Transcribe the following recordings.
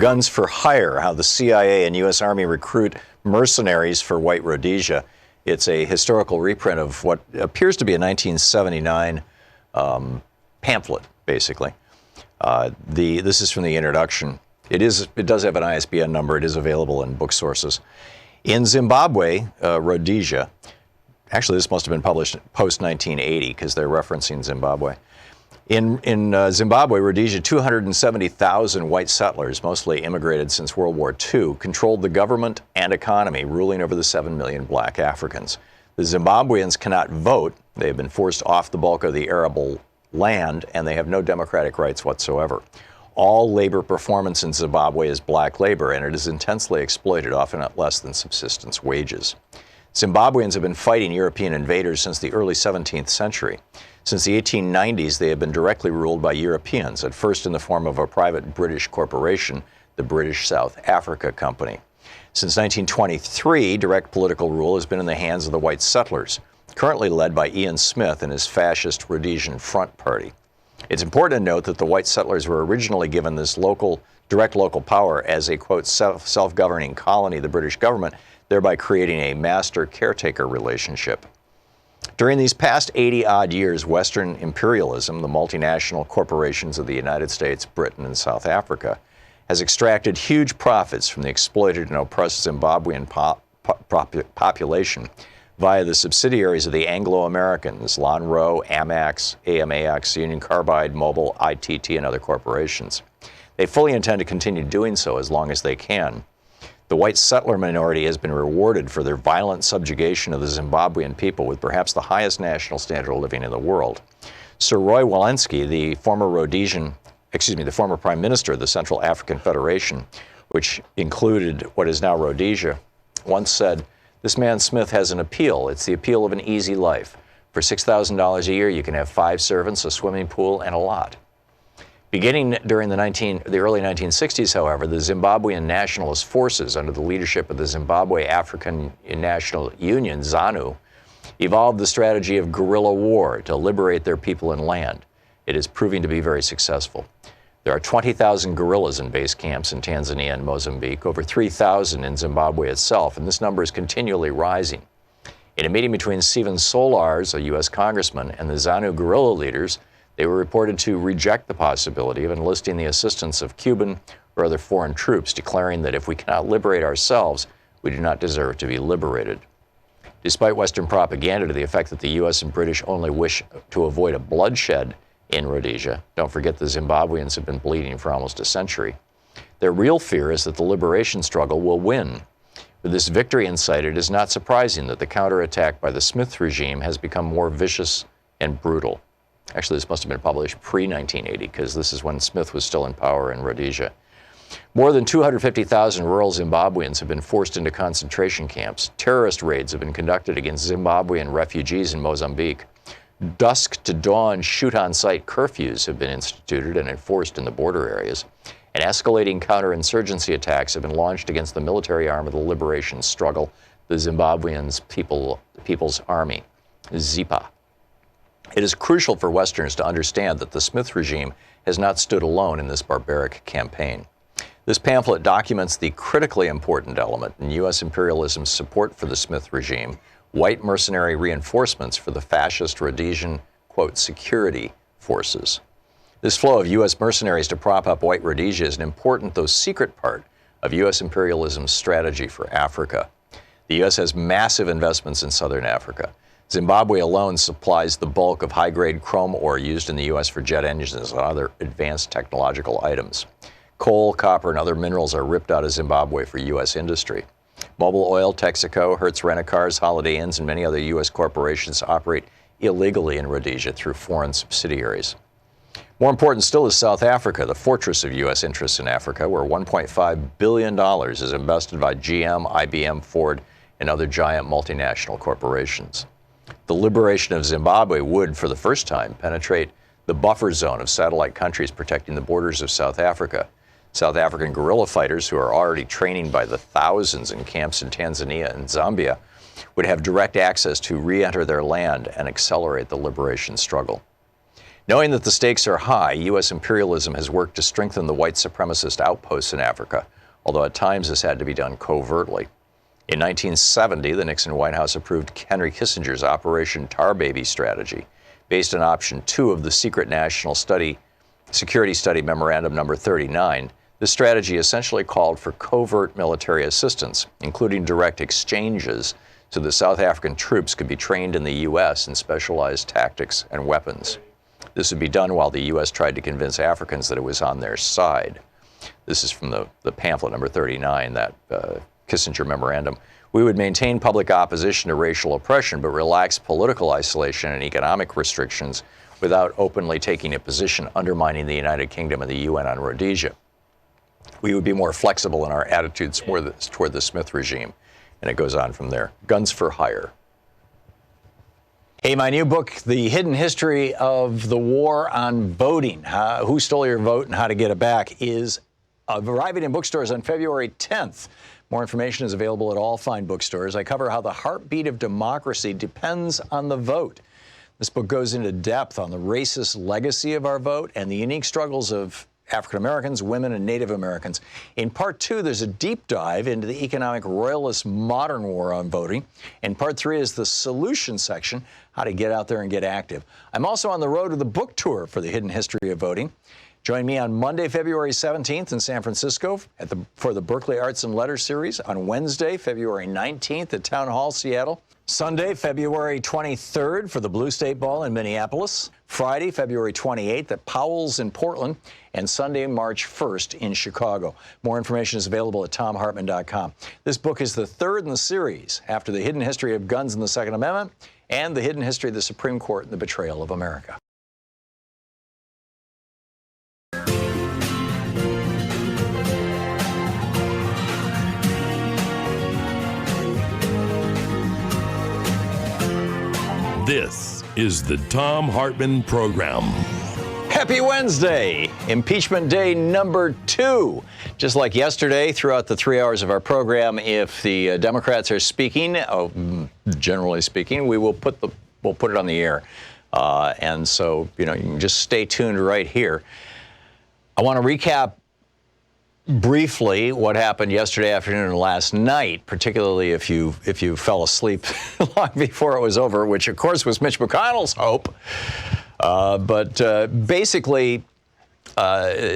Guns for Hire, How the CIA and U.S. Army Recruit Mercenaries for White Rhodesia. It's a historical reprint of what appears to be a 1979 pamphlet, basically. This is from the introduction. It does have an ISBN number. It is available in book sources. In Zimbabwe, Rhodesia, actually this must have been published post-1980 because they're referencing Zimbabwe. In Zimbabwe, Rhodesia, 270,000 white settlers, mostly immigrated since World War II, controlled the government and economy, ruling over the 7 million black Africans. The Zimbabweans cannot vote. They have been forced off the bulk of the arable land, and they have no democratic rights whatsoever. All labor performance in Zimbabwe is black labor, and it is intensely exploited, often at less than subsistence wages. Zimbabweans have been fighting European invaders since the early 17th century. Since the 1890s, they have been directly ruled by Europeans, at first in the form of a private British corporation, the British South Africa Company. Since 1923, direct political rule has been in the hands of the white settlers, currently led by Ian Smith and his fascist Rhodesian Front Party. It's important to note that the white settlers were originally given this direct local power as a, quote, self-governing colony of the British government, thereby creating a master-caretaker relationship. During these past 80-odd years, Western imperialism, the multinational corporations of the United States, Britain, and South Africa, has extracted huge profits from the exploited and oppressed Zimbabwean population via the subsidiaries of the Anglo-Americans, Lonrho, AMAX, Union Carbide, Mobil, ITT, and other corporations. They fully intend to continue doing so as long as they can. The white settler minority has been rewarded for their violent subjugation of the Zimbabwean people with perhaps the highest national standard of living in the world. Sir Roy Welensky, the former Prime Minister of the Central African Federation, which included what is now Rhodesia, once said, "This man Smith has an appeal. It's the appeal of an easy life. For $6,000 a year, you can have 5 servants, a swimming pool, and a lot." Beginning during the early 1960s, however, the Zimbabwean nationalist forces under the leadership of the Zimbabwe African National Union, ZANU, evolved the strategy of guerrilla war to liberate their people and land. It is proving to be very successful. There are 20,000 guerrillas in base camps in Tanzania and Mozambique, over 3,000 in Zimbabwe itself, and this number is continually rising. In a meeting between Stephen Solars, a U.S. congressman, and the ZANU guerrilla leaders, they were reported to reject the possibility of enlisting the assistance of Cuban or other foreign troops, declaring that if we cannot liberate ourselves, we do not deserve to be liberated. Despite Western propaganda to the effect that the U.S. and British only wish to avoid a bloodshed in Rhodesia, don't forget the Zimbabweans have been bleeding for almost a century, their real fear is that the liberation struggle will win. With this victory in sight, it is not surprising that the counterattack by the Smith regime has become more vicious and brutal. Actually, this must have been published pre-1980 because this is when Smith was still in power in Rhodesia. More than 250,000 rural Zimbabweans have been forced into concentration camps. Terrorist raids have been conducted against Zimbabwean refugees in Mozambique. Dusk to dawn shoot-on-sight curfews have been instituted and enforced in the border areas. And escalating counterinsurgency attacks have been launched against the military arm of the liberation struggle, the Zimbabwean People's Army, ZIPA. It is crucial for Westerners to understand that the Smith regime has not stood alone in this barbaric campaign. This pamphlet documents the critically important element in U.S. imperialism's support for the Smith regime, white mercenary reinforcements for the fascist Rhodesian, quote, security forces. This flow of U.S. mercenaries to prop up white Rhodesia is an important, though secret, part of U.S. imperialism's strategy for Africa. The U.S. has massive investments in southern Africa. Zimbabwe alone supplies the bulk of high-grade chrome ore used in the U.S. for jet engines and other advanced technological items. Coal, copper, and other minerals are ripped out of Zimbabwe for U.S. industry. Mobil Oil, Texaco, Hertz Rent-A-Cars, Holiday Inns, and many other U.S. corporations operate illegally in Rhodesia through foreign subsidiaries. More important still is South Africa, the fortress of U.S. interests in Africa, where $1.5 billion is invested by GM, IBM, Ford, and other giant multinational corporations. The liberation of Zimbabwe would, for the first time, penetrate the buffer zone of satellite countries protecting the borders of South Africa. South African guerrilla fighters, who are already training by the thousands in camps in Tanzania and Zambia, would have direct access to re-enter their land and accelerate the liberation struggle. Knowing that the stakes are high, U.S. imperialism has worked to strengthen the white supremacist outposts in Africa, although at times this had to be done covertly. In 1970, the Nixon White House approved Henry Kissinger's Operation Tar Baby strategy, based on Option 2 of the Secret National Security Study Memorandum Number 39. This strategy essentially called for covert military assistance, including direct exchanges, so the South African troops could be trained in the U.S. in specialized tactics and weapons. This would be done while the U.S. tried to convince Africans that it was on their side. This is from the pamphlet number 39, that Kissinger memorandum. We would maintain public opposition to racial oppression, but relax political isolation and economic restrictions without openly taking a position undermining the United Kingdom and the UN on Rhodesia. We would be more flexible in our attitudes toward the Smith regime. And it goes on from there. Guns for hire. Hey, my new book, The Hidden History of the War on Voting, Who Stole Your Vote and How to Get It Back, is arriving in bookstores on February 10th. More information is available at all fine bookstores. I cover how the heartbeat of democracy depends on the vote. This book goes into depth on the racist legacy of our vote and the unique struggles of African Americans, women, and Native Americans. In Part 2, there's a deep dive into the economic royalist modern war on voting. And Part 3 is the solution section, how to get out there and get active. I'm also on the road to the book tour for The Hidden History of Voting. Join me on Monday, February 17th in San Francisco for the Berkeley Arts and Letters series, on Wednesday, February 19th at Town Hall, Seattle, Sunday, February 23rd for the Blue State Ball in Minneapolis, Friday, February 28th at Powell's in Portland, and Sunday, March 1st in Chicago. More information is available at thomhartmann.com. This book is the third in the series, after The Hidden History of Guns and the Second Amendment and The Hidden History of the Supreme Court and the Betrayal of America. This is the Thom Hartmann Program. Happy Wednesday, impeachment day number 2. Just like yesterday, throughout the 3 hours of our program, if the Democrats are speaking, generally speaking, we'll put it on the air. And so, you can just stay tuned right here. I want to recap briefly what happened yesterday afternoon and last night, particularly if you fell asleep long before it was over, which of course was Mitch McConnell's hope. But basically, last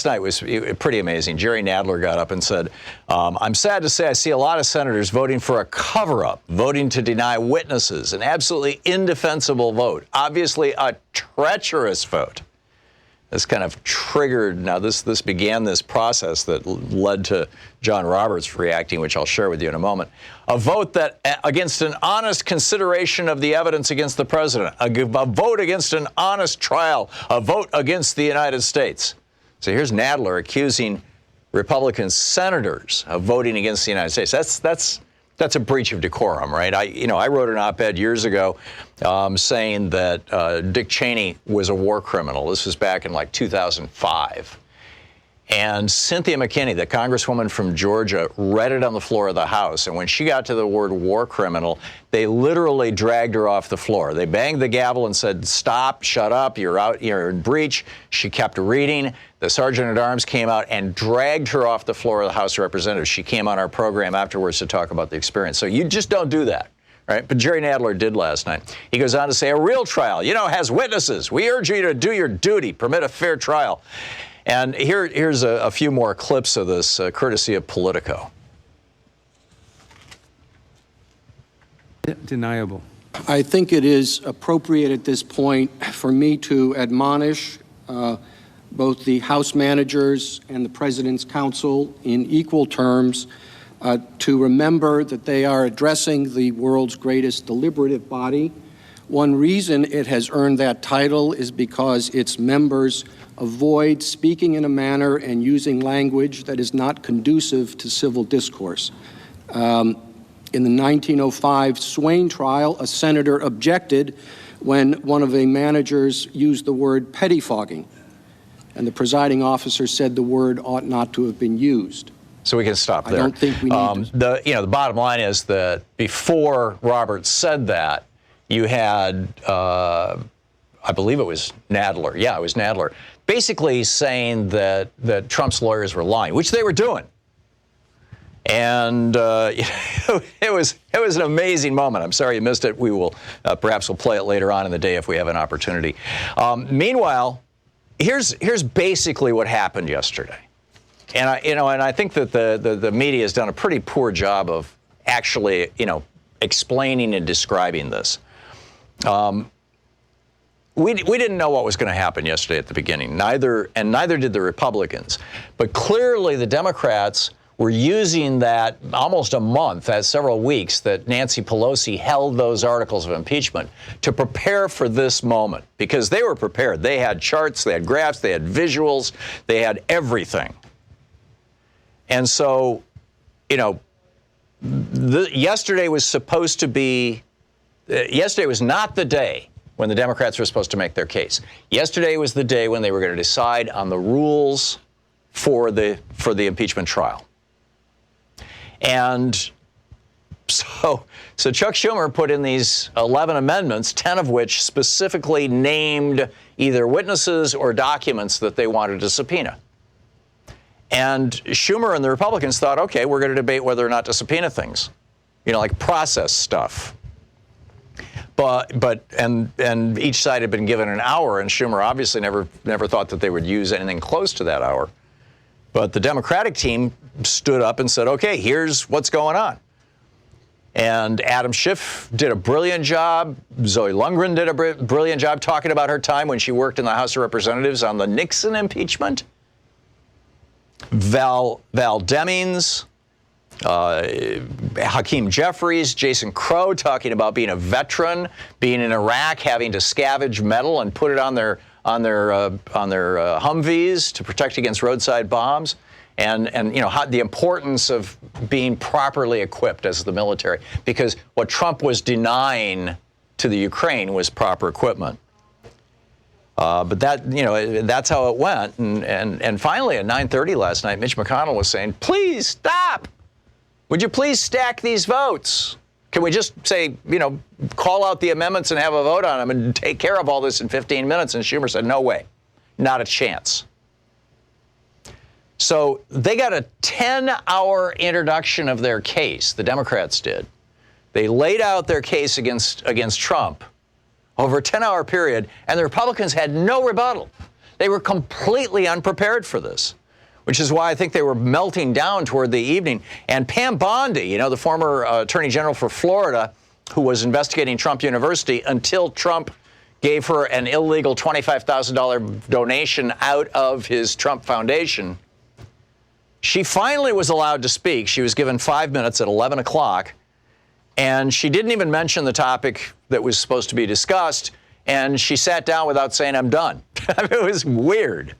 night was pretty amazing. Jerry Nadler got up and said, I'm sad to say I see a lot of senators voting for a cover-up, voting to deny witnesses, an absolutely indefensible vote, obviously a treacherous vote. This kind of triggered, now this began this process that led to John Roberts reacting, which I'll share with you in a moment. A vote that, against an honest consideration of the evidence against the president, a vote against an honest trial, a vote against the United States. So here's Nadler accusing Republican senators of voting against the United States. That's a breach of decorum, right? I wrote an op-ed years ago saying that Dick Cheney was a war criminal. This was back in like 2005. And Cynthia McKinney, the congresswoman from Georgia, read it on the floor of the House. And when she got to the word war criminal, they literally dragged her off the floor. They banged the gavel and said, stop, shut up, you're out, you're in breach. She kept reading. The sergeant at arms came out and dragged her off the floor of the House of Representatives. She came on our program afterwards to talk about the experience. So you just don't do that, right? But Jerry Nadler did last night. He goes on to say, a real trial, has witnesses. We urge you to do your duty, permit a fair trial. And here's a few more clips of this, courtesy of Politico. Deniable. I think it is appropriate at this point for me to admonish both the House managers and the President's counsel in equal terms to remember that they are addressing the world's greatest deliberative body. One reason it has earned that title is because its members avoid speaking in a manner and using language that is not conducive to civil discourse. In the 1905 Swain trial, a senator objected when one of the managers used the word pettifogging, and the presiding officer said the word ought not to have been used. So we can stop there. I don't think we need to. The bottom line is that before Roberts said that, you had I believe it was Nadler. Yeah, it was Nadler. Basically saying that Trump's lawyers were lying, which they were doing. And it was an amazing moment. I'm sorry you missed it. We will perhaps we'll play it later on in the day if we have an opportunity. Meanwhile, here's basically what happened yesterday. And I think that the media has done a pretty poor job of actually, explaining and describing this. We didn't know what was going to happen yesterday at the beginning. Neither did the Republicans. But clearly the Democrats were using that almost a month, that several weeks, that Nancy Pelosi held those articles of impeachment to prepare for this moment, because they were prepared. They had charts, they had graphs, they had visuals, they had everything. And so, yesterday was supposed to be, yesterday was not the day when the Democrats were supposed to make their case. Yesterday was the day when they were going to decide on the rules for the impeachment trial. And so Chuck Schumer put in these 11 amendments, 10 of which specifically named either witnesses or documents that they wanted to subpoena. And Schumer and the Republicans thought, okay, we're going to debate whether or not to subpoena things, like process stuff. But each side had been given an hour, and Schumer obviously never thought that they would use anything close to that hour. But the Democratic team stood up and said, okay, here's what's going on. And Adam Schiff did a brilliant job. Zoe Lundgren did a brilliant job talking about her time when she worked in the House of Representatives on the Nixon impeachment. Val Demings, Hakeem Jeffries, Jason Crow talking about being a veteran, being in Iraq, having to scavenge metal and put it on their Humvees to protect against roadside bombs, and how the importance of being properly equipped as the military, because what Trump was denying to the Ukraine was proper equipment. But that's how it went. And finally, at 9:30 last night, Mitch McConnell was saying, please stop. Would you please stack these votes? Can we just say, call out the amendments and have a vote on them and take care of all this in 15 minutes? And Schumer said, no way, not a chance. So they got a 10-hour introduction of their case, the Democrats did. They laid out their case against Trump over a 10-hour period, and the Republicans had no rebuttal. They were completely unprepared for this, which is why I think they were melting down toward the evening. And Pam Bondi, the former Attorney General for Florida, who was investigating Trump University until Trump gave her an illegal $25,000 donation out of his Trump Foundation, she finally was allowed to speak. She was given 5 minutes at 11 o'clock. And she didn't even mention the topic that was supposed to be discussed, and she sat down without saying, I'm done. It was weird.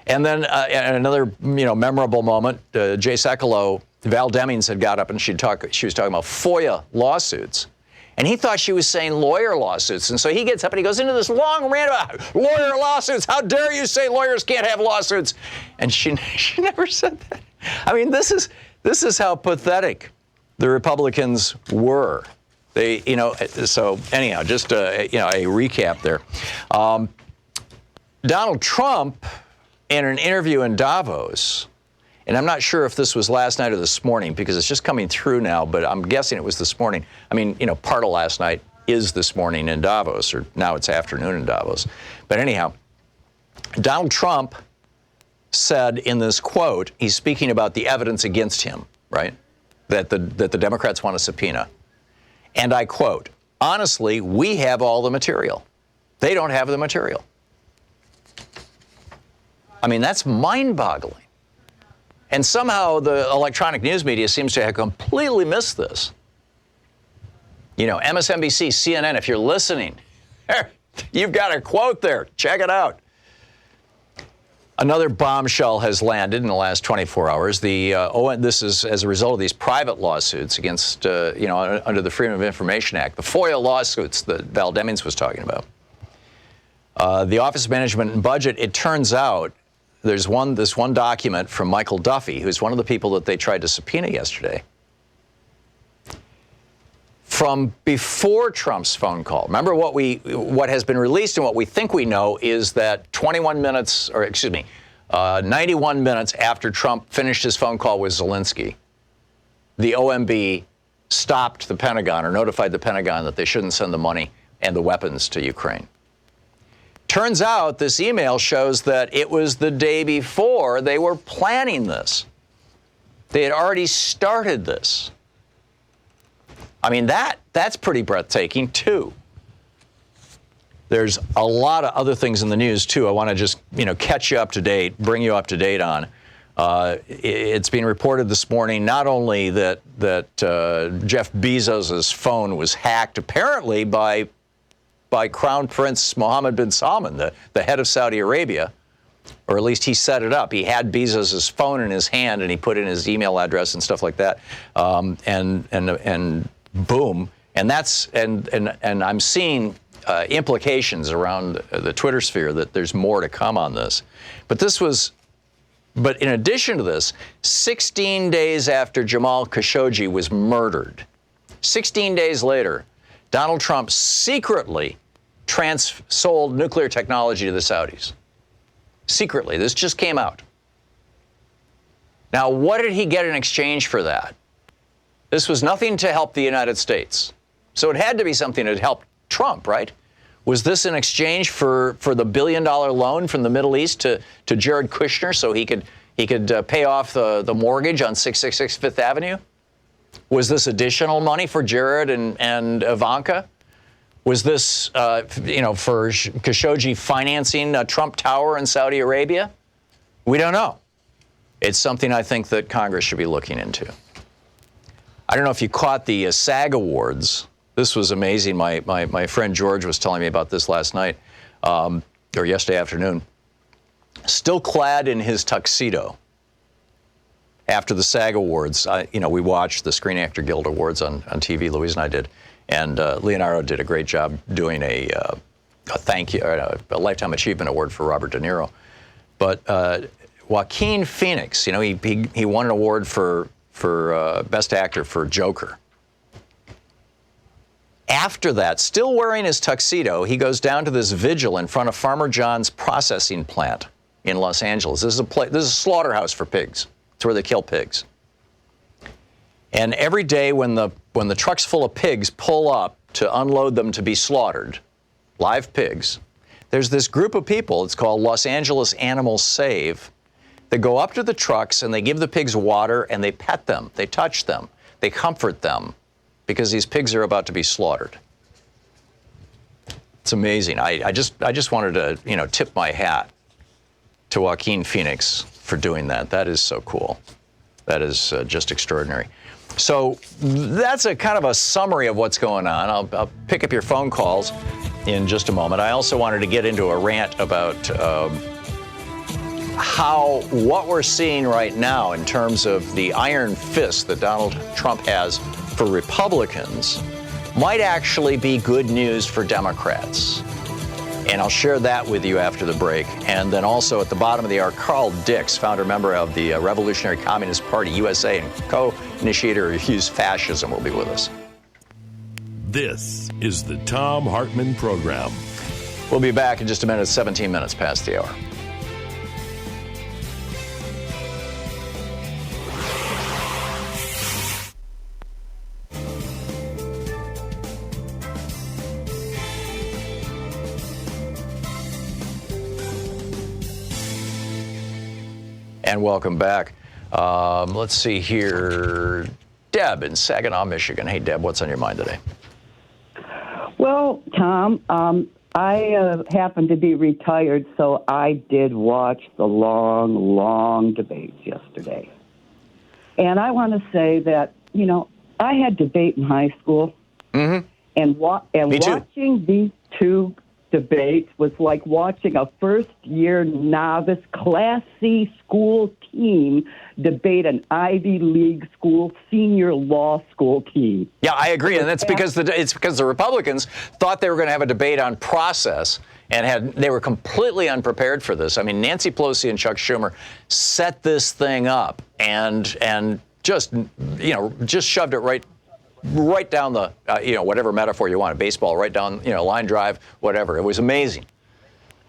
And then another, memorable moment, Jay Sekulow, Val Demings had got up and she was talking about FOIA lawsuits. And he thought she was saying lawyer lawsuits. And so he gets up and he goes into this long rant about lawyer lawsuits. How dare you say lawyers can't have lawsuits? And she never said that. I mean, this is how pathetic the Republicans were. They, so anyhow, just a recap there. Donald Trump, in an interview in Davos, and I'm not sure if this was last night or this morning because it's just coming through now, but I'm guessing it was this morning. I mean, part of last night is this morning in Davos, or now it's afternoon in Davos. But anyhow, Donald Trump said in this quote, he's speaking about the evidence against him, right? That the Democrats want to subpoena. And I quote, honestly, we have all the material. They don't have the material. I mean, that's mind-boggling. And somehow the electronic news media seems to have completely missed this. MSNBC, CNN, if you're listening, you've got a quote there. Check it out. Another bombshell has landed in the last 24 hours. This is as a result of these private lawsuits against, under the Freedom of Information Act, the FOIA lawsuits that Val Demings was talking about. The Office of Management and Budget, it turns out, there's this one document from Michael Duffy, who's one of the people that they tried to subpoena yesterday. from before Trump's phone call. Remember what has been released and what we think we know is that 91 minutes after Trump finished his phone call with Zelensky, the OMB stopped the Pentagon or notified the Pentagon that they shouldn't send the money and the weapons to Ukraine. Turns out this email shows that it was the day before they were planning this. They had already started this. I mean, that's pretty breathtaking, too. There's a lot of other things in the news, too. I want to just, catch you up to date, bring you up to date on. It's being reported this morning not only that Jeff Bezos's phone was hacked, apparently by Crown Prince Mohammed bin Salman, the head of Saudi Arabia, or at least he set it up. He had Bezos's phone in his hand, and he put in his email address and stuff like that, and boom, and I'm seeing implications around the Twitter sphere that there's more to come on this, But in addition to this, 16 days after Jamal Khashoggi was murdered, 16 days later, Donald Trump secretly sold nuclear technology to the Saudis. Secretly. This just came out. Now, what did he get in exchange for that? This was nothing to help the United States. So it had to be something that helped Trump, right? Was this in exchange for the $1 billion loan from the Middle East to Jared Kushner so he could pay off the mortgage on 666 Fifth Avenue? Was this additional money for Jared and Ivanka? Was this, for Khashoggi financing a Trump Tower in Saudi Arabia? We don't know. It's something I think that Congress should be looking into. I don't know if you caught the SAG Awards. This was amazing. My friend George was telling me about this last night, or yesterday afternoon. Still clad in his tuxedo. After the SAG Awards, we watched the Screen Actor Guild Awards on TV, Louise and I did, and Leonardo did a great job doing a thank you, a Lifetime Achievement Award for Robert De Niro. But Joaquin Phoenix, he won an award for Best Actor for Joker. After that, still wearing his tuxedo, he goes down to this vigil in front of Farmer John's processing plant in Los Angeles. This is a slaughterhouse for pigs. It's where they kill pigs. And every day when the trucks full of pigs pull up to unload them to be slaughtered, live pigs, there's this group of people, it's called Los Angeles Animal Save, that go up to the trucks and they give the pigs water and they pet them, they touch them, they comfort them, because these pigs are about to be slaughtered. It's amazing. I just wanted to tip my hat to Joaquin Phoenix for doing that. That is so cool. That is just extraordinary. So that's a kind of a summary of what's going on. I'll pick up your phone calls in just a moment. I also wanted to get into a rant about what we're seeing right now in terms of the iron fist that Donald Trump has for Republicans might actually be good news for Democrats. And I'll share that with you after the break. And then also at the bottom of the hour, Carl Dix, founder member of the Revolutionary Communist Party USA and co-initiator of Refuse Fascism, will be with us. This is the Thom Hartmann Program. We'll be back in just a minute, 17 minutes past the hour. And welcome back. Let's see here. Deb in Saginaw, Michigan. Hey, Deb, what's on your mind today? Well, Tom, I happen to be retired, so I did watch the long debates yesterday. And I want to say that, I had debate in high school. Mm-hmm. And watching these two debates was like watching a first-year novice Class C school team debate an Ivy League school senior law school team. Yeah, I agree, and that's because the Republicans thought they were going to have a debate on process, and they were completely unprepared for this. I mean, Nancy Pelosi and Chuck Schumer set this thing up and just shoved it right right down the, whatever metaphor you want, a baseball, right down, line drive, whatever. It was amazing.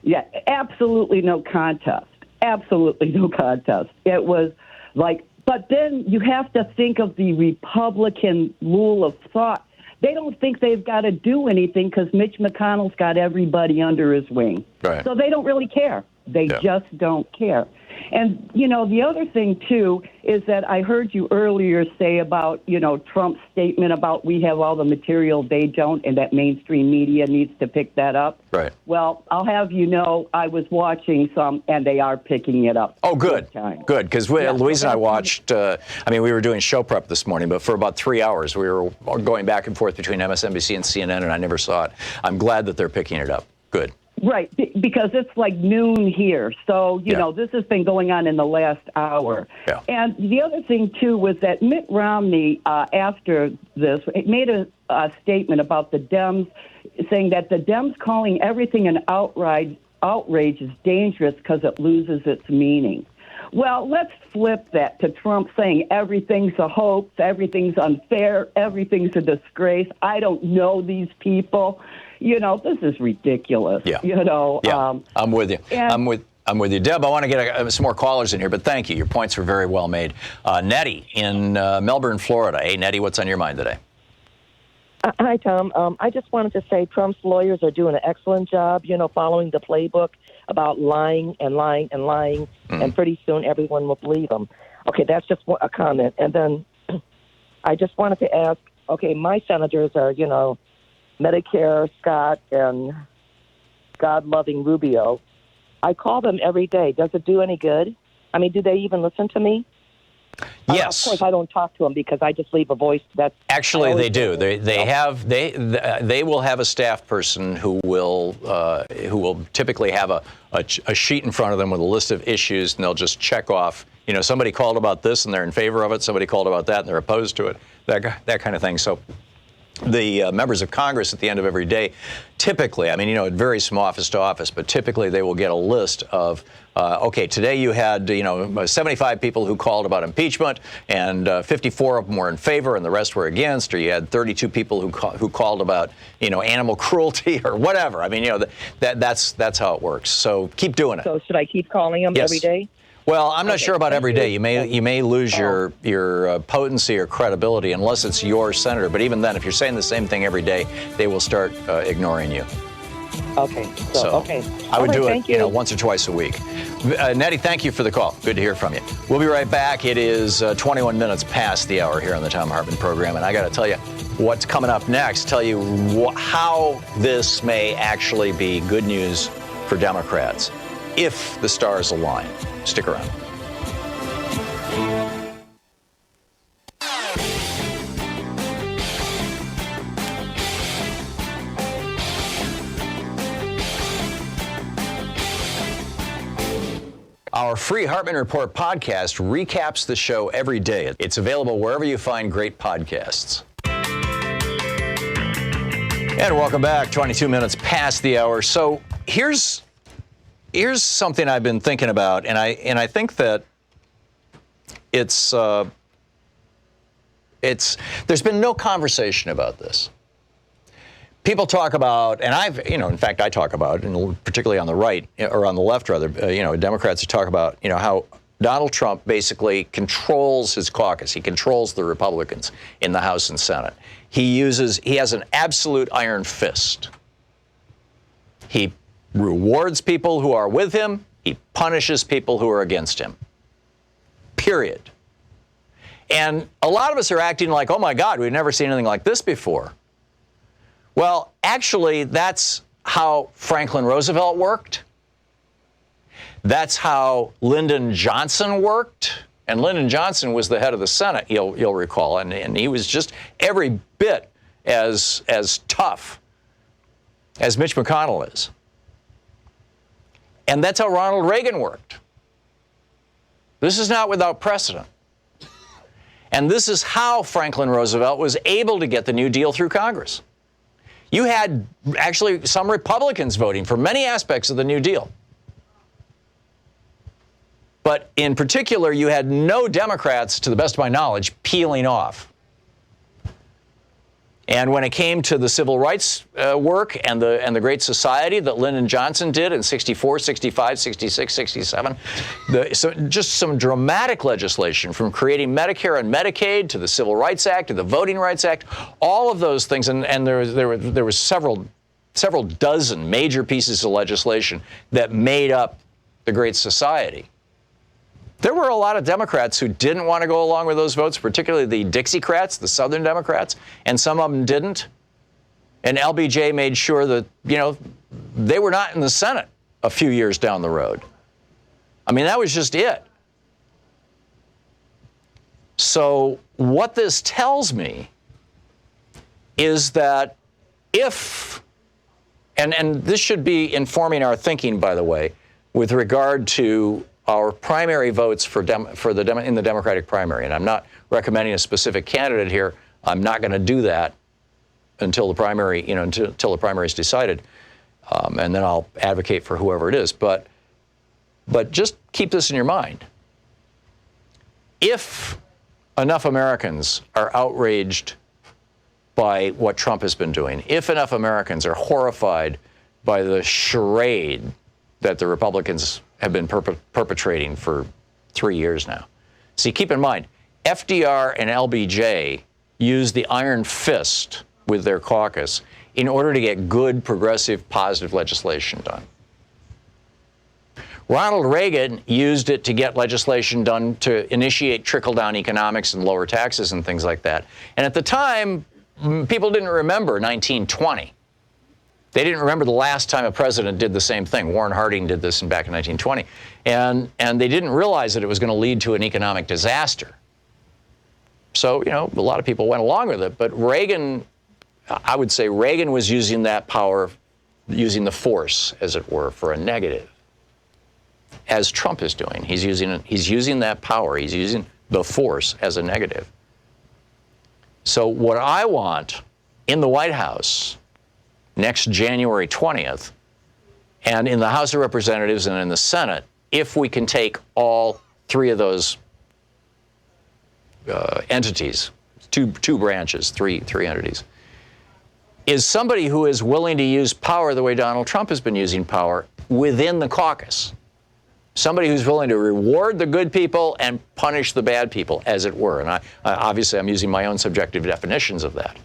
Yeah, absolutely no contest. Absolutely no contest. It was like, but then you have to think of the Republican rule of thought. They don't think they've got to do anything because Mitch McConnell's got everybody under his wing. Right. So they don't really care. They just don't care. And, the other thing, too, is that I heard you earlier say about, Trump's statement about we have all the material they don't and that mainstream media needs to pick that up. Right. Well, I'll have you know, I was watching some and they are picking it up. Oh, good. Good. Because Louise and I watched, we were doing show prep this morning, but for about 3 hours we were going back and forth between MSNBC and CNN, and I never saw it. I'm glad that they're picking it up. Good. Right, because it's like noon here. So, this has been going on in the last hour. Yeah. And the other thing, too, was that Mitt Romney, after this, made a statement about the Dems, saying that the Dems calling everything an outrage is dangerous because it loses its meaning. Well, let's flip that to Trump saying everything's a hoax, everything's unfair, everything's a disgrace. I don't know these people. This is ridiculous. Yeah. Yeah. I'm with you. I'm with you. Deb, I want to get some more callers in here, but thank you. Your points were very well made. Nettie in Melbourne, Florida. Hey, Nettie, what's on your mind today? Hi, Tom. I just wanted to say Trump's lawyers are doing an excellent job, following the playbook about lying and lying and lying, and pretty soon everyone will believe them. Okay, that's just a comment. And then I just wanted to ask, okay, my senators are, Medicare, Scott, and God-loving Rubio. I call them every day. Does it do any good? I mean, do they even listen to me? Yes. Of course, I don't talk to them because I just leave a voice. Actually, they do. They will have a staff person who will typically have a sheet in front of them with a list of issues, and they'll just check off. Somebody called about this and they're in favor of it. Somebody called about that and they're opposed to it. That kind of thing. So the members of Congress at the end of every day, typically, it varies from office to office, but typically they will get a list of, okay, today you had, 75 people who called about impeachment, and 54 of them were in favor and the rest were against, or you had 32 people who called about, animal cruelty or whatever. That's how it works. So keep doing it. So should I keep calling them every day? Well, I'm not sure about every day. You may lose your potency or credibility unless it's your senator. But even then, if you're saying the same thing every day, they will start ignoring you. Okay. Okay. I would do it, once or twice a week. Nettie, thank you for the call. Good to hear from you. We'll be right back. It is 21 minutes past the hour here on the Thom Hartmann program, and I got to tell you what's coming up next. Tell you how this may actually be good news for Democrats if the stars align. Stick around. Our free Hartmann Report podcast recaps the show every day. It's available wherever you find great podcasts. And welcome back. 22 minutes past the hour. So here's something I've been thinking about, and I think that there's been no conversation about this. People talk about, and in fact, I talk about, and particularly on the right, or on the left rather, Democrats talk about, how Donald Trump basically controls his caucus. He controls the Republicans in the House and Senate. He has an absolute iron fist. He rewards people who are with him. He punishes people who are against him. Period. And a lot of us are acting like, oh my God, we've never seen anything like this before. Well, actually, that's how Franklin Roosevelt worked. That's how Lyndon Johnson worked. And Lyndon Johnson was the head of the Senate, you'll recall, and he was just every bit as tough as Mitch McConnell is. And that's how Ronald Reagan worked. This is not without precedent. And this is how Franklin Roosevelt was able to get the New Deal through Congress. You had actually some Republicans voting for many aspects of the New Deal. But in particular, you had no Democrats, to the best of my knowledge, peeling off. And when it came to the civil rights work and the Great Society that Lyndon Johnson did in 64, 65, 66, 67, so just some dramatic legislation from creating Medicare and Medicaid to the Civil Rights Act to the Voting Rights Act, all of those things, and there were several dozen major pieces of legislation that made up the Great Society. There were a lot of Democrats who didn't want to go along with those votes, particularly the Dixiecrats, the Southern Democrats, and some of them didn't. And LBJ made sure that, they were not in the Senate a few years down the road. I mean, that was just it. So what this tells me is that if, and this should be informing our thinking, by the way, with regard to our primary votes in the Democratic primary, and I'm not recommending a specific candidate here. I'm not going to do that until the primary, until the primary is decided, and then I'll advocate for whoever it is. But just keep this in your mind. If enough Americans are outraged by what Trump has been doing, if enough Americans are horrified by the charade that the Republicans have been perpetrating for 3 years now. See, keep in mind, FDR and LBJ used the iron fist with their caucus in order to get good, progressive, positive legislation done. Ronald Reagan used it to get legislation done to initiate trickle-down economics and lower taxes and things like that. And at the time, people didn't remember 1920. They didn't remember the last time a president did the same thing. Warren Harding did this back in 1920. And they didn't realize that it was going to lead to an economic disaster. So, a lot of people went along with it. But Reagan, I would say Reagan was using that power, using the force, as it were, for a negative. As Trump is doing. He's using that power. He's using the force as a negative. So what I want in the White House next January 20th, and in the House of Representatives and in the Senate, if we can take all three of those entities, two branches, three entities, is somebody who is willing to use power the way Donald Trump has been using power within the caucus. Somebody who's willing to reward the good people and punish the bad people, as it were. And obviously I'm using my own subjective definitions of that.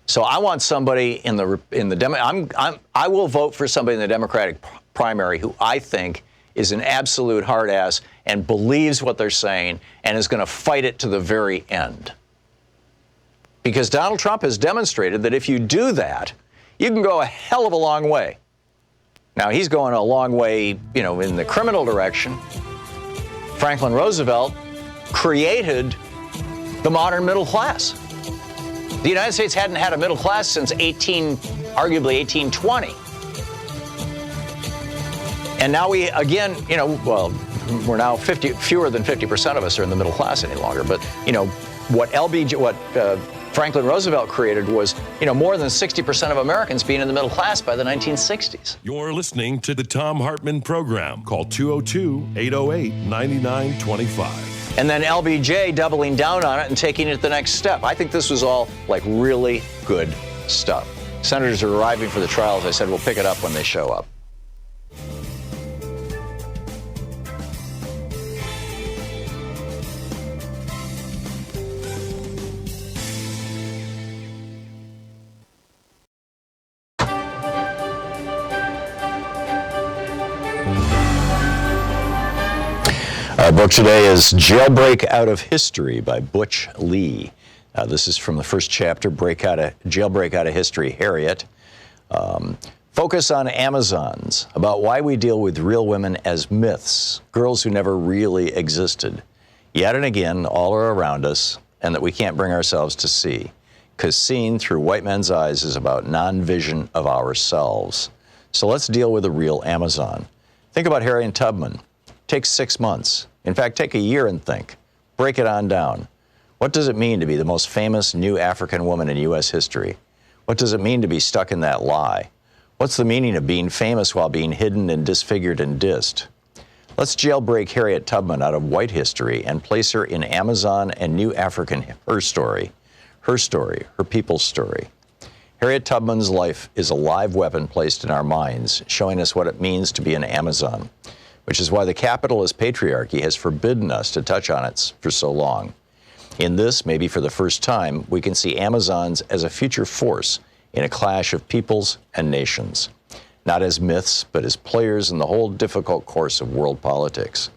So I want somebody I will vote for somebody in the Democratic primary who I think is an absolute hard ass and believes what they're saying and is going to fight it to the very end. Because Donald Trump has demonstrated that if you do that, you can go a hell of a long way. Now, he's going a long way, in the criminal direction. Franklin Roosevelt created the modern middle class. The United States hadn't had a middle class since arguably 1820. And now we, again, we're now fewer than 50% of us are in the middle class any longer. But, what Franklin Roosevelt created was, more than 60% of Americans being in the middle class by the 1960s. You're listening to the Thom Hartmann Program. Call 202-808-9925. And then LBJ doubling down on it and taking it the next step. I think this was all really good stuff. Senators are arriving for the trial. As I said, we'll pick it up when they show up. Our book today is Jailbreak Out of History by Butch Lee. This is from the first chapter, Jailbreak Out of History, Harriet. Focus on Amazons, about why we deal with real women as myths, girls who never really existed. Yet and again, all are around us, and that we can't bring ourselves to see. Because seeing through white men's eyes is about non-vision of ourselves. So let's deal with a real Amazon. Think about Harriet Tubman. Take 6 months. In fact, take a year and think. Break it on down. What does it mean to be the most famous new African woman in U.S. history? What does it mean to be stuck in that lie? What's the meaning of being famous while being hidden and disfigured and dissed? Let's jailbreak Harriet Tubman out of white history and place her in Amazon and new African her story. her story, her people's story. Harriet Tubman's life is a live weapon placed in our minds, showing us what it means to be an Amazon, which is why the capitalist patriarchy has forbidden us to touch on it for so long. In this, maybe for the first time, we can see Amazons as a future force in a clash of peoples and nations, not as myths, but as players in the whole difficult course of world politics.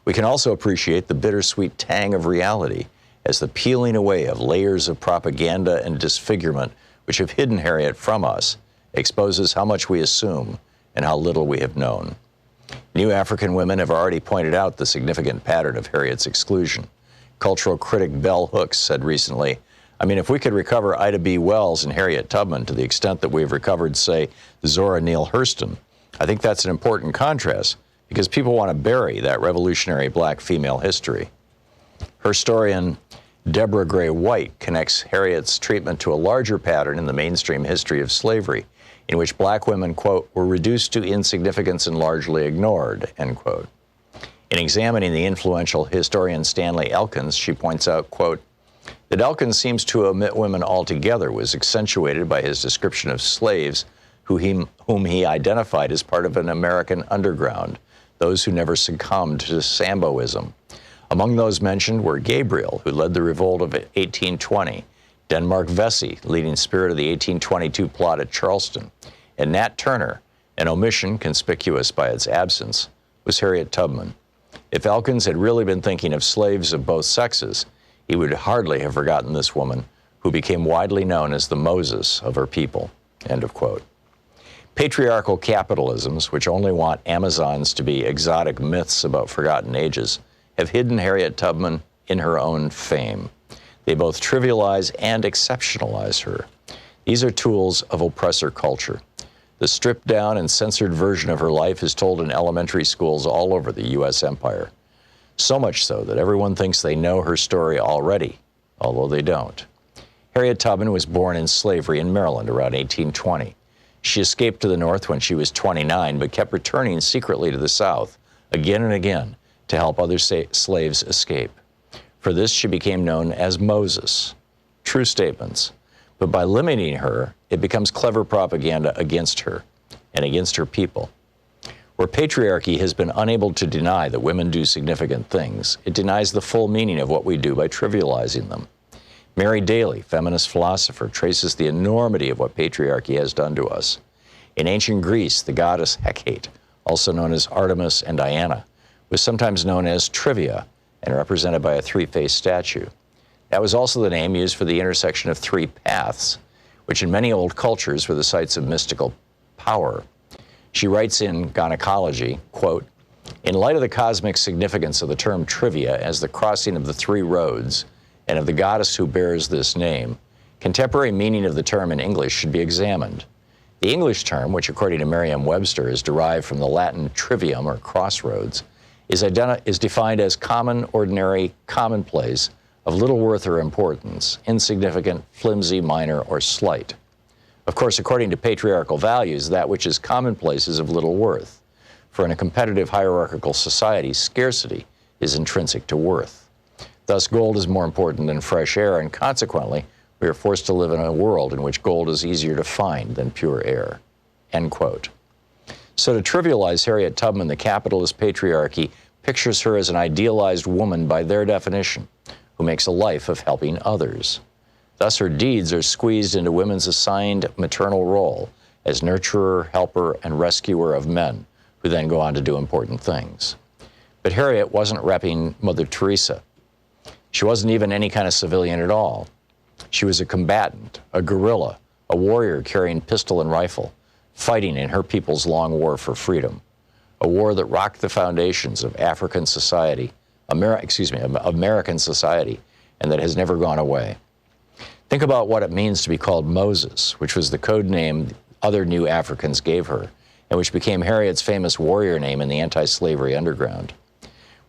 We can also appreciate the bittersweet tang of reality as the peeling away of layers of propaganda and disfigurement which have hidden Harriet from us exposes how much we assume and how little we have known. New African women have already pointed out the significant pattern of Harriet's exclusion. Cultural critic Bell Hooks said recently, if we could recover Ida B. Wells and Harriet Tubman to the extent that we've recovered, say, Zora Neale Hurston, I think that's an important contrast because people want to bury that revolutionary black female history. Historian Deborah Gray White connects Harriet's treatment to a larger pattern in the mainstream history of slavery, in which black women, quote, were reduced to insignificance and largely ignored, end quote. In examining the influential historian Stanley Elkins, she points out, quote, that Elkins seems to omit women altogether was accentuated by his description of slaves whom he identified as part of an American underground, those who never succumbed to Samboism. Among those mentioned were Gabriel, who led the revolt of 1820, Denmark Vesey, leading spirit of the 1822 plot at Charleston, and Nat Turner, an omission conspicuous by its absence, was Harriet Tubman. If Elkins had really been thinking of slaves of both sexes, he would hardly have forgotten this woman, who became widely known as the Moses of her people, end of quote. Patriarchal capitalisms, which only want Amazons to be exotic myths about forgotten ages, have hidden Harriet Tubman in her own fame. They both trivialize and exceptionalize her. These are tools of oppressor culture. The stripped down and censored version of her life is told in elementary schools all over the U.S. empire. So much so that everyone thinks they know her story already, although they don't. Harriet Tubman was born in slavery in Maryland around 1820. She escaped to the North when she was 29, but kept returning secretly to the South again and again to help other slaves escape. For this, she became known as Moses. True statements. But by limiting her, it becomes clever propaganda against her and against her people. Where patriarchy has been unable to deny that women do significant things, it denies the full meaning of what we do by trivializing them. Mary Daly, feminist philosopher, traces the enormity of what patriarchy has done to us. In ancient Greece, the goddess Hecate, also known as Artemis and Diana, was sometimes known as Trivia and represented by a three-faced statue. That was also the name used for the intersection of three paths, which in many old cultures were the sites of mystical power. She writes in Gynecology, quote, in light of the cosmic significance of the term trivia as the crossing of the three roads and of the goddess who bears this name, contemporary meaning of the term in English should be examined. The English term, which according to Merriam-Webster is derived from the Latin trivium or crossroads, is defined as common, ordinary, commonplace, of little worth or importance, insignificant, flimsy, minor, or slight. Of course, according to patriarchal values, that which is commonplace is of little worth. For in a competitive hierarchical society, scarcity is intrinsic to worth. Thus, gold is more important than fresh air, and consequently, we are forced to live in a world in which gold is easier to find than pure air. End quote. So to trivialize Harriet Tubman, the capitalist patriarchy pictures her as an idealized woman by their definition, who makes a life of helping others. Thus, her deeds are squeezed into women's assigned maternal role as nurturer, helper, and rescuer of men, who then go on to do important things. But Harriet wasn't repping Mother Teresa. She wasn't even any kind of civilian at all. She was a combatant, a guerrilla, a warrior carrying pistol and rifle, fighting in her people's long war for freedom, a war that rocked the foundations of African society, American society, and that has never gone away. Think about what it means to be called Moses, which was the code name other new Africans gave her, and which became Harriet's famous warrior name in the anti-slavery underground.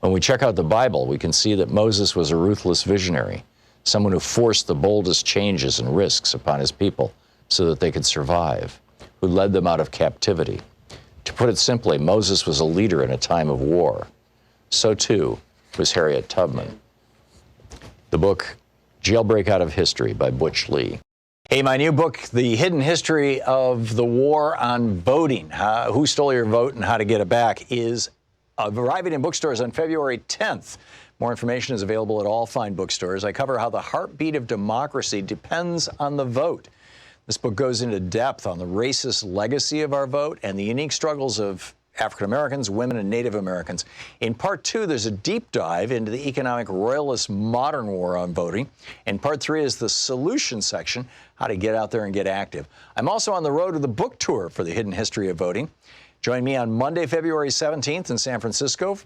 When we check out the Bible, we can see that Moses was a ruthless visionary, someone who forced the boldest changes and risks upon his people so that they could survive, who led them out of captivity. To put it simply, Moses was a leader in a time of war. So too was Harriet Tubman. The book Jailbreak Out of History by Butch Lee. Hey, my new book, The Hidden History of the War on Voting, Who Stole Your Vote and How to Get It Back, is arriving in bookstores on February 10th. More information is available at all fine bookstores. I cover how the heartbeat of democracy depends on the vote. This book goes into depth on the racist legacy of our vote and the unique struggles of African Americans, women, and Native Americans. In part 2, there's a deep dive into the economic royalist modern war on voting. And part 3 is the solution section, how to get out there and get active. I'm also on the road to the book tour for The Hidden History of Voting. Join me on Monday, February 17th in San Francisco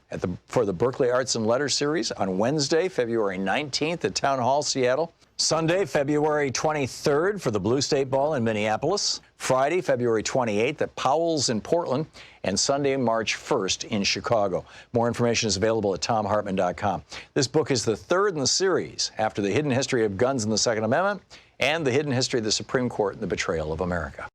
for the Berkeley Arts and Letters series, on Wednesday, February 19th at Town Hall, Seattle, Sunday, February 23rd for the Blue State Ball in Minneapolis, Friday, February 28th at Powell's in Portland, and Sunday, March 1st in Chicago. More information is available at thomhartmann.com. This book is the third in the series after The Hidden History of Guns and the Second Amendment and The Hidden History of the Supreme Court and the Betrayal of America.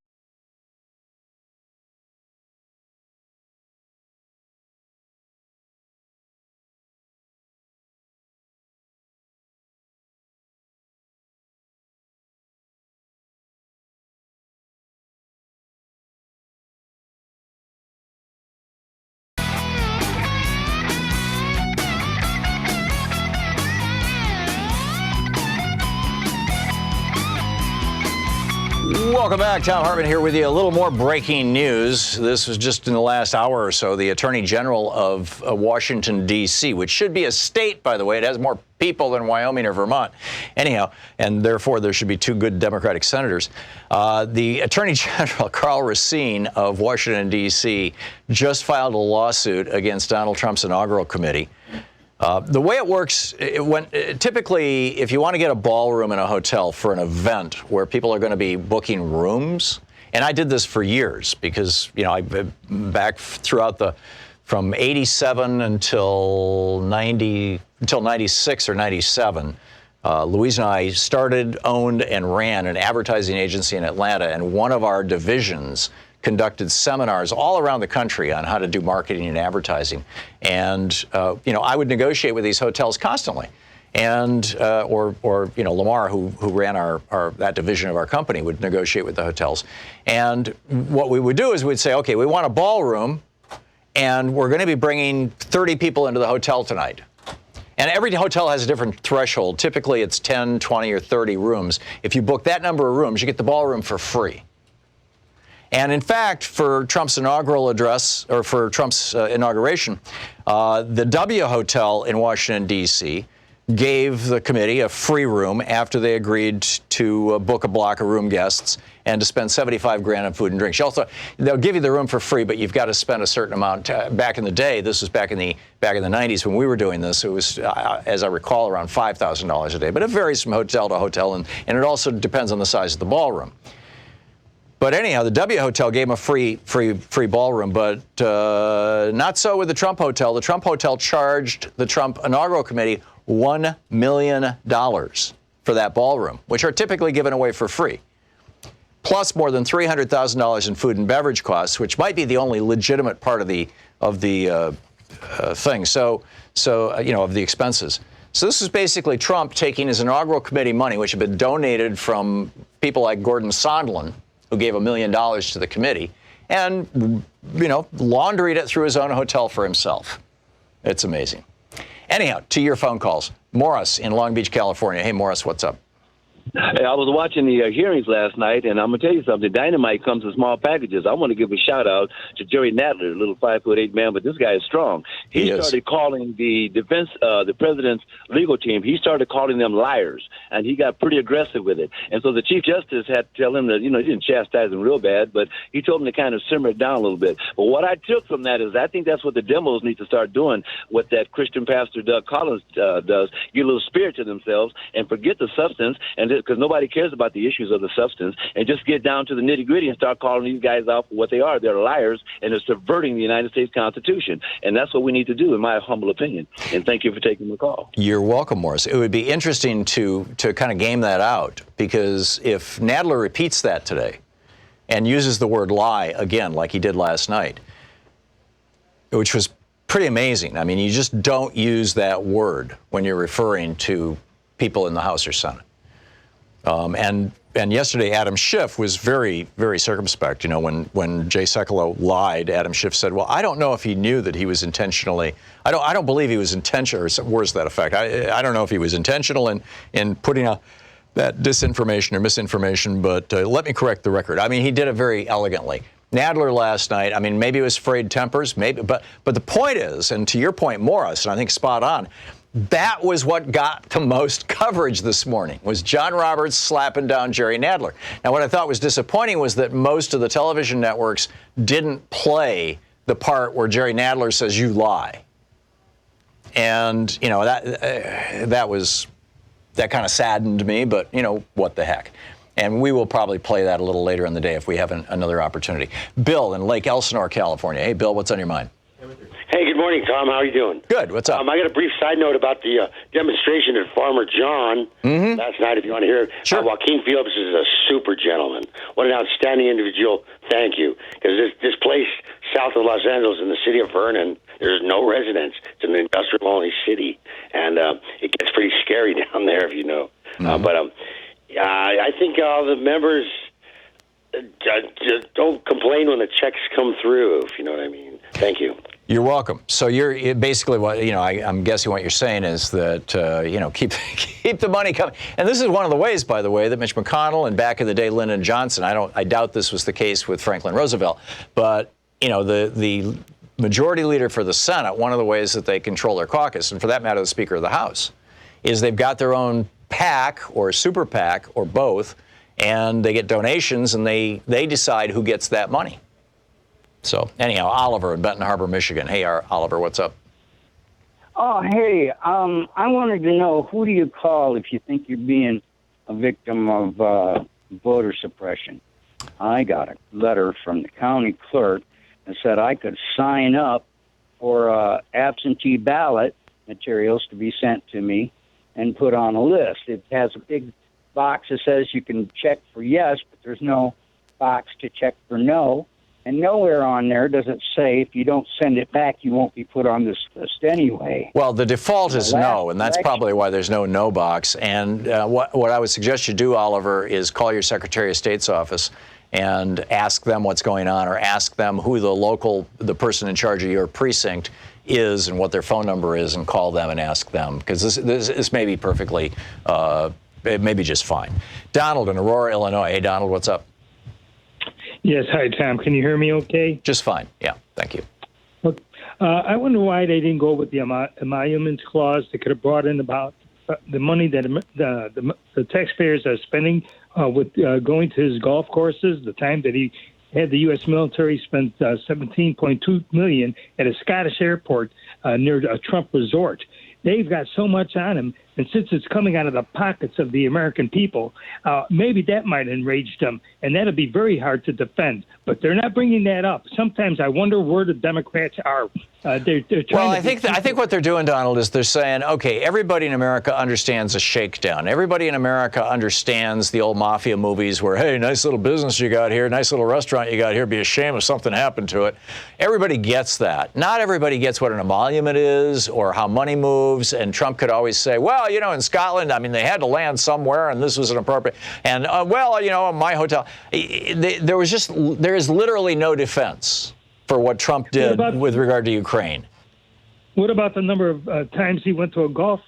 Welcome back. Thom Hartmann here with you. A little more breaking news. This was just in the last hour or so. The Attorney General of Washington, D.C., which should be a state, by the way. It has more people than Wyoming or Vermont. Anyhow, and therefore there should be 2 good Democratic senators. The Attorney General, Karl Racine of Washington, D.C., just filed a lawsuit against Donald Trump's inaugural committee. The way it works, typically, if you want to get a ballroom in a hotel for an event where people are going to be booking rooms, and I did this for years because, you know, back throughout from 87 until 96 or 97, Louise and I started, owned, and ran an advertising agency in Atlanta, and one of our divisions conducted seminars all around the country on how to do marketing and advertising. And, you know, I would negotiate with these hotels constantly. And, or you know, Lamar, who ran that division of our company, would negotiate with the hotels. And what we would do is we'd say, okay, we want a ballroom, and we're going to be bringing 30 people into the hotel tonight. And every hotel has a different threshold. Typically, it's 10, 20, or 30 rooms. If you book that number of rooms, you get the ballroom for free. And in fact, for Trump's inaugural address, or for Trump's inauguration, the W Hotel in Washington, D.C., gave the committee a free room after they agreed to book a block of room guests and to spend $75,000 on food and drinks. They'll give you the room for free, but you've got to spend a certain amount. Back in the day, this was back in the 90s when we were doing this, it was, as I recall, around $5,000 a day. But it varies from hotel to hotel, and it also depends on the size of the ballroom. But anyhow, the W Hotel gave him a free ballroom, but not so with the Trump Hotel. The Trump Hotel charged the Trump inaugural committee $1 million for that ballroom, which are typically given away for free, plus more than $300,000 in food and beverage costs, which might be the only legitimate part of the thing. So you know, of the expenses. So this is basically Trump taking his inaugural committee money, which had been donated from people like Gordon Sondland, who gave $1 million to the committee, and, you know, laundried it through his own hotel for himself. It's amazing. Anyhow, to your phone calls. Morris in Long Beach, California. Hey, Morris, what's up? Hey, I was watching the hearings last night, and I'm going to tell you something. Dynamite comes in small packages. I want to give a shout-out to Jerry Nadler, a little 5'8" man, but this guy is strong. He started calling the the president's legal team, he started calling them liars, and he got pretty aggressive with it. And so the Chief Justice had to tell him that, you know, he didn't chastise him real bad, but he told him to kind of simmer it down a little bit. But what I took from that is I think that's what the demos need to start doing, what that Christian pastor Doug Collins does, get a little spirit to themselves and forget the substance, and because nobody cares about the issues of the substance, and just get down to the nitty-gritty and start calling these guys out for what they are. They're liars, and they're subverting the United States Constitution. And that's what we need to do, in my humble opinion. And thank you for taking the call. You're welcome, Morris. It would be interesting to kind of game that out, because if Nadler repeats that today and uses the word lie again, like he did last night, which was pretty amazing. I mean, you just don't use that word when you're referring to people in the House or Senate. And yesterday, Adam Schiff was very, very circumspect. You know, when Jay Sekulow lied, Adam Schiff said, "Well, I don't know if he knew that he was intentionally. I don't believe he was intentional, or some words to that effect. I don't know if he was intentional in putting out that disinformation or misinformation. But let me correct the record. I mean, he did it very elegantly." Nadler last night, I mean, maybe it was frayed tempers, maybe, but the point is, and to your point, Morris, and I think spot on, that was what got the most coverage this morning, was John Roberts slapping down Jerry Nadler. Now, what I thought was disappointing was that most of the television networks didn't play the part where Jerry Nadler says, "You lie." And, you know, that kind of saddened me, but, you know, what the heck. And we will probably play that a little later in the day if we have another opportunity. Bill in Lake Elsinore, California. Hey, Bill, what's on your mind? Hey, good morning, Tom. How are you doing? Good. What's up? I got a brief side note about the demonstration at Farmer John last night, if you want to hear it. Sure. Joaquin Phillips is a super gentleman. What an outstanding individual. Thank you. Because this place south of Los Angeles in the city of Vernon, there's no residents. It's an industrial-only city. And it gets pretty scary down there, if you know. I think all the members don't complain when the checks come through, if you know what I mean. Thank you. You're welcome. So you're basically what, you know, I'm guessing what you're saying is that, you know, keep the money coming. And this is one of the ways, by the way, that Mitch McConnell and back in the day Lyndon Johnson, I doubt this was the case with Franklin Roosevelt, but, you know, the majority leader for the Senate, one of the ways that they control their caucus, and for that matter, the Speaker of the House, is they've got their own PAC or super PAC or both, and they get donations and they decide who gets that money. So anyhow, Oliver in Benton Harbor, Michigan. Hey, Oliver, what's up? Oh, hey, I wanted to know, who do you call if you think you're being a victim of voter suppression? I got a letter from the county clerk that said I could sign up for absentee ballot materials to be sent to me and put on a list. It has a big box that says you can check for yes, but there's no box to check for no. And nowhere on there does it say if you don't send it back, you won't be put on this list anyway. Well, the default is no, and that's probably why there's no no box. And what I would suggest you do, Oliver, is call your Secretary of State's office and ask them what's going on, or ask them who the person in charge of your precinct is and what their phone number is, and call them and ask them, because this may be perfectly, it may be just fine. Donald in Aurora, Illinois. Hey, Donald, what's up? Yes, hi, Tom. Can you hear me okay? Just fine. Yeah, thank you. Look, I wonder why they didn't go with the emoluments clause. They could have brought in about the money that the taxpayers are spending with going to his golf courses, the time that he had the U.S. military spend $17.2 million at a Scottish airport near a Trump resort. They've got so much on him, and since it's coming out of the pockets of the American people, maybe that might enrage them, and that'll be very hard to defend. But they're not bringing that up. Sometimes I wonder where the Democrats are. They're trying well, I think what they're doing, Donald, is they're saying, okay, everybody in America understands a shakedown. Everybody in America understands the old mafia movies where, hey, nice little business you got here, nice little restaurant you got here, be a shame if something happened to it. Everybody gets that. Not everybody gets what an emolument is or how money moves, and Trump could always say, well, you know, in Scotland, I mean, they had to land somewhere, and this was an appropriate, and, well, you know, my hotel, there is literally no defense for what Trump did with regard to Ukraine. What about the number of times he went to a golf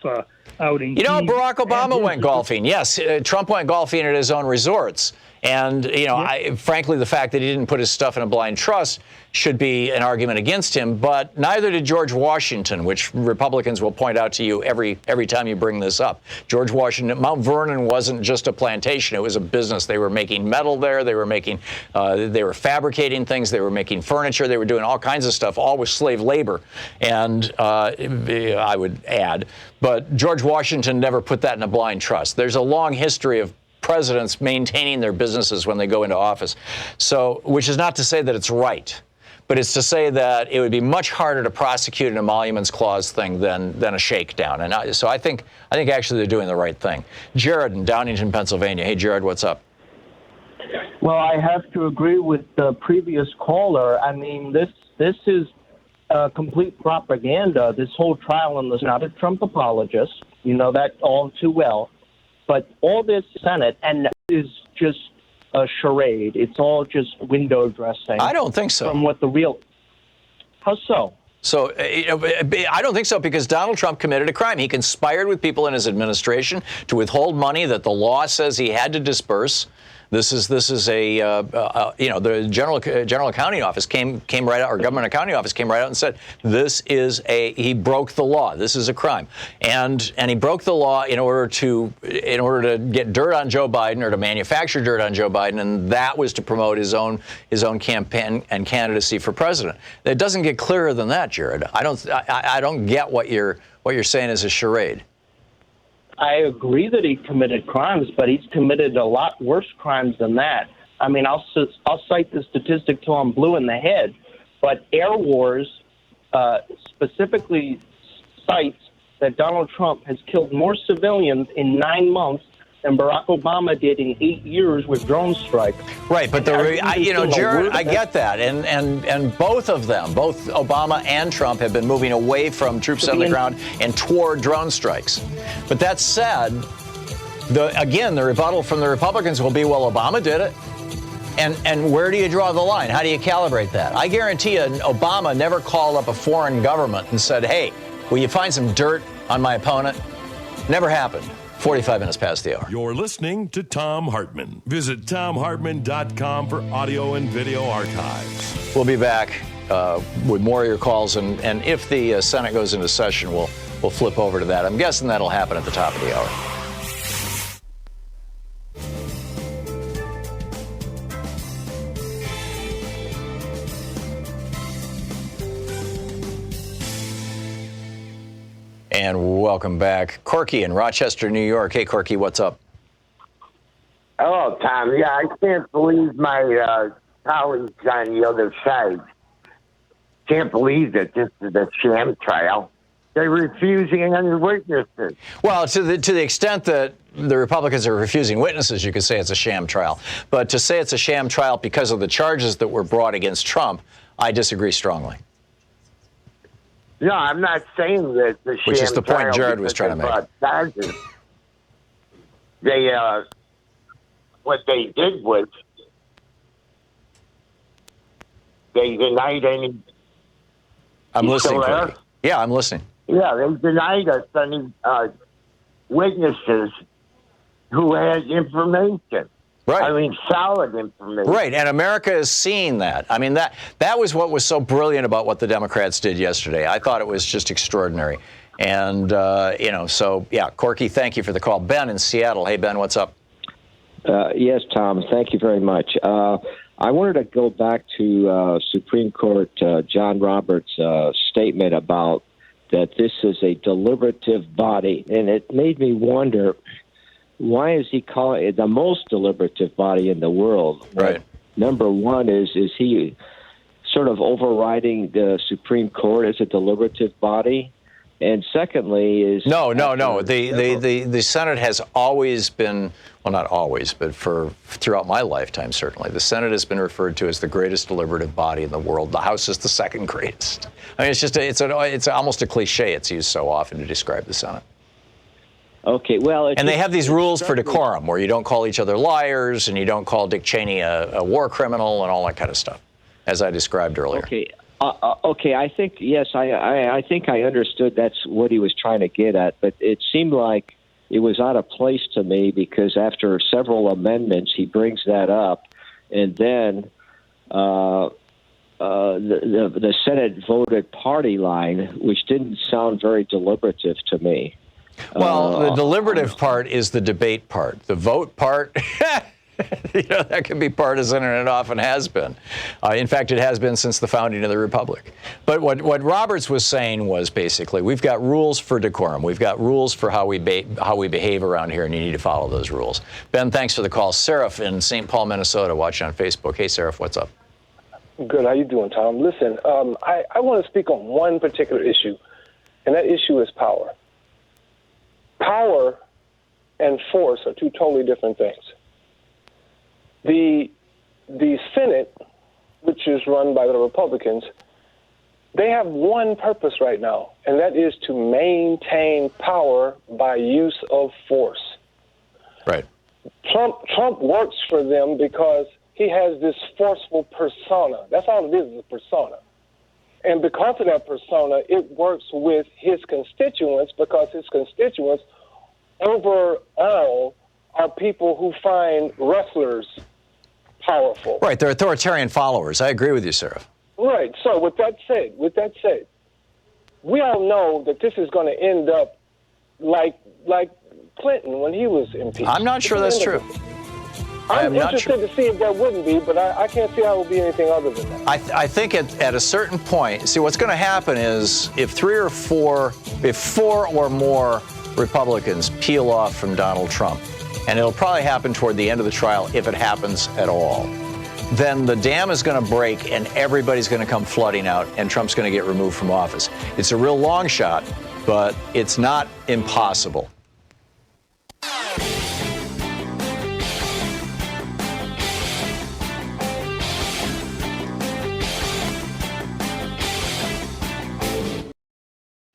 outing? You know, Barack Obama went golfing. Yes, Trump went golfing at his own resorts. And, you know, frankly, the fact that he didn't put his stuff in a blind trust should be an argument against him. But neither did George Washington, which Republicans will point out to you every time you bring this up. George Washington, Mount Vernon wasn't just a plantation. It was a business. They were making metal there. They were fabricating things. They were making furniture. They were doing all kinds of stuff, all with slave labor. And I would add, but George Washington never put that in a blind trust. There's a long history of presidents maintaining their businesses when they go into office. So, which is not to say that it's right, but it's to say that it would be much harder to prosecute an emoluments clause thing than a shakedown. And so I think actually they're doing the right thing. Jared in Downingtown, Pennsylvania. Hey, Jared, what's up? Well, I have to agree with the previous caller. I mean, this is complete propaganda. This whole trial, and not a Trump apologist. You know that all too well. But all this Senate and is just a charade. It's all just window dressing. I don't think so. From what the real... How so? So I don't think so, because Donald Trump committed a crime. He conspired with people in his administration to withhold money that the law says he had to disperse. This is a the general accounting office came right out, or government accounting office came right out and said he broke the law. This is a crime, and he broke the law in order to get dirt on Joe Biden, or to manufacture dirt on Joe Biden, and that was to promote his own campaign and candidacy for president. It doesn't get clearer than that, Jared. I don't get what you're saying is a charade. I agree that he committed crimes, but he's committed a lot worse crimes than that. I mean, I'll cite the statistic till I'm blue in the head, but Air Wars specifically cites that Donald Trump has killed more civilians in 9 months than Barack Obama did in 8 years with drone strikes. Right, but Jared, I get that, and both of them, both Obama and Trump, have been moving away from troops on the ground and toward drone strikes. But that said, the rebuttal from the Republicans will be, well, Obama did it. And where do you draw the line? How do you calibrate that? I guarantee you, Obama never called up a foreign government and said, hey, will you find some dirt on my opponent? Never happened. 45 minutes past the hour. You're listening to Thom Hartmann. Visit thomhartmann.com for audio and video archives. We'll be back with more of your calls, and if the Senate goes into session, we'll flip over to that. I'm guessing that'll happen at the top of the hour. And welcome back. Corky in Rochester, New York. Hey, Corky, what's up? Hello, Tom. Yeah, I can't believe my colleagues on the other side. Can't believe that this is a sham trial. They're refusing any witnesses. Well, to the extent that the Republicans are refusing witnesses, you could say it's a sham trial. But to say it's a sham trial because of the charges that were brought against Trump, I disagree strongly. No, I'm not saying that the sham Which is the point trial Jared was trying to make. Charges. They, what they did was they denied any. I'm listening, Corky. Yeah, I'm listening. Yeah, they denied us any witnesses who had information. Right. I mean, solid information. Right, and America is seeing that. I mean, that was what was so brilliant about what the Democrats did yesterday. I thought it was just extraordinary. And, so, yeah, Corky, thank you for the call. Ben in Seattle. Hey, Ben, what's up? Yes, Tom, thank you very much. I wanted to go back to Supreme Court John Roberts' statement about that this is a deliberative body, and it made me wonder, why is he calling it the most deliberative body in the world? Right. Number one is he sort of overriding the Supreme Court as a deliberative body? And secondly is... No. The Senate has always been, well, not always, but throughout my lifetime, certainly, the Senate has been referred to as the greatest deliberative body in the world. The House is the second greatest. I mean, it's almost a cliche. It's used so often to describe the Senate. Okay, well... And they have these rules for decorum, where you don't call each other liars, and you don't call Dick Cheney a war criminal, and all that kind of stuff, as I described earlier. Okay. Okay, I think, yes, I think I understood that's what he was trying to get at, but it seemed like it was out of place to me because after several amendments, he brings that up, and then the Senate voted party line, which didn't sound very deliberative to me. Well, the deliberative part is the debate part. The vote part... that can be partisan, and it often has been. In fact, it has been since the founding of the Republic. But what Roberts was saying was basically, we've got rules for decorum. We've got rules for how we behave around here, and you need to follow those rules. Ben, thanks for the call. Seraph in St. Paul, Minnesota, watching on Facebook. Hey, Seraph, what's up? Good. How you doing, Tom? Listen, I want to speak on one particular issue, and that issue is power. Power and force are two totally different things. The Senate, which is run by the Republicans, They have one purpose right now, and that is to maintain power by use of force. Right. Trump works for them because he has this forceful persona. That's all it is a persona. And because of that persona, it works with his constituents because his constituents overall are people who find wrestlers powerful. Right, they're authoritarian followers. I agree with you, Sarah. Right. So with that said, we all know that this is going to end up like Clinton when he was impeached. I'm not sure that's true. I'm interested to see if that wouldn't be, but I can't see how it would be anything other than that. I think at a certain point, see, what's going to happen is if four or more Republicans peel off from Donald Trump, and it'll probably happen toward the end of the trial if it happens at all, then the dam is going to break and everybody's going to come flooding out and Trump's going to get removed from office. It's a real long shot, but it's not impossible.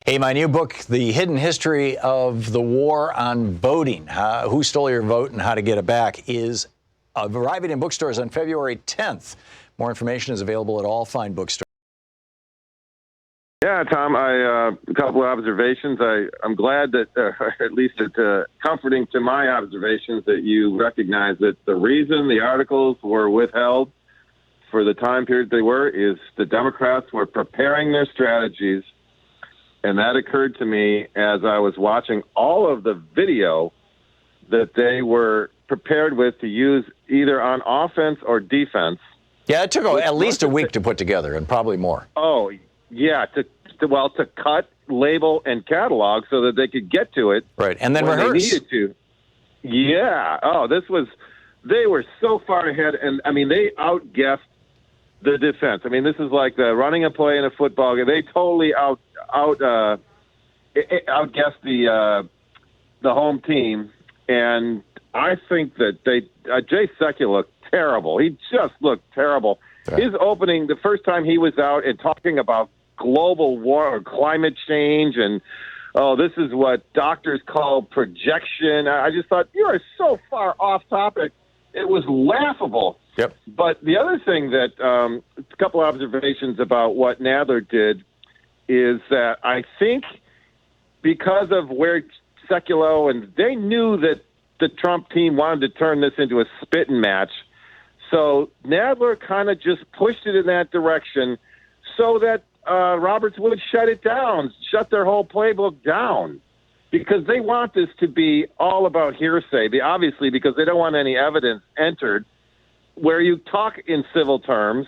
Hey, my new book, The Hidden History of the War on Voting, Who Stole Your Vote and How to Get It Back, is arriving in bookstores on February 10th. More information is available at all fine bookstores. Yeah, Tom, a couple of observations. I'm glad that, at least it's comforting to my observations, that you recognize that the reason the articles were withheld for the time period they were is the Democrats were preparing their strategies. And that occurred to me as I was watching all of the video that they were prepared with to use either on offense or defense. Yeah, it took at least a week to put together, and probably more. Oh, yeah, to cut, label, and catalog so that they could get to it. Right, and then when rehearse. They needed to. Yeah. Oh, they were so far ahead, and I mean, they outguessed the defense. I mean, this is like running a play in a football game. They totally outguessed the home team, and I think that Jay Sekulow looked terrible. He just looked terrible. Yeah. His opening, the first time he was out and talking about global war or climate change, and this is what doctors call projection. I just thought, you are so far off topic. It was laughable. Yep. But the other thing that a couple observations about what Nadler did is that I think because of where Sekulow, and they knew that the Trump team wanted to turn this into a spitting match, so Nadler kind of just pushed it in that direction so that Roberts would shut it down, shut their whole playbook down, because they want this to be all about hearsay, obviously, because they don't want any evidence entered where you talk in civil terms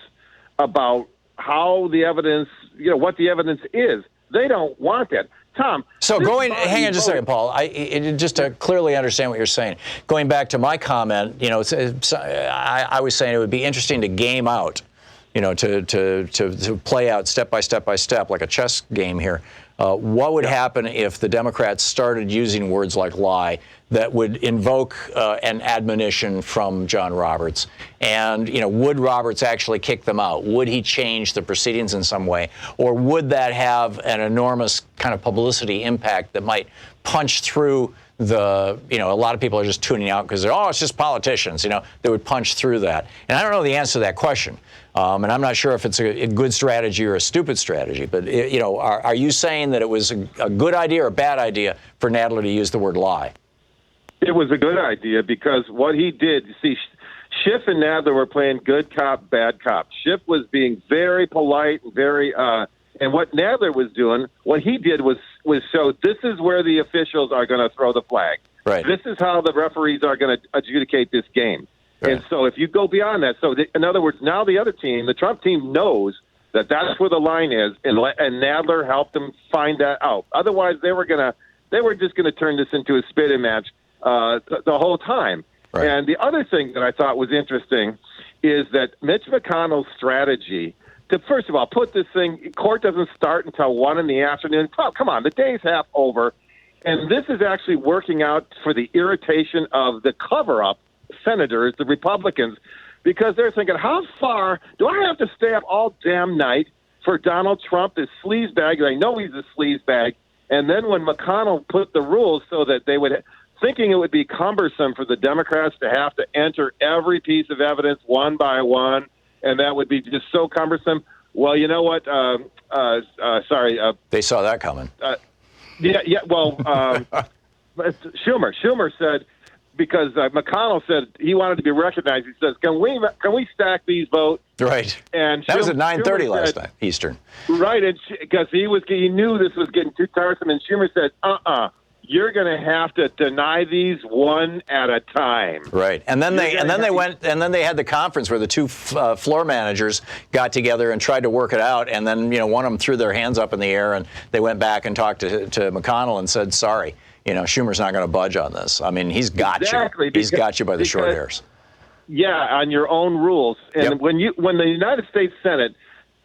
about how the evidence, what the evidence is. They don't want that. Tom. So hang on just a second, Paul. Just to clearly understand what you're saying, going back to my comment, I was saying it would be interesting to game out, to play out step by step by step, like a chess game here. What would happen if the Democrats started using words like lie that would invoke an admonition from John Roberts? And, would Roberts actually kick them out? Would he change the proceedings in some way? Or would that have an enormous kind of publicity impact that might punch through a lot of people are just tuning out because it's just politicians, they would punch through that. And I don't know the answer to that question. And I'm not sure if it's a good strategy or a stupid strategy. But, are you saying that it was a good idea or a bad idea for Nadler to use the word lie? It was a good idea because what he did, you see, Schiff and Nadler were playing good cop, bad cop. Schiff was being very polite and very and what Nadler was doing, what he did was show this is where the officials are going to throw the flag. Right. This is how the referees are going to adjudicate this game. Right. And so if you go beyond that, in other words, now the other team, the Trump team, knows that that's where the line is, and Nadler helped them find that out. Otherwise, they were just going to turn this into a spitting match the whole time. Right. And the other thing that I thought was interesting is that Mitch McConnell's strategy to, first of all, put this thing, court doesn't start until 1 in the afternoon. Come on, the day's half over. And this is actually working out for the irritation of the cover-up senators, the Republicans, because they're thinking, how far do I have to stay up all damn night for Donald Trump, this sleazebag. I know he's a sleazebag. And then when McConnell put the rules so that they would, thinking it would be cumbersome for the Democrats to have to enter every piece of evidence one by one, and that would be just so cumbersome. Well, you know what? They saw that coming. Yeah. Well, Schumer said, because McConnell said he wanted to be recognized. He says, "Can we stack these votes?" Right. And that was at 9:30 Schumer last said, night Eastern. Right, and because he knew this was getting too tiresome, and Schumer said, "You're going to have to deny these one at a time." Right, and then they had the conference where the two floor managers got together and tried to work it out, and then one of them threw their hands up in the air, and they went back and talked to McConnell and said, "Sorry, Schumer's not going to budge on this. I mean, he's got you. He's got you by the short hairs." Yeah, on your own rules. And when the United States Senate,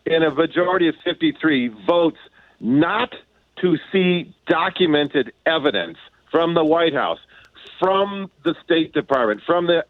in a majority of 53, votes not to see documented evidence from the White House, from the State Department, from the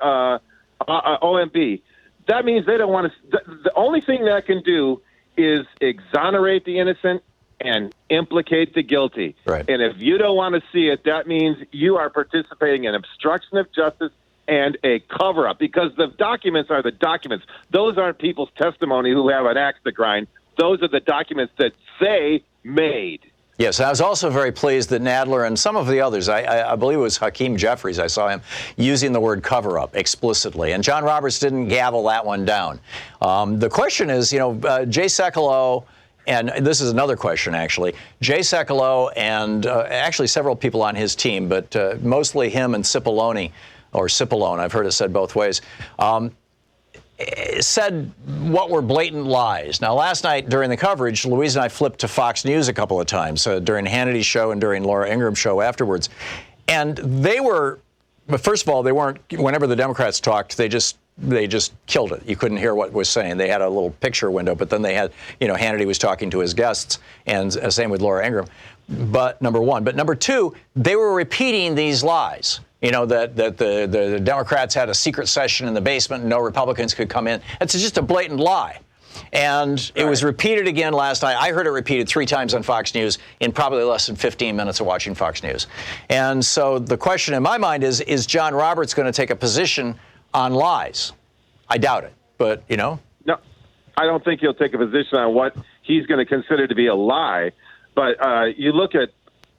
OMB, that means they don't want to. The only thing that can do is exonerate the innocent and implicate the guilty. Right. And if you don't want to see it, that means you are participating in obstruction of justice and a cover-up, because the documents are the documents. Those aren't people's testimony who have an axe to grind. Those are the documents that they made. Yes, I was also very pleased that Nadler and some of the others, I believe it was Hakeem Jeffries, I saw him using the word cover-up explicitly, and John Roberts didn't gavel that one down. The question is, Jay Sekulow, and this is another question, actually. Jay Sekulow and actually several people on his team, but mostly him and Cipollone, or Cipollone, I've heard it said both ways, said what were blatant lies. Now, last night during the coverage, Louise and I flipped to Fox News a couple of times, during Hannity's show and during Laura Ingram's show afterwards. And they were, but first of all, they weren't, whenever the Democrats talked, they just killed it. You couldn't hear what was saying. They had a little picture window, but then they had, Hannity was talking to his guests, and same with Laura Ingraham. But number one. But number two, they were repeating these lies. That the Democrats had a secret session in the basement and no Republicans could come in. It's just a blatant lie. And it was repeated again last night. I heard it repeated 3 times on Fox News in probably less than 15 minutes of watching Fox News. And so the question in my mind is John Roberts going to take a position on lies? I doubt it, but, No, I don't think he'll take a position on what he's going to consider to be a lie. But you look at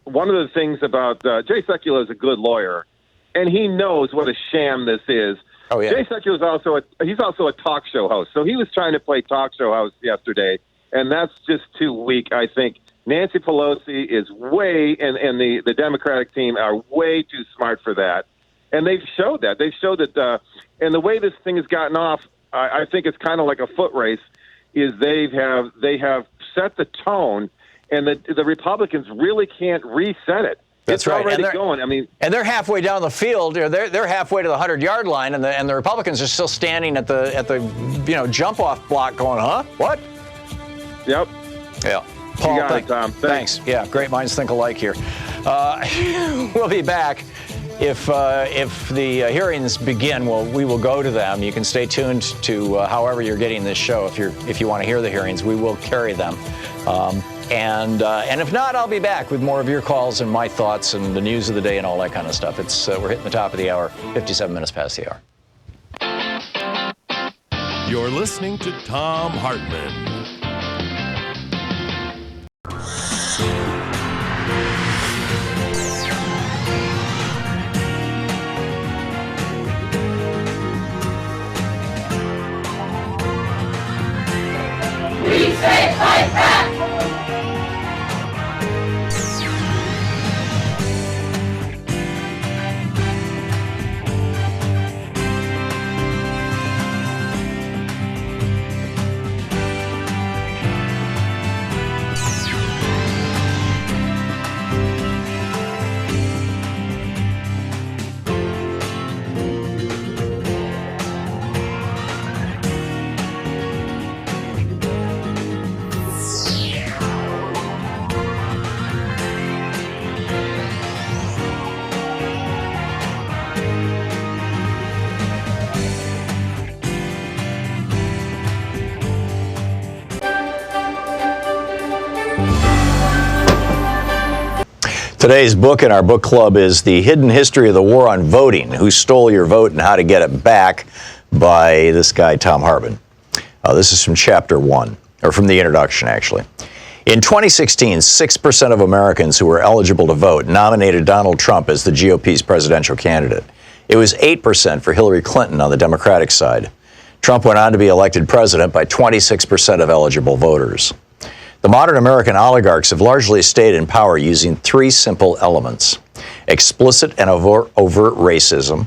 one of the things about Jay Sekulow is a good lawyer, and he knows what a sham this is. Oh, yeah. Jay Sekulow is also a talk show host, so he was trying to play talk show host yesterday, and that's just too weak, I think. Nancy Pelosi is way, and the Democratic team are way too smart for that. And they've showed that. They've showed that, and the way this thing has gotten off, I think it's kind of like a foot race, is they have set the tone, and the Republicans really can't reset it. That's right. Already going. I mean, and they're halfway down the field. They're halfway to the 100-yard line, and the Republicans are still standing at the jump off block, going, huh? What? Yep. Yeah. Paul, Tom. Thanks. Yeah, great minds think alike here. We'll be back. If the hearings begin, we will go to them. You can stay tuned to however you're getting this show. If you want to hear the hearings, we will carry them. And if not, I'll be back with more of your calls and my thoughts and the news of the day and all that kind of stuff. We're hitting the top of the hour, 57 minutes past the hour. You're listening to Thom Hartmann. We say fight back! Today's book in our book club is The Hidden History of the War on Voting, Who Stole Your Vote and How to Get It Back, by this guy, Thom Hartmann. This is from chapter 1, or from the introduction, actually. In 2016, 6% of Americans who were eligible to vote nominated Donald Trump as the GOP's presidential candidate. It was 8% for Hillary Clinton on the Democratic side. Trump went on to be elected president by 26% of eligible voters. The modern American oligarchs have largely stayed in power using three simple elements: explicit and overt racism,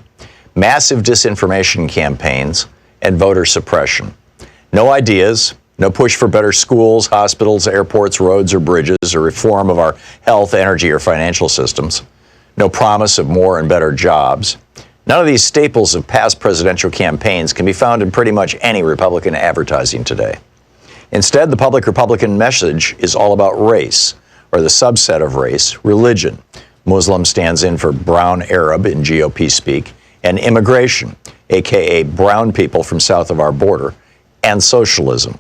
massive disinformation campaigns, and voter suppression. No ideas, no push for better schools, hospitals, airports, roads, or bridges, or reform of our health, energy, or financial systems. No promise of more and better jobs. None of these staples of past presidential campaigns can be found in pretty much any Republican advertising today. Instead, the public Republican message is all about race, or the subset of race, religion. Muslim stands in for brown Arab in GOP speak, and immigration, aka brown people from south of our border, and socialism.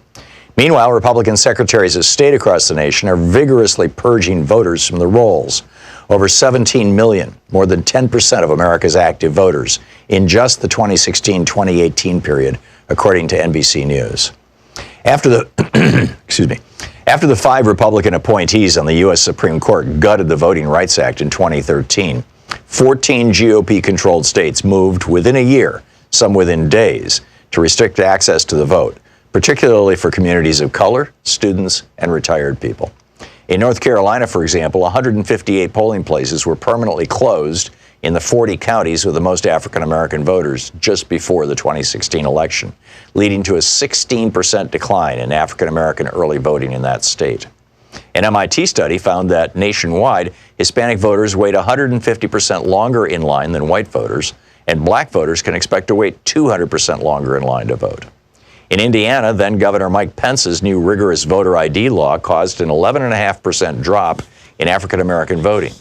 Meanwhile, Republican secretaries of state across the nation are vigorously purging voters from the rolls. Over 17 million, more than 10% of America's active voters, in just the 2016-2018 period, according to NBC News. After the 5 Republican appointees on the U.S. Supreme Court gutted the Voting Rights Act in 2013, 14 GOP-controlled states moved within a year, some within days, to restrict access to the vote, particularly for communities of color, students, and retired people. In North Carolina, for example, 158 polling places were permanently closed in the 40 counties with the most African-American voters just before the 2016 election, leading to a 16% decline in African-American early voting in that state. An MIT study found that nationwide, Hispanic voters wait 150% longer in line than white voters, and black voters can expect to wait 200% longer in line to vote. In Indiana, then Governor Mike Pence's new rigorous voter ID law caused an 11.5% drop in African-American voting.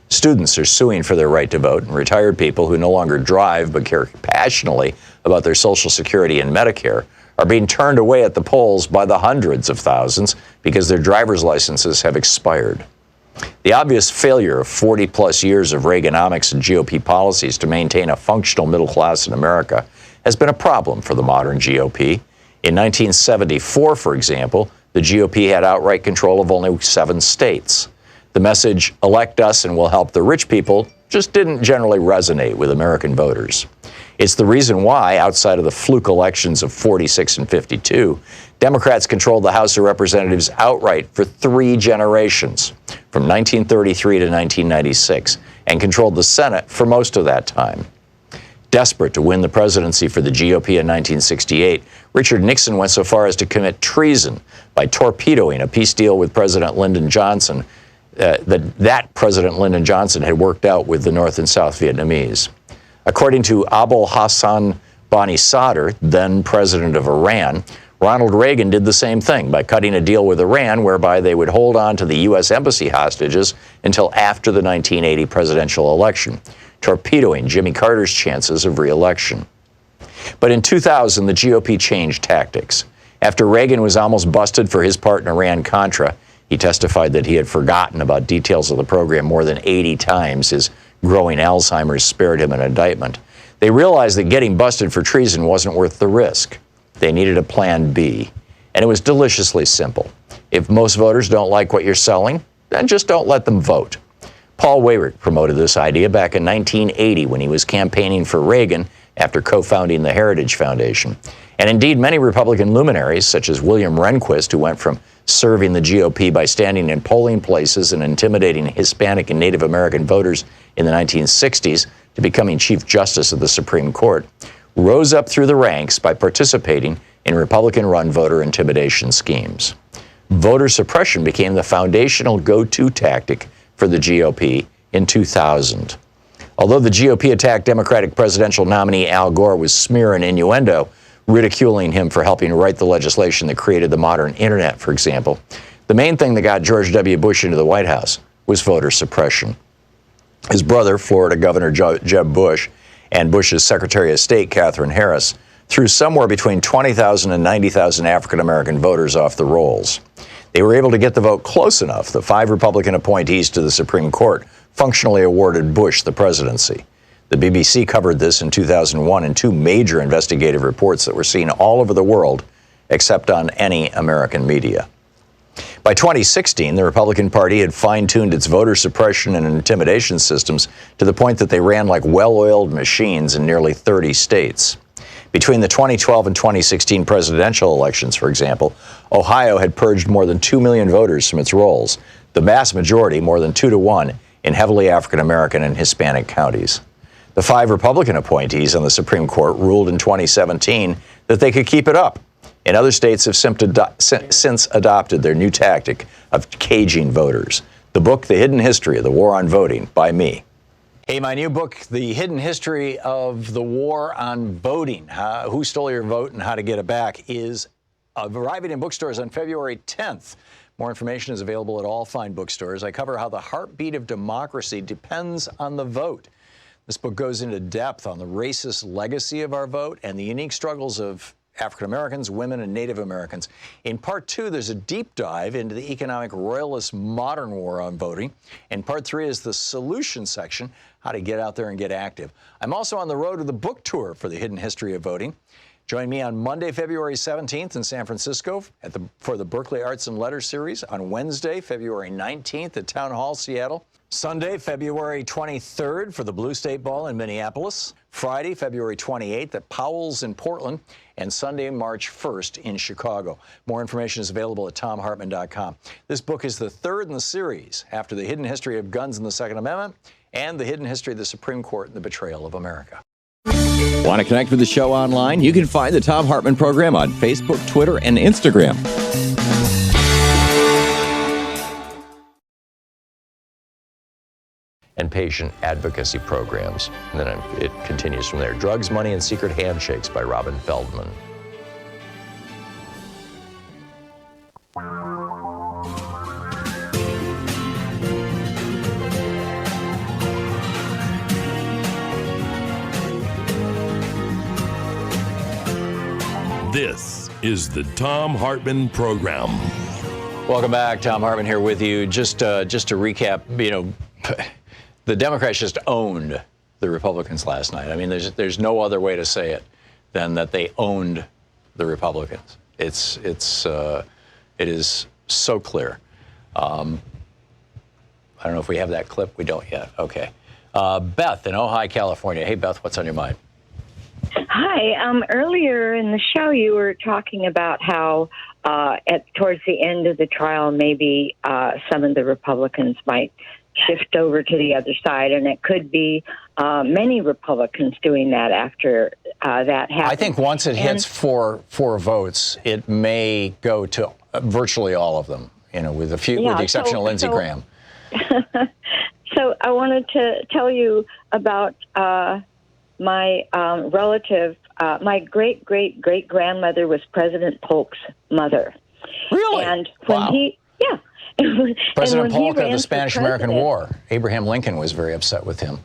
Students are suing for their right to vote, and retired people who no longer drive but care passionately about their Social Security and Medicare are being turned away at the polls by the hundreds of thousands because their driver's licenses have expired. The obvious failure of 40-plus years of Reaganomics and GOP policies to maintain a functional middle class in America has been a problem for the modern GOP. In 1974, for example, the GOP had outright control of only 7 states. The message, elect us and we'll help the rich people, just didn't generally resonate with American voters. It's the reason why, outside of the fluke elections of 46 and 52, Democrats controlled the House of Representatives outright for 3 generations, from 1933 to 1996, and controlled the Senate for most of that time. Desperate to win the presidency for the GOP in 1968, Richard Nixon went so far as to commit treason by torpedoing a peace deal with President Lyndon Johnson that President Lyndon Johnson had worked out with the North and South Vietnamese. According to Abul Hassan Bani Sadr, then president of Iran, Ronald Reagan did the same thing by cutting a deal with Iran whereby they would hold on to the U.S. embassy hostages until after the 1980 presidential election, torpedoing Jimmy Carter's chances of re-election. But in 2000, the GOP changed tactics. After Reagan was almost busted for his part in Iran-Contra, he testified that he had forgotten about details of the program more than 80 times. His growing Alzheimer's spared him an indictment. They realized that getting busted for treason wasn't worth the risk. They needed a plan B, and it was deliciously simple. If most voters don't like what you're selling, then just don't let them vote. Paul Weyrich promoted this idea back in 1980 when he was campaigning for Reagan after co-founding the Heritage Foundation. And indeed, many Republican luminaries, such as William Rehnquist, who went from serving the GOP by standing in polling places and intimidating Hispanic and Native American voters in the 1960s, to becoming Chief Justice of the Supreme Court, rose up through the ranks by participating in Republican-run voter intimidation schemes. Voter suppression became the foundational go-to tactic for the GOP in 2000. Although the GOP attacked Democratic presidential nominee Al Gore with smear and innuendo, ridiculing him for helping write the legislation that created the modern internet, for example, the main thing that got George W. Bush into the White House was voter suppression. His brother, Florida Governor Jeb Bush, and Bush's Secretary of State, Katherine Harris, threw somewhere between 20,000 and 90,000 African-American voters off the rolls. They were able to get the vote close enough that 5 Republican appointees to the Supreme Court functionally awarded Bush the presidency. The BBC covered this in 2001 in two major investigative reports that were seen all over the world, except on any American media. By 2016, the Republican Party had fine-tuned its voter suppression and intimidation systems to the point that they ran like well-oiled machines in nearly 30 states. Between the 2012 and 2016 presidential elections, for example, Ohio had purged more than 2 million voters from its rolls, the vast majority, more than 2-to-1, in heavily African-American and Hispanic counties. The 5 Republican appointees on the Supreme Court ruled in 2017 that they could keep it up. And other states have since adopted their new tactic of caging voters. The book, The Hidden History of the War on Voting, by me. Hey, my new book, The Hidden History of the War on Voting, Who Stole Your Vote and How to Get It Back, is arriving in bookstores on February 10th. More information is available at all fine bookstores. I cover how the heartbeat of democracy depends on the vote. This book goes into depth on the racist legacy of our vote and the unique struggles of African Americans, women, and Native Americans. In part 2, there's a deep dive into the economic royalist modern war on voting. And part 3 is the solution section, how to get out there and get active. I'm also on the road to the book tour for The Hidden History of Voting. Join me on Monday, February 17th in San Francisco for the Berkeley Arts and Letters series, on Wednesday, February 19th at Town Hall, Seattle, Sunday, February 23rd for the Blue State Ball in Minneapolis, Friday, February 28th at Powell's in Portland, and Sunday, March 1st in Chicago. More information is available at thomhartmann.com. This book is the third in the series after The Hidden History of Guns and the Second Amendment and The Hidden History of the Supreme Court and the Betrayal of America. Want to connect with the show online? You can find the Thom Hartmann program on Facebook, Twitter, and Instagram. And patient advocacy programs. And then it continues from there. Drugs, Money, and Secret Handshakes by Robin Feldman. This is the Thom Hartmann Program. Welcome back. Thom Hartmann here with you. Just to recap, the Democrats just owned the Republicans last night. I mean, there's no other way to say it than that they owned the Republicans. It is so clear. I don't know if we have that clip. We don't yet. Okay. Beth in Ojai, California. Hey, Beth, what's on your mind? Hi. Earlier in the show, you were talking about how towards the end of the trial, maybe some of the Republicans might shift over to the other side, and it could be many Republicans doing that after that happens. I think once it hits four votes, it may go to virtually all of them. With the exception of Lindsey Graham. So I wanted to tell you about my relative. My great-great-great-grandmother was President Polk's mother. Really? And when President Polk of the Spanish-American War. Abraham Lincoln was very upset with him.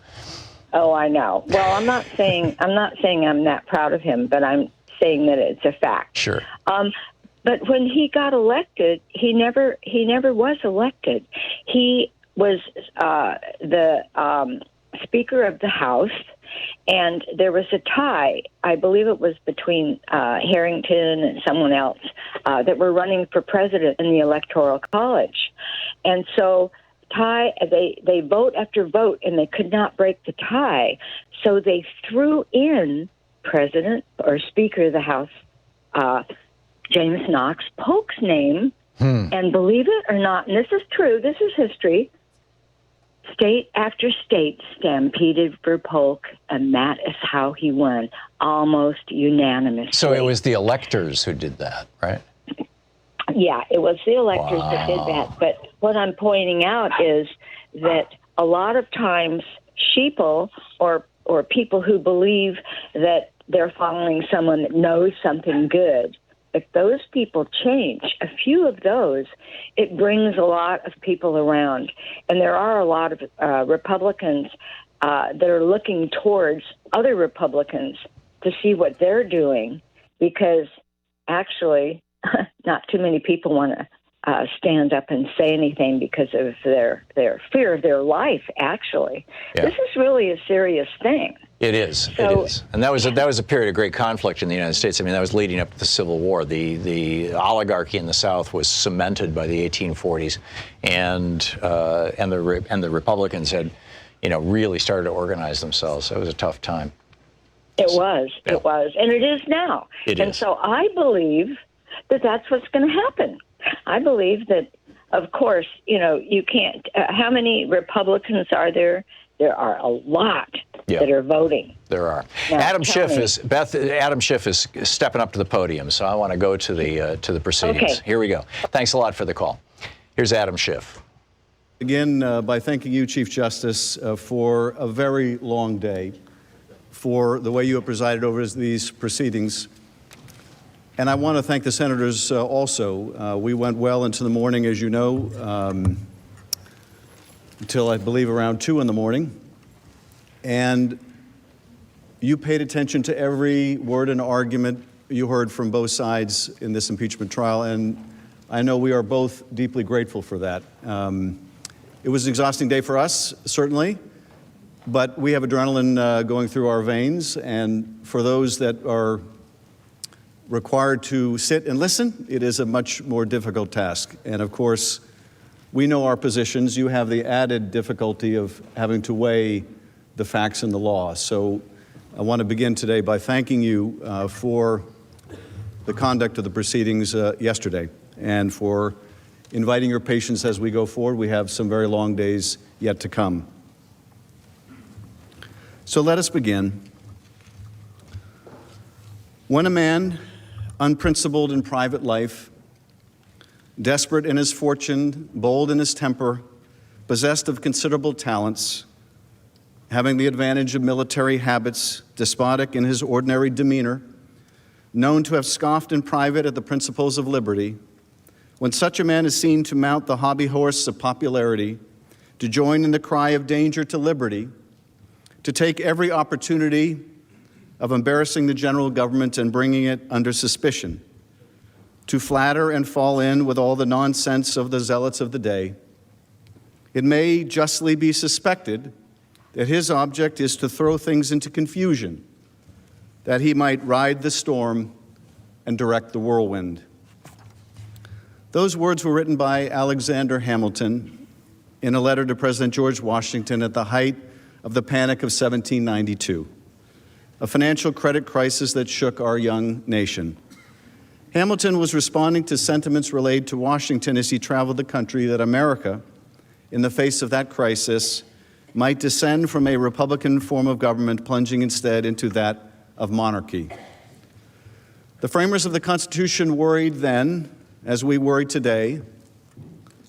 Oh, I know. Well, I'm not saying I'm that proud of him, but I'm saying that it's a fact. Sure. But when he got elected, he never was elected. He was the Speaker of the House, and there was a tie. I believe it was between Harrington and someone else that were running for president in the Electoral College. And so they vote after vote, and they could not break the tie. So they threw in President or Speaker of the House, James Knox Polk's name. And believe it or not, and this is true, this is history, state after state stampeded for Polk, and that is how he won, almost unanimously. So it was the electors who did that, right? Yeah, it was the electors that did that. But what I'm pointing out is that a lot of times sheeple or people who believe that they're following someone that knows something good, if those people change, a few of those, it brings a lot of people around. And there are a lot of Republicans that are looking towards other Republicans to see what they're doing, because actually not too many people want stand up and say anything because of their fear of their life, actually. Yeah. This is really a serious thing. It is. It is. And that was a period of great conflict in the United States. I mean, that was leading up to the Civil War. The oligarchy in the South was cemented by the 1840s, and the Republicans had, really started to organize themselves. It was a tough time. It was, and it is now. And so I believe that that's what's going to happen. I believe that, of course, you can't. How many Republicans are there? There are a lot that are voting. There are. Now, Adam Schiff is stepping up to the podium, so I want to go to the proceedings. Okay. Here we go. Thanks a lot for the call. Here's Adam Schiff. Again, by thanking you, Chief Justice, for a very long day, for the way you have presided over these proceedings. And I want to thank the senators also. We went well into the morning, as you know, until I believe around 2 in the morning. And you paid attention to every word and argument you heard from both sides in this impeachment trial, and I know we are both deeply grateful for that. It was an exhausting day for us, certainly, but we have adrenaline going through our veins, and for those that are required to sit and listen, it is a much more difficult task. And of course, we know our positions. You have the added difficulty of having to weigh the facts and the law. So I want to begin today by thanking you for the conduct of the proceedings yesterday and for inviting your patience as we go forward. We have some very long days yet to come. So let us begin. When a man, unprincipled in private life, desperate in his fortune, bold in his temper, possessed of considerable talents, having the advantage of military habits, despotic in his ordinary demeanor, known to have scoffed in private at the principles of liberty, when such a man is seen to mount the hobby horse of popularity, to join in the cry of danger to liberty, to take every opportunity of embarrassing the general government and bringing it under suspicion, to flatter and fall in with all the nonsense of the zealots of the day, it may justly be suspected that his object is to throw things into confusion, that he might ride the storm and direct the whirlwind. Those words were written by Alexander Hamilton in a letter to President George Washington at the height of the Panic of 1792, a financial credit crisis that shook our young nation. Hamilton was responding to sentiments relayed to Washington as he traveled the country that America, in the face of that crisis, might descend from a Republican form of government, plunging instead into that of monarchy. The framers of the Constitution worried then, as we worry today,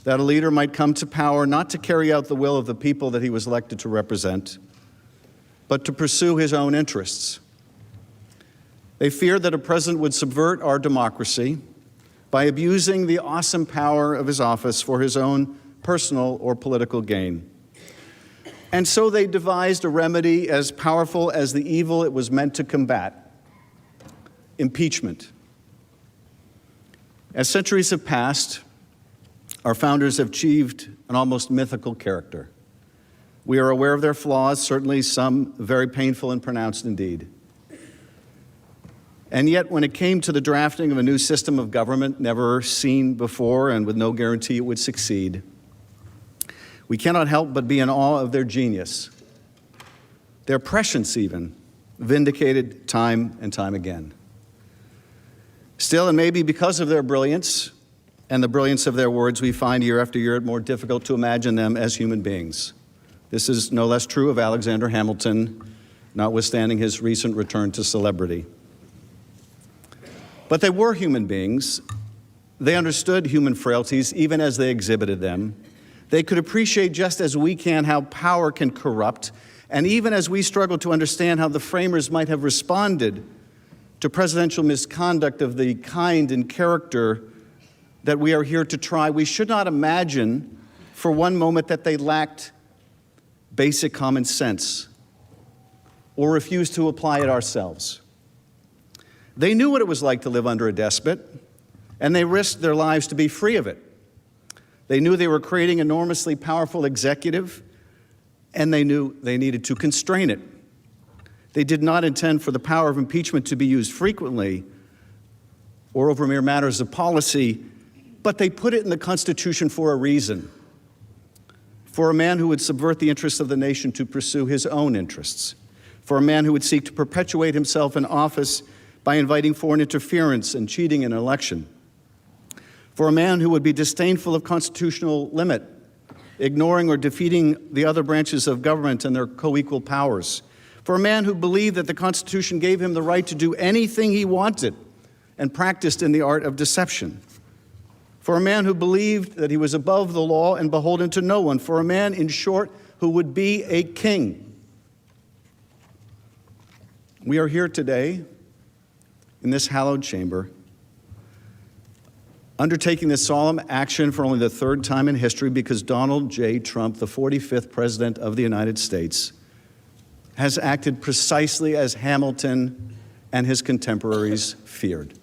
that a leader might come to power not to carry out the will of the people that he was elected to represent, but to pursue his own interests. They feared that a president would subvert our democracy by abusing the awesome power of his office for his own personal or political gain. And so they devised a remedy as powerful as the evil it was meant to combat: impeachment. As centuries have passed, our founders have achieved an almost mythical character. We are aware of their flaws, certainly some very painful and pronounced indeed. And yet, when it came to the drafting of a new system of government never seen before and with no guarantee it would succeed, we cannot help but be in awe of their genius, their prescience even, vindicated time and time again. Still, and maybe because of their brilliance and the brilliance of their words, we find year after year it more difficult to imagine them as human beings. This is no less true of Alexander Hamilton, notwithstanding his recent return to celebrity. But they were human beings. They understood human frailties even as they exhibited them. They could appreciate just as we can how power can corrupt, and even as we struggle to understand how the framers might have responded to presidential misconduct of the kind and character that we are here to try, we should not imagine for one moment that they lacked basic common sense or refused to apply it ourselves. They knew what it was like to live under a despot, and they risked their lives to be free of it. They knew they were creating an enormously powerful executive, and they knew they needed to constrain it. They did not intend for the power of impeachment to be used frequently or over mere matters of policy, but they put it in the Constitution for a reason. For a man who would subvert the interests of the nation to pursue his own interests. For a man who would seek to perpetuate himself in office by inviting foreign interference and cheating in an election. For a man who would be disdainful of constitutional limit, ignoring or defeating the other branches of government and their co-equal powers. For a man who believed that the Constitution gave him the right to do anything he wanted and practiced in the art of deception. For a man who believed that he was above the law and beholden to no one. For a man, in short, who would be a king. We are here today in this hallowed chamber, undertaking this solemn action for only the third time in history because Donald J. Trump, the 45th President of the United States, has acted precisely as Hamilton and his contemporaries feared.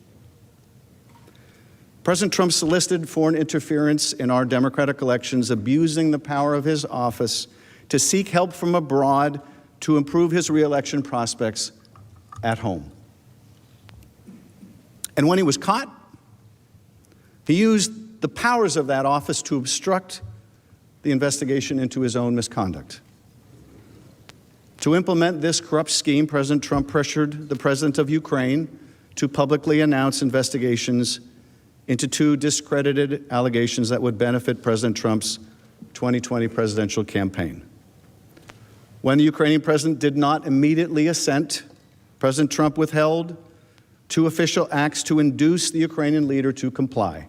President Trump solicited foreign interference in our democratic elections, abusing the power of his office to seek help from abroad to improve his re-election prospects at home. And when he was caught, he used the powers of that office to obstruct the investigation into his own misconduct. To implement this corrupt scheme, President Trump pressured the president of Ukraine to publicly announce investigations into two discredited allegations that would benefit President Trump's 2020 presidential campaign. When the Ukrainian president did not immediately assent, President Trump withheld two official acts to induce the Ukrainian leader to comply: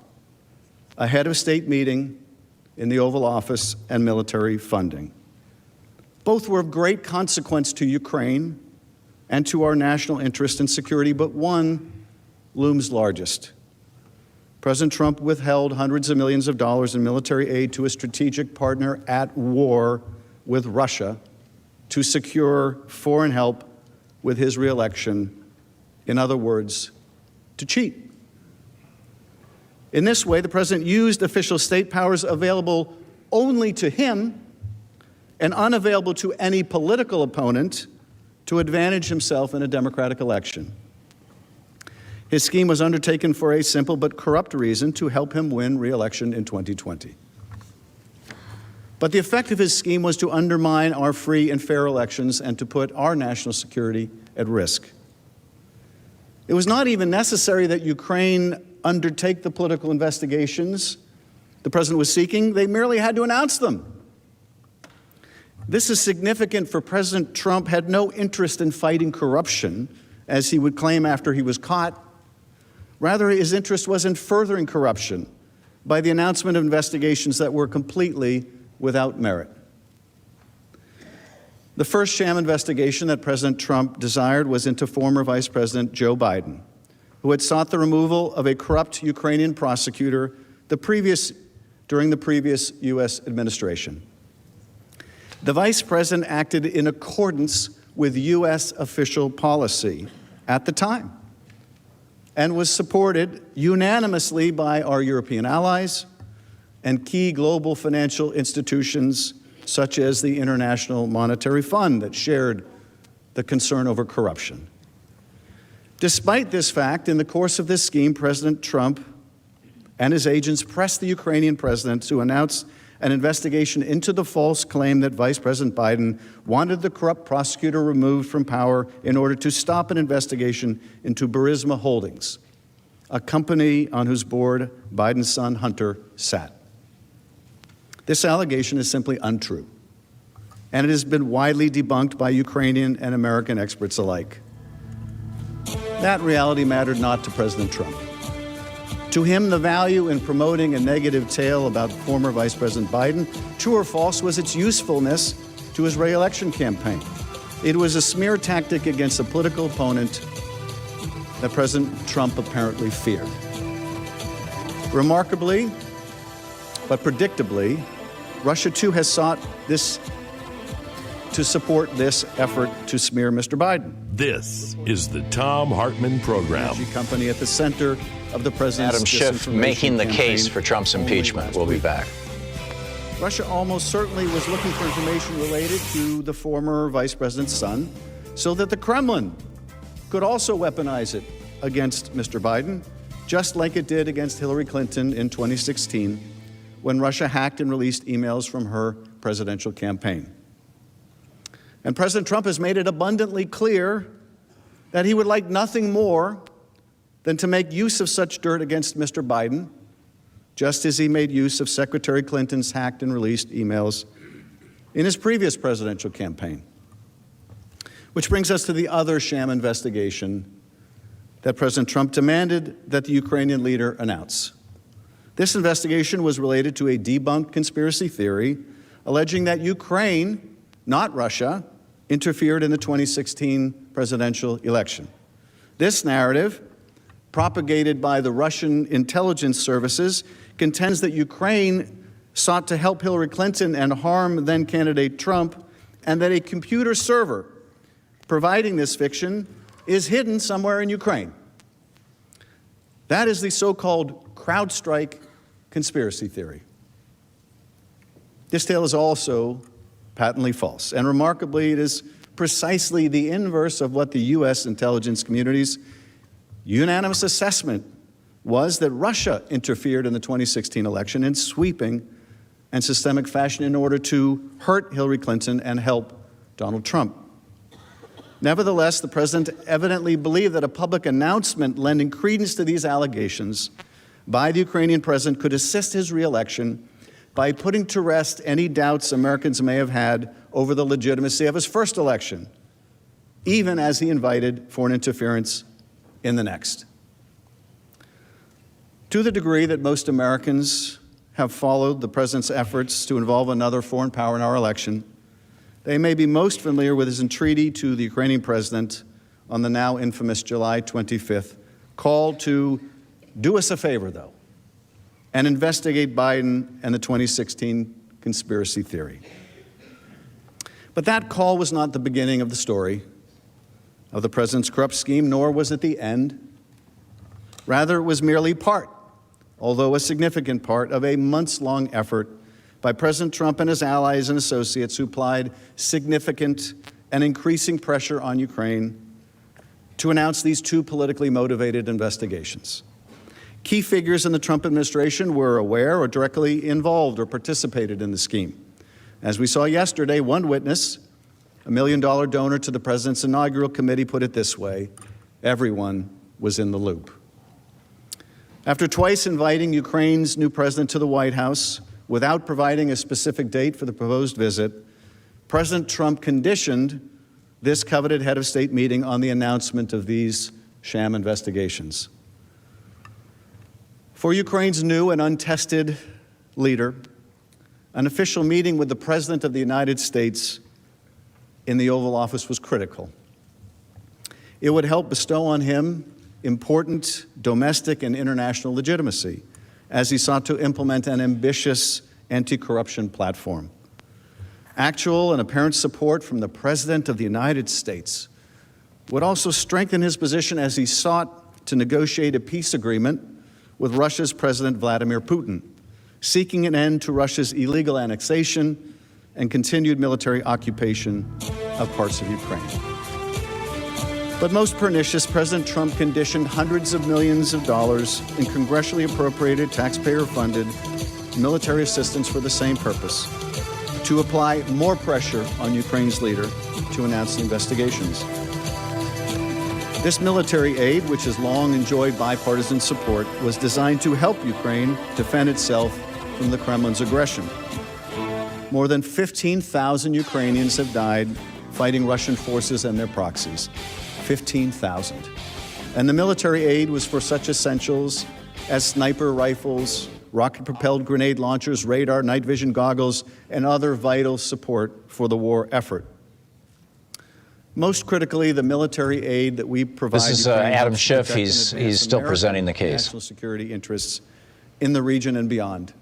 a head of state meeting in the Oval Office and military funding. Both were of great consequence to Ukraine and to our national interest and security, but one looms largest. President Trump withheld hundreds of millions of dollars in military aid to a strategic partner at war with Russia to secure foreign help with his re-election. In other words, to cheat. In this way, the president used official state powers available only to him and unavailable to any political opponent to advantage himself in a democratic election. His scheme was undertaken for a simple but corrupt reason: to help him win re-election in 2020. But the effect of his scheme was to undermine our free and fair elections and to put our national security at risk. It was not even necessary that Ukraine undertake the political investigations the president was seeking. They merely had to announce them. This is significant, for President Trump had no interest in fighting corruption, as he would claim after he was caught. Rather, his interest was in furthering corruption by the announcement of investigations that were completely without merit. The first sham investigation that President Trump desired was into former Vice President Joe Biden, who had sought the removal of a corrupt Ukrainian prosecutor during the previous U.S. administration. The Vice President acted in accordance with U.S. official policy at the time and was supported unanimously by our European allies and key global financial institutions such as the International Monetary Fund that shared the concern over corruption. Despite this fact, in the course of this scheme, President Trump and his agents pressed the Ukrainian president to announce an investigation into the false claim that Vice President Biden wanted the corrupt prosecutor removed from power in order to stop an investigation into Burisma Holdings, a company on whose board Biden's son Hunter sat. This allegation is simply untrue, and it has been widely debunked by Ukrainian and American experts alike. That reality mattered not to President Trump. To him, the value in promoting a negative tale about former Vice President Biden, true or false, was its usefulness to his re-election campaign. It was a smear tactic against a political opponent that President Trump apparently feared. Remarkably, but predictably, Russia too has sought to support this effort to smear Mr. Biden. This is the Thom Hartmann Program. Energy company at the center of the president's Adam Schiff making the case for Trump's impeachment. We'll be back. Russia almost certainly was looking for information related to the former vice president's son so that the Kremlin could also weaponize it against Mr. Biden, just like it did against Hillary Clinton in 2016 when Russia hacked and released emails from her presidential campaign. And President Trump has made it abundantly clear that he would like nothing more than to make use of such dirt against Mr. Biden, just as he made use of Secretary Clinton's hacked and released emails in his previous presidential campaign. Which brings us to the other sham investigation that President Trump demanded that the Ukrainian leader announce. This investigation was related to a debunked conspiracy theory alleging that Ukraine, not Russia, interfered in the 2016 presidential election. This narrative, propagated by the Russian intelligence services, contends that Ukraine sought to help Hillary Clinton and harm then-candidate Trump, and that a computer server providing this fiction is hidden somewhere in Ukraine. That is the so-called CrowdStrike conspiracy theory. This tale is also patently false, and remarkably, it is precisely the inverse of what the U.S. intelligence community's unanimous assessment was that Russia interfered in the 2016 election in sweeping and systemic fashion in order to hurt Hillary Clinton and help Donald Trump. Nevertheless, the president evidently believed that a public announcement lending credence to these allegations by the Ukrainian president could assist his reelection by putting to rest any doubts Americans may have had over the legitimacy of his first election, even as he invited foreign interference in the next. To the degree that most Americans have followed the president's efforts to involve another foreign power in our election, they may be most familiar with his entreaty to the Ukrainian president on the now infamous July 25th call to do us a favor, though, and investigate Biden and the 2016 conspiracy theory. But that call was not the beginning of the story of the president's corrupt scheme, nor was it the end. Rather, it was merely part, although a significant part, of a months-long effort by President Trump and his allies and associates who applied significant and increasing pressure on Ukraine to announce these two politically motivated investigations. Key figures in the Trump administration were aware or directly involved or participated in the scheme. As we saw yesterday, one witness, a $1 million donor to the president's inaugural committee, put it this way: everyone was in the loop. After twice inviting Ukraine's new president to the White House without providing a specific date for the proposed visit, President Trump conditioned this coveted head of state meeting on the announcement of these sham investigations. For Ukraine's new and untested leader, an official meeting with the President of the United States in the Oval Office was critical. It would help bestow on him important domestic and international legitimacy as he sought to implement an ambitious anti-corruption platform. Actual and apparent support from the President of the United States would also strengthen his position as he sought to negotiate a peace agreement with Russia's President Vladimir Putin, seeking an end to Russia's illegal annexation and continued military occupation of parts of Ukraine. But most pernicious, President Trump conditioned hundreds of millions of dollars in congressionally appropriated, taxpayer-funded military assistance for the same purpose, to apply more pressure on Ukraine's leader to announce the investigations. This military aid, which has long enjoyed bipartisan support, was designed to help Ukraine defend itself from the Kremlin's aggression. More than 15,000 Ukrainians have died fighting Russian forces and their proxies. 15,000. And the military aid was for such essentials as sniper rifles, rocket-propelled grenade launchers, radar, night vision goggles, and other vital support for the war effort. Most critically, the military aid that we provide. This is Adam Schiff. He's still presenting the case. National security interests in the region and beyond.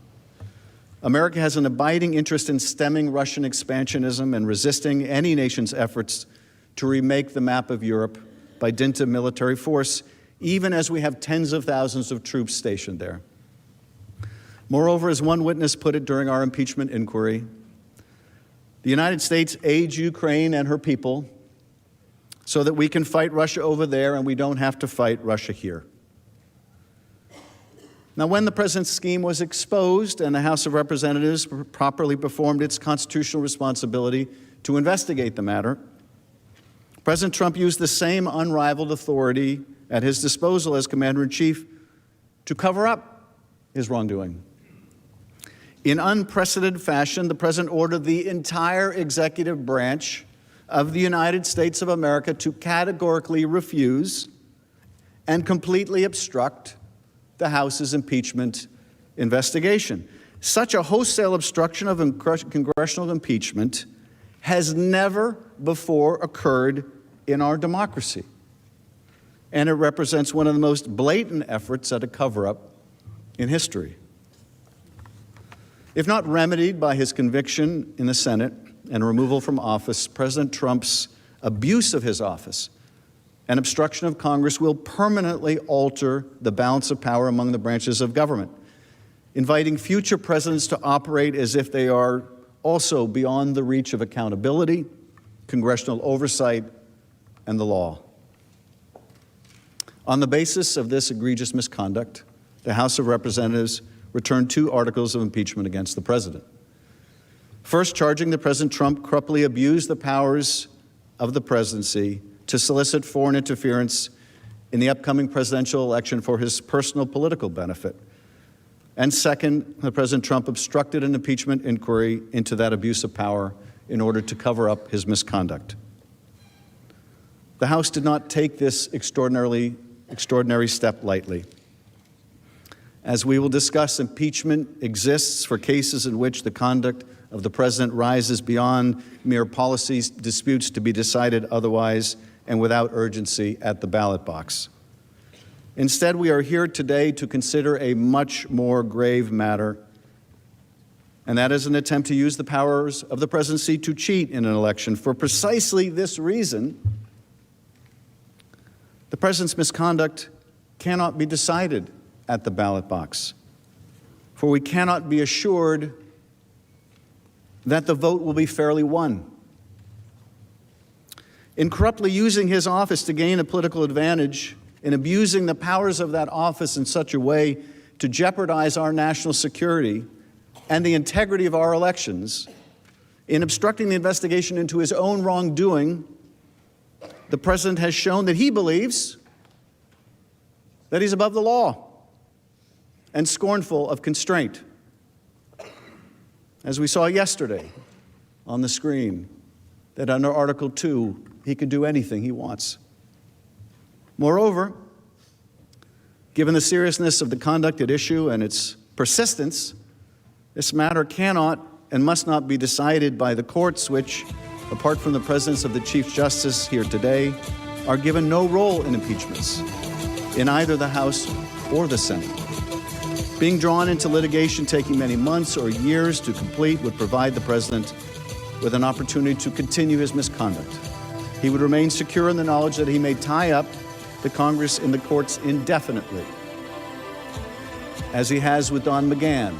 America has an abiding interest in stemming Russian expansionism and resisting any nation's efforts to remake the map of Europe by dint of military force, even as we have tens of thousands of troops stationed there. Moreover, as one witness put it during our impeachment inquiry, the United States aids Ukraine and her people so that we can fight Russia over there and we don't have to fight Russia here. Now, when the president's scheme was exposed and the House of Representatives properly performed its constitutional responsibility to investigate the matter, President Trump used the same unrivaled authority at his disposal as Commander-in-Chief to cover up his wrongdoing. In unprecedented fashion, the president ordered the entire executive branch of the United States of America to categorically refuse and completely obstruct the House's impeachment investigation. Such a wholesale obstruction of congressional impeachment has never before occurred in our democracy, and it represents one of the most blatant efforts at a cover-up in history. If not remedied by his conviction in the Senate and removal from office, President Trump's abuse of his office and obstruction of Congress will permanently alter the balance of power among the branches of government, inviting future presidents to operate as if they are also beyond the reach of accountability, congressional oversight, and the law. On the basis of this egregious misconduct, the House of Representatives returned 2 articles of impeachment against the president. First, charging that President Trump corruptly abused the powers of the presidency to solicit foreign interference in the upcoming presidential election for his personal political benefit. And second, that President Trump obstructed an impeachment inquiry into that abuse of power in order to cover up his misconduct. The House did not take this extraordinary step lightly. As we will discuss, impeachment exists for cases in which the conduct of the president rises beyond mere policy disputes to be decided otherwise and without urgency at the ballot box. Instead, we are here today to consider a much more grave matter, and that is an attempt to use the powers of the presidency to cheat in an election. For precisely this reason, the president's misconduct cannot be decided at the ballot box, for we cannot be assured that the vote will be fairly won. In corruptly using his office to gain a political advantage, in abusing the powers of that office in such a way to jeopardize our national security and the integrity of our elections, in obstructing the investigation into his own wrongdoing, the president has shown that he believes that he's above the law and scornful of constraint. As we saw yesterday on the screen, that under Article 2, he can do anything he wants. Moreover, given the seriousness of the conduct at issue and its persistence, this matter cannot and must not be decided by the courts, which, apart from the presence of the Chief Justice here today, are given no role in impeachments in either the House or the Senate. Being drawn into litigation taking many months or years to complete would provide the president with an opportunity to continue his misconduct. He would remain secure in the knowledge that he may tie up the Congress in the courts indefinitely, as he has with Don McGahn,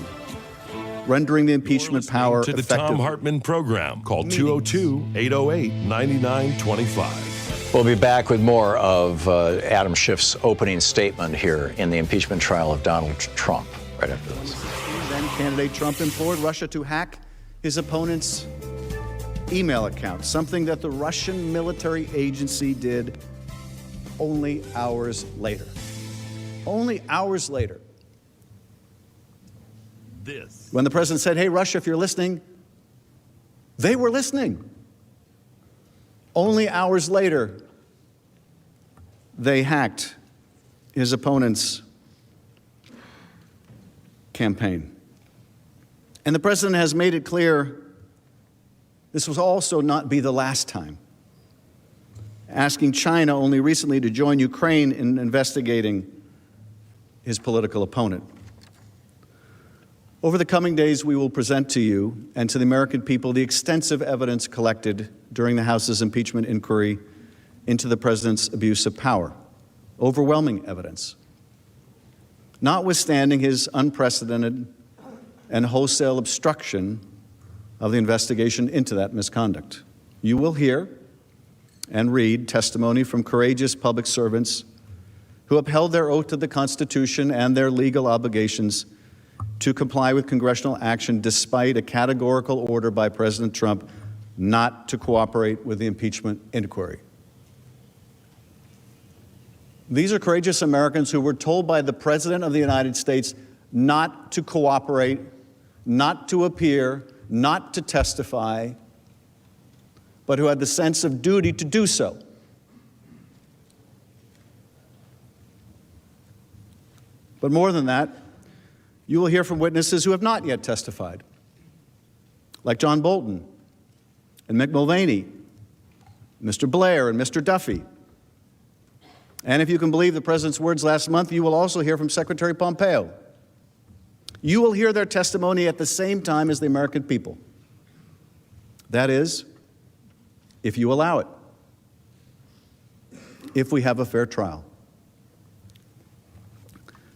rendering the impeachment power to the effective. Thom Hartmann program. Call 202-808-9925. We'll be back with more of Adam Schiff's opening statement here in the impeachment trial of Donald Trump right after this. Then candidate Trump implored Russia to hack his opponent's email account, something that the Russian military agency did only hours later. Only hours later. When the president said, "Hey, Russia, if you're listening," they were listening. Only hours later, they hacked his opponent's campaign. And the president has made it clear this will also not be the last time, asking China only recently to join Ukraine in investigating his political opponent. Over the coming days, we will present to you and to the American people the extensive evidence collected during the House's impeachment inquiry into the president's abuse of power. Overwhelming evidence. Notwithstanding his unprecedented and wholesale obstruction of the investigation into that misconduct. You will hear and read testimony from courageous public servants who upheld their oath to the Constitution and their legal obligations to comply with congressional action despite a categorical order by President Trump not to cooperate with the impeachment inquiry. These are courageous Americans who were told by the President of the United States not to cooperate, not to appear, not to testify, but who had the sense of duty to do so. But more than that, you will hear from witnesses who have not yet testified, like John Bolton and Mick Mulvaney, Mr. Blair and Mr. Duffy. And if you can believe the President's words last month, you will also hear from Secretary Pompeo. You will hear their testimony at the same time as the American people. That is, if you allow it, if we have a fair trial.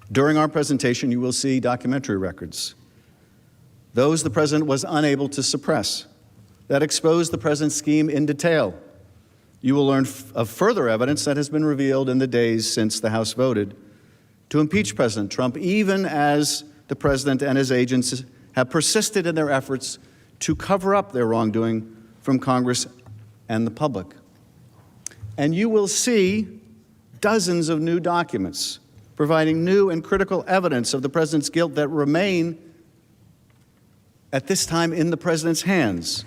During our presentation, you will see documentary records, those the President was unable to suppress, that expose the President's scheme in detail. You will learn of further evidence that has been revealed in the days since the House voted to impeach President Trump, even as the President and his agents have persisted in their efforts to cover up their wrongdoing from Congress and the public. And you will see dozens of new documents providing new and critical evidence of the President's guilt that remain at this time in the President's hands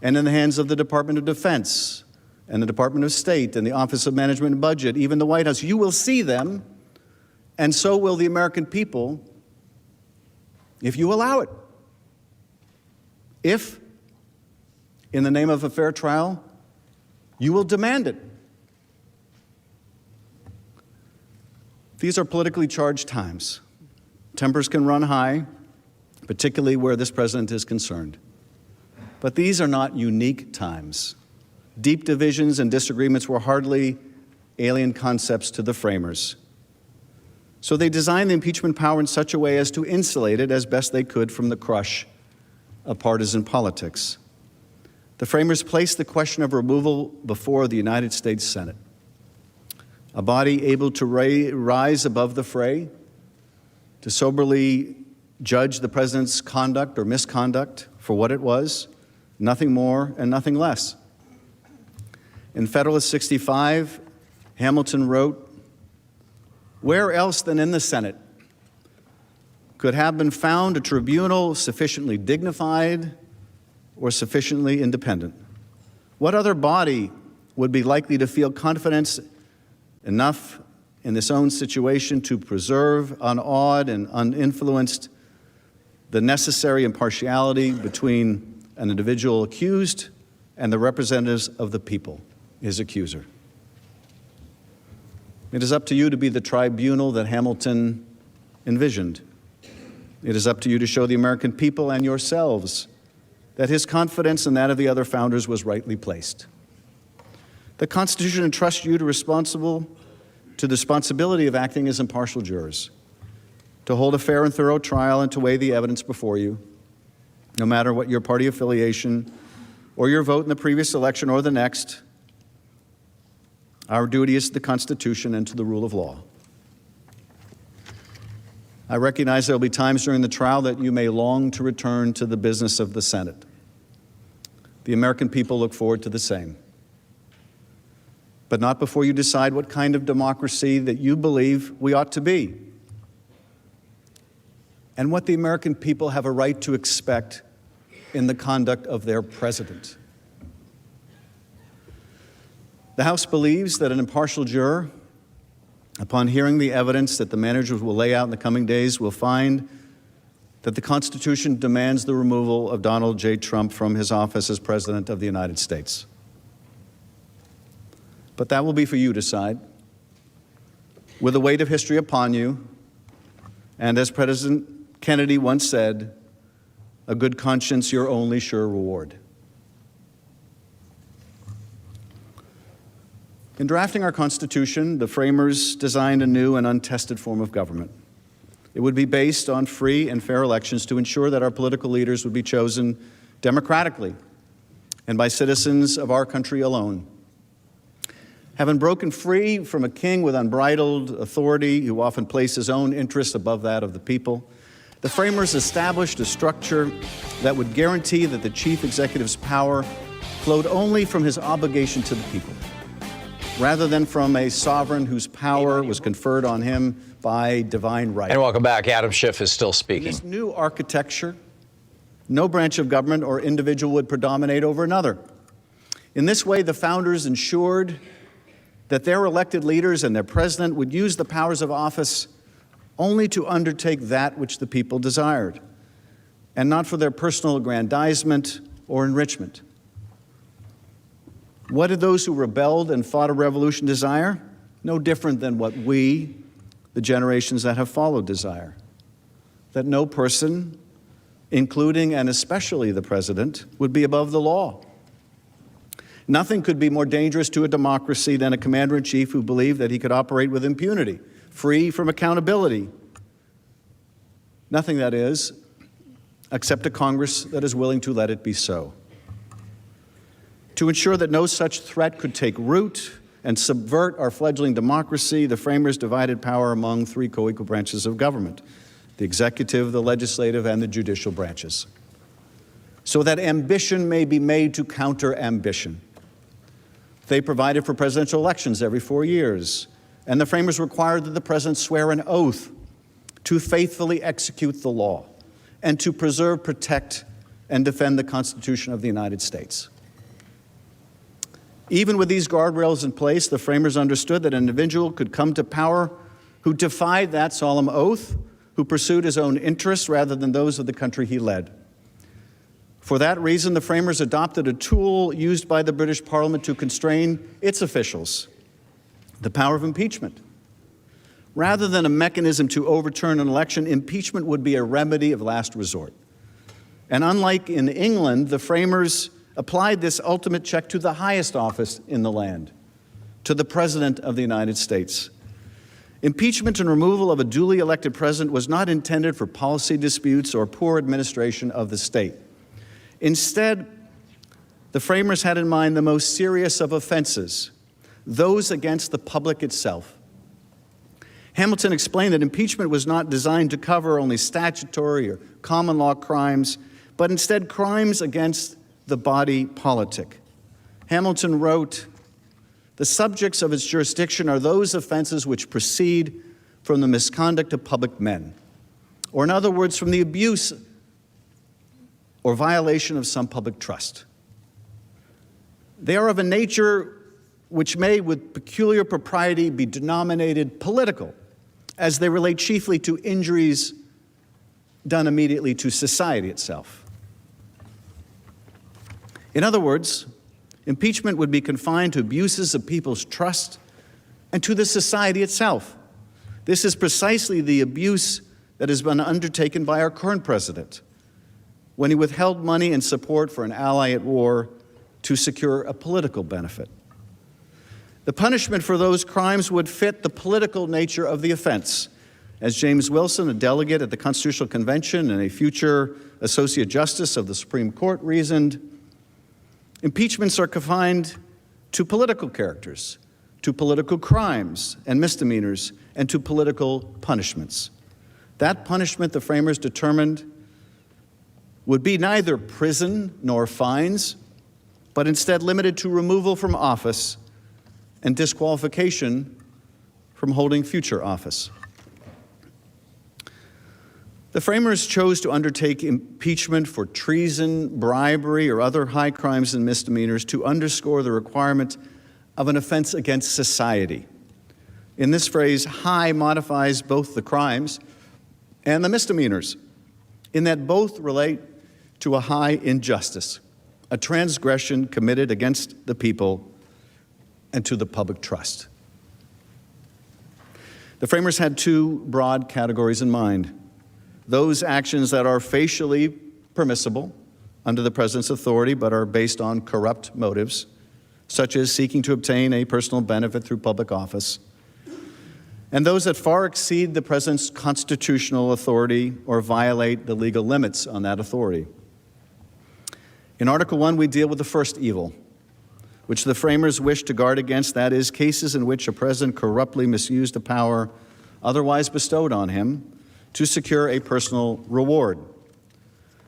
and in the hands of the Department of Defense and the Department of State and the Office of Management and Budget, even the White House. You will see them, and so will the American people if you allow it. If, in the name of a fair trial, you will demand it. These are politically charged times. Tempers can run high, particularly where this president is concerned. But these are not unique times. Deep divisions and disagreements were hardly alien concepts to the framers. So they designed the impeachment power in such a way as to insulate it as best they could from the crush of partisan politics. The framers placed the question of removal before the United States Senate, a body able to rise above the fray, to soberly judge the president's conduct or misconduct for what it was, nothing more and nothing less. In Federalist 65, Hamilton wrote, "Where else than in the Senate could have been found a tribunal sufficiently dignified or sufficiently independent? What other body would be likely to feel confidence enough in this own situation to preserve unawed and uninfluenced the necessary impartiality between an individual accused and the representatives of the people, his accuser?" It is up to you to be the tribunal that Hamilton envisioned. It is up to you to show the American people and yourselves that his confidence and that of the other founders was rightly placed. The Constitution entrusts you to the responsibility of acting as impartial jurors, to hold a fair and thorough trial and to weigh the evidence before you, no matter what your party affiliation or your vote in the previous election or the next. Our duty is to the Constitution and to the rule of law. I recognize there will be times during the trial that you may long to return to the business of the Senate. The American people look forward to the same. But not before you decide what kind of democracy that you believe we ought to be, and what the American people have a right to expect in the conduct of their president. The House believes that an impartial juror, upon hearing the evidence that the managers will lay out in the coming days, will find that the Constitution demands the removal of Donald J. Trump from his office as President of the United States. But that will be for you to decide, with the weight of history upon you, and as President Kennedy once said, a good conscience your only sure reward. In drafting our Constitution, the framers designed a new and untested form of government, It would be based on free and fair elections to ensure that our political leaders would be chosen democratically and by citizens of our country alone. Having broken free from a king with unbridled authority who often placed his own interests above that of the people, the framers established a structure that would guarantee that the chief executive's power flowed only from his obligation to the people, rather than from a sovereign whose power was conferred on him by divine right. And welcome back. Adam Schiff is still speaking. In this new architecture, no branch of government or individual would predominate over another. In this way, the founders ensured that their elected leaders and their president would use the powers of office only to undertake that which the people desired, and not for their personal aggrandizement or enrichment. What did those who rebelled and fought a revolution desire? No different than what we, the generations that have followed, desire. That no person, including and especially the president, would be above the law. Nothing could be more dangerous to a democracy than a commander-in-chief who believed that he could operate with impunity, free from accountability. Nothing, that is, except a Congress that is willing to let it be so. To ensure that no such threat could take root and subvert our fledgling democracy, the framers divided power among three co-equal branches of government: the executive, the legislative, and the judicial branches, so that ambition may be made to counter ambition. They provided for presidential elections every 4 years, and the framers required that the president swear an oath to faithfully execute the law and to preserve, protect, and defend the Constitution of the United States. Even with these guardrails in place, the framers understood that an individual could come to power who defied that solemn oath, who pursued his own interests rather than those of the country he led. For that reason, the framers adopted a tool used by the British Parliament to constrain its officials: the power of impeachment. Rather than a mechanism to overturn an election, impeachment would be a remedy of last resort. And unlike in England, the framers applied this ultimate check to the highest office in the land, to the President of the United States. Impeachment and removal of a duly elected president was not intended for policy disputes or poor administration of the state. Instead, the framers had in mind the most serious of offenses, those against the public itself. Hamilton explained that impeachment was not designed to cover only statutory or common law crimes, but instead crimes against the body politic. Hamilton wrote, "The subjects of its jurisdiction are those offenses which proceed from the misconduct of public men," or in other words, from the abuse or violation of some public trust. They are of a nature which may, with peculiar propriety, be denominated political, as they relate chiefly to injuries done immediately to society itself. In other words, impeachment would be confined to abuses of people's trust and to the society itself. This is precisely the abuse that has been undertaken by our current president when he withheld money and support for an ally at war to secure a political benefit. The punishment for those crimes would fit the political nature of the offense. As James Wilson, a delegate at the Constitutional Convention and a future Associate Justice of the Supreme Court, reasoned, impeachments are confined to political characters, to political crimes and misdemeanors, and to political punishments. That punishment, the framers determined, would be neither prison nor fines, but instead limited to removal from office and disqualification from holding future office. The framers chose to undertake impeachment for treason, bribery, or other high crimes and misdemeanors to underscore the requirement of an offense against society. In this phrase, high modifies both the crimes and the misdemeanors, in that both relate to a high injustice, a transgression committed against the people and to the public trust. The framers had two broad categories in mind: those actions that are facially permissible under the president's authority but are based on corrupt motives, such as seeking to obtain a personal benefit through public office, and those that far exceed the president's constitutional authority or violate the legal limits on that authority. In Article 1, we deal with the first evil, which the framers wish to guard against, that is, cases in which a president corruptly misused a power otherwise bestowed on him to secure a personal reward.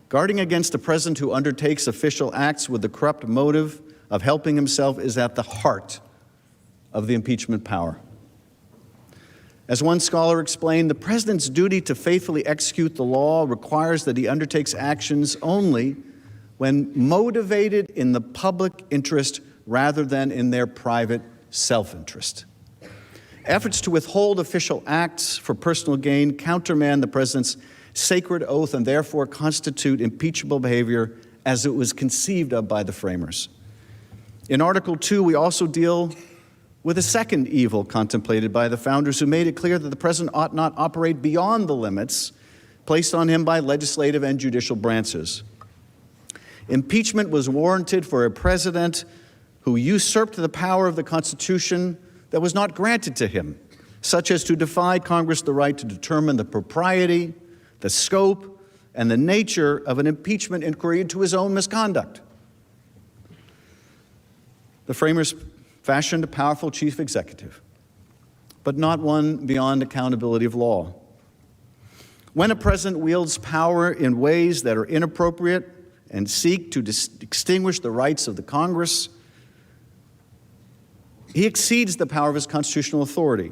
Guarding against a president who undertakes official acts with the corrupt motive of helping himself is at the heart of the impeachment power. As one scholar explained, the president's duty to faithfully execute the law requires that he undertakes actions only when motivated in the public interest rather than in their private self-interest. Efforts to withhold official acts for personal gain countermand the president's sacred oath and therefore constitute impeachable behavior as it was conceived of by the framers. In Article 2, we also deal with a second evil contemplated by the founders, who made it clear that the president ought not operate beyond the limits placed on him by legislative and judicial branches. Impeachment was warranted for a president who usurped the power of the Constitution that was not granted to him, such as to defy Congress the right to determine the propriety, the scope, and the nature of an impeachment inquiry into his own misconduct. The framers fashioned a powerful chief executive, but not one beyond accountability of law. When a president wields power in ways that are inappropriate and seek to extinguish the rights of the Congress, he exceeds the power of his constitutional authority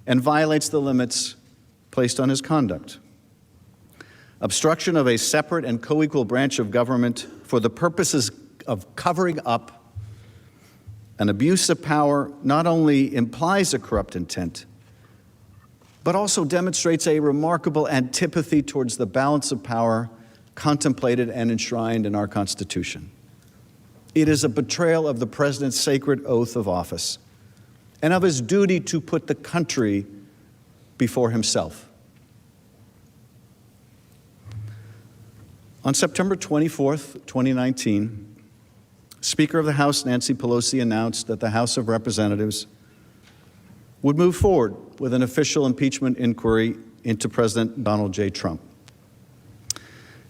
and violates the limits placed on his conduct. Obstruction of a separate and co-equal branch of government for the purposes of covering up an abuse of power not only implies a corrupt intent, but also demonstrates a remarkable antipathy towards the balance of power contemplated and enshrined in our Constitution. It is a betrayal of the president's sacred oath of office and of his duty to put the country before himself. On September 24th, 2019, Speaker of the House Nancy Pelosi announced that the House of Representatives would move forward with an official impeachment inquiry into President Donald J. Trump.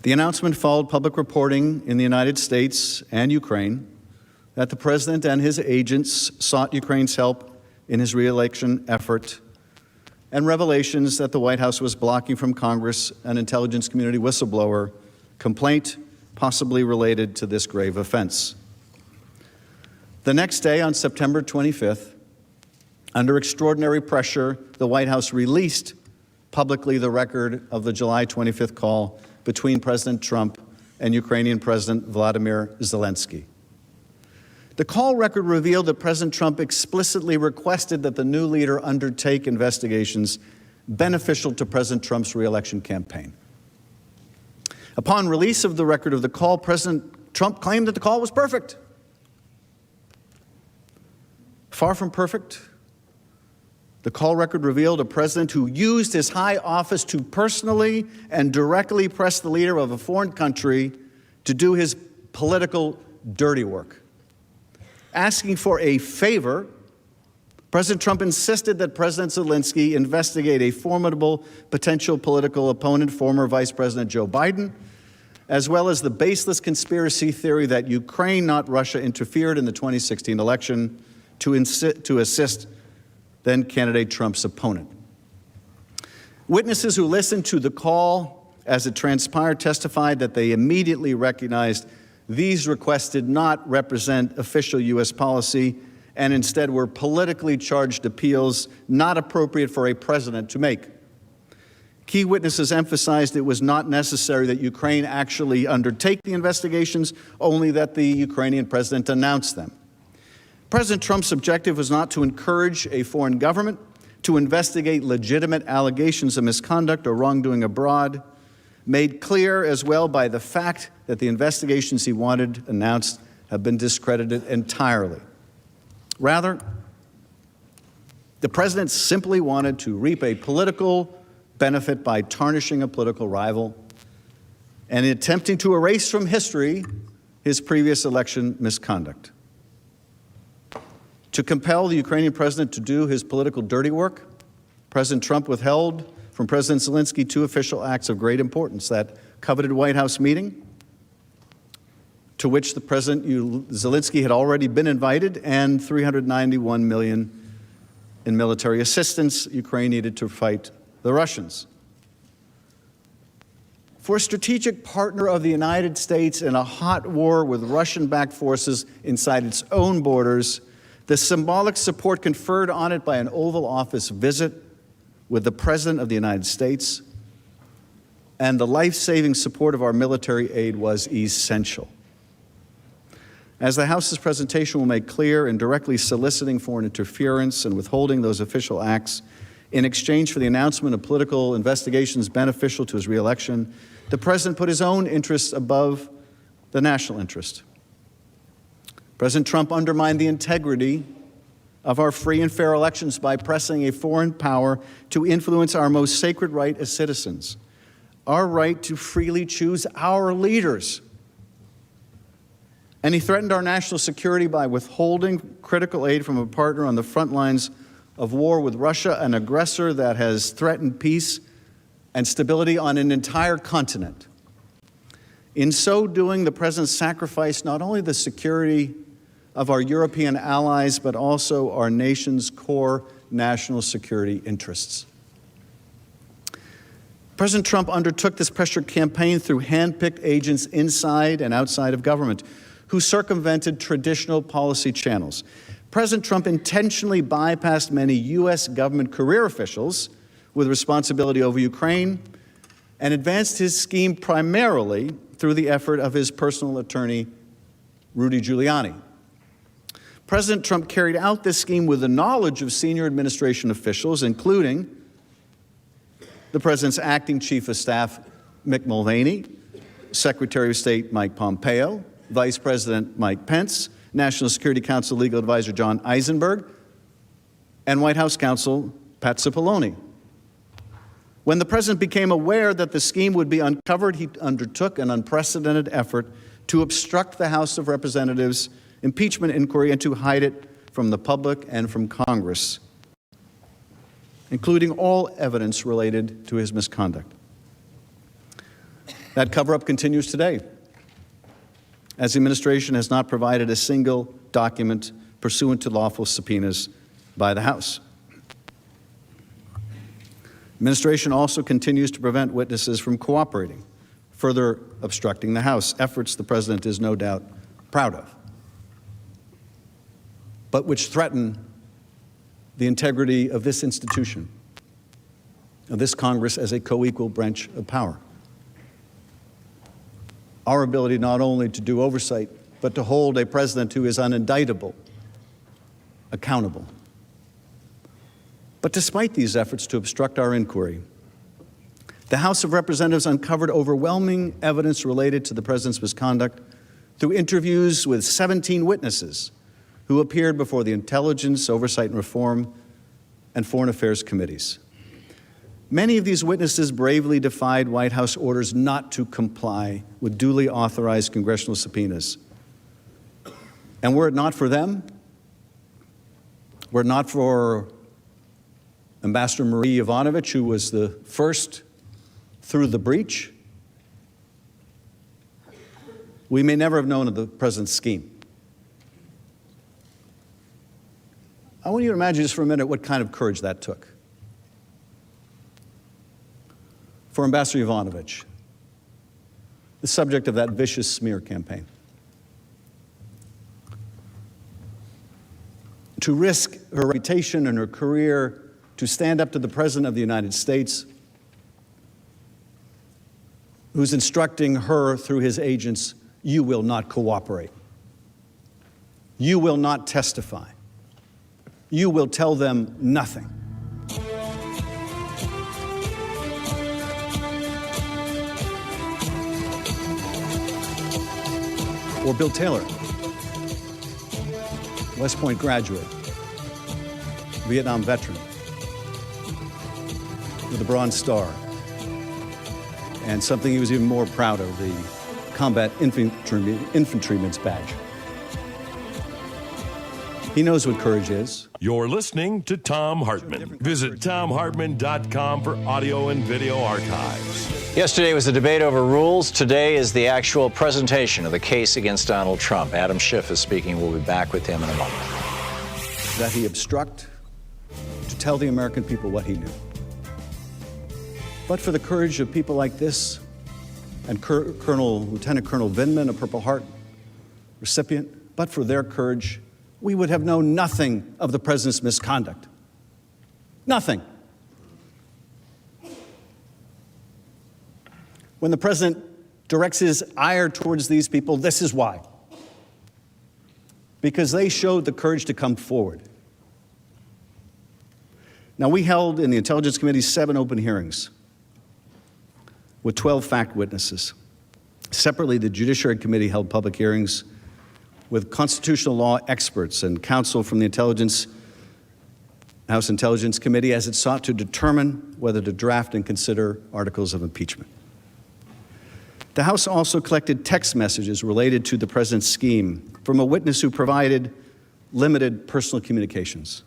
The announcement followed public reporting in the United States and Ukraine that the president and his agents sought Ukraine's help in his re-election effort, and revelations that the White House was blocking from Congress an intelligence community whistleblower complaint possibly related to this grave offense. The next day, on September 25th, under extraordinary pressure, the White House released publicly the record of the July 25th call between President Trump and Ukrainian President Vladimir Zelensky. The call record revealed that President Trump explicitly requested that the new leader undertake investigations beneficial to President Trump's re-election campaign. Upon release of the record of the call, President Trump claimed that the call was perfect. Far from perfect, the call record revealed a president who used his high office to personally and directly press the leader of a foreign country to do his political dirty work. Asking for a favor, President Trump insisted that President Zelensky investigate a formidable potential political opponent, former Vice President Joe Biden, as well as the baseless conspiracy theory that Ukraine, not Russia, interfered in the 2016 election to assist then-candidate Trump's opponent. Witnesses who listened to the call as it transpired testified that they immediately recognized these requests did not represent official U.S. policy and instead were politically charged appeals not appropriate for a president to make. Key witnesses emphasized it was not necessary that Ukraine actually undertake the investigations, only that the Ukrainian president announce them. President Trump's objective was not to encourage a foreign government to investigate legitimate allegations of misconduct or wrongdoing abroad, made clear as well by the fact that the investigations he wanted announced have been discredited entirely. Rather, the president simply wanted to reap a political benefit by tarnishing a political rival and attempting to erase from history his previous election misconduct. To compel the Ukrainian president to do his political dirty work, President Trump withheld from President Zelensky 2 official acts of great importance: that coveted White House meeting, to which the President Zelensky had already been invited, and $391 million in military assistance Ukraine needed to fight the Russians. For a strategic partner of the United States in a hot war with Russian-backed forces inside its own borders, the symbolic support conferred on it by an Oval Office visit with the President of the United States and the life-saving support of our military aid was essential. As the House's presentation will make clear, in directly soliciting foreign interference and withholding those official acts in exchange for the announcement of political investigations beneficial to his reelection, the President put his own interests above the national interest. President Trump undermined the integrity of our free and fair elections by pressing a foreign power to influence our most sacred right as citizens, our right to freely choose our leaders. And he threatened our national security by withholding critical aid from a partner on the front lines of war with Russia, an aggressor that has threatened peace and stability on an entire continent. In so doing, the President sacrificed not only the security of our European allies, but also our nation's core national security interests. President Trump undertook this pressure campaign through hand-picked agents inside and outside of government who circumvented traditional policy channels. President Trump intentionally bypassed many U.S. government career officials with responsibility over Ukraine and advanced his scheme primarily through the effort of his personal attorney, Rudy Giuliani. President Trump carried out this scheme with the knowledge of senior administration officials, including the President's acting Chief of Staff, Mick Mulvaney, Secretary of State Mike Pompeo, Vice President Mike Pence, National Security Council Legal Advisor John Eisenberg, and White House Counsel Pat Cipollone. When the President became aware that the scheme would be uncovered, he undertook an unprecedented effort to obstruct the House of Representatives' impeachment inquiry and to hide it from the public and from Congress, including all evidence related to his misconduct. That cover-up continues today, as the administration has not provided a single document pursuant to lawful subpoenas by the House. Administration also continues to prevent witnesses from cooperating, further obstructing the House, efforts the President is no doubt proud of, but which threaten the integrity of this institution, of this Congress as a co-equal branch of power. Our ability not only to do oversight, but to hold a president who is unindictable accountable. But despite these efforts to obstruct our inquiry, the House of Representatives uncovered overwhelming evidence related to the President's misconduct through interviews with 17 witnesses who appeared before the Intelligence, Oversight and Reform, and Foreign Affairs committees. Many of these witnesses bravely defied White House orders not to comply with duly authorized congressional subpoenas. And were it not for them, were it not for Ambassador Marie Yovanovitch, who was the first through the breach, we may never have known of the President's scheme. I want you to imagine just for a minute what kind of courage that took. For Ambassador Yovanovitch, the subject of that vicious smear campaign, to risk her reputation and her career to stand up to the President of the United States, who's instructing her through his agents, you will not cooperate. You will not testify. You will tell them nothing. Or Bill Taylor, West Point graduate, Vietnam veteran, with a Bronze Star, and something he was even more proud of, the Combat Infantryman's Badge. He knows what courage is. You're listening to Thom Hartmann. Visit thomhartmann.com for audio and video archives. Yesterday was the debate over rules. Today is the actual presentation of the case against Donald Trump. Adam Schiff is speaking. We'll be back with him in a moment. That he obstruct to tell the American people what he knew. But for the courage of people like this and Lieutenant Colonel Vindman, a Purple Heart recipient, but for their courage, we would have known nothing of the president's misconduct. Nothing. When the president directs his ire towards these people, this is why. Because they showed the courage to come forward. Now, we held in the Intelligence Committee 7 open hearings with 12 fact witnesses. Separately, the Judiciary Committee held public hearings with constitutional law experts and counsel from the House Intelligence Committee as it sought to determine whether to draft and consider articles of impeachment. The House also collected text messages related to the president's scheme from a witness who provided limited personal communications.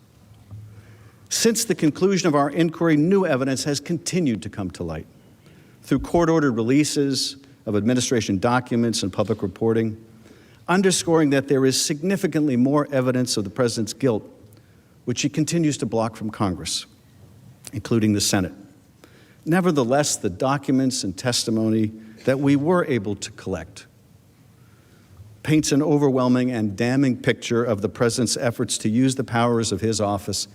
Since the conclusion of our inquiry, new evidence has continued to come to light through court-ordered releases of administration documents and public reporting, underscoring that there is significantly more evidence of the president's guilt, which he continues to block from Congress, including the Senate. Nevertheless, the documents and testimony that we were able to collect paints an overwhelming and damning picture of the president's efforts to use the powers of his office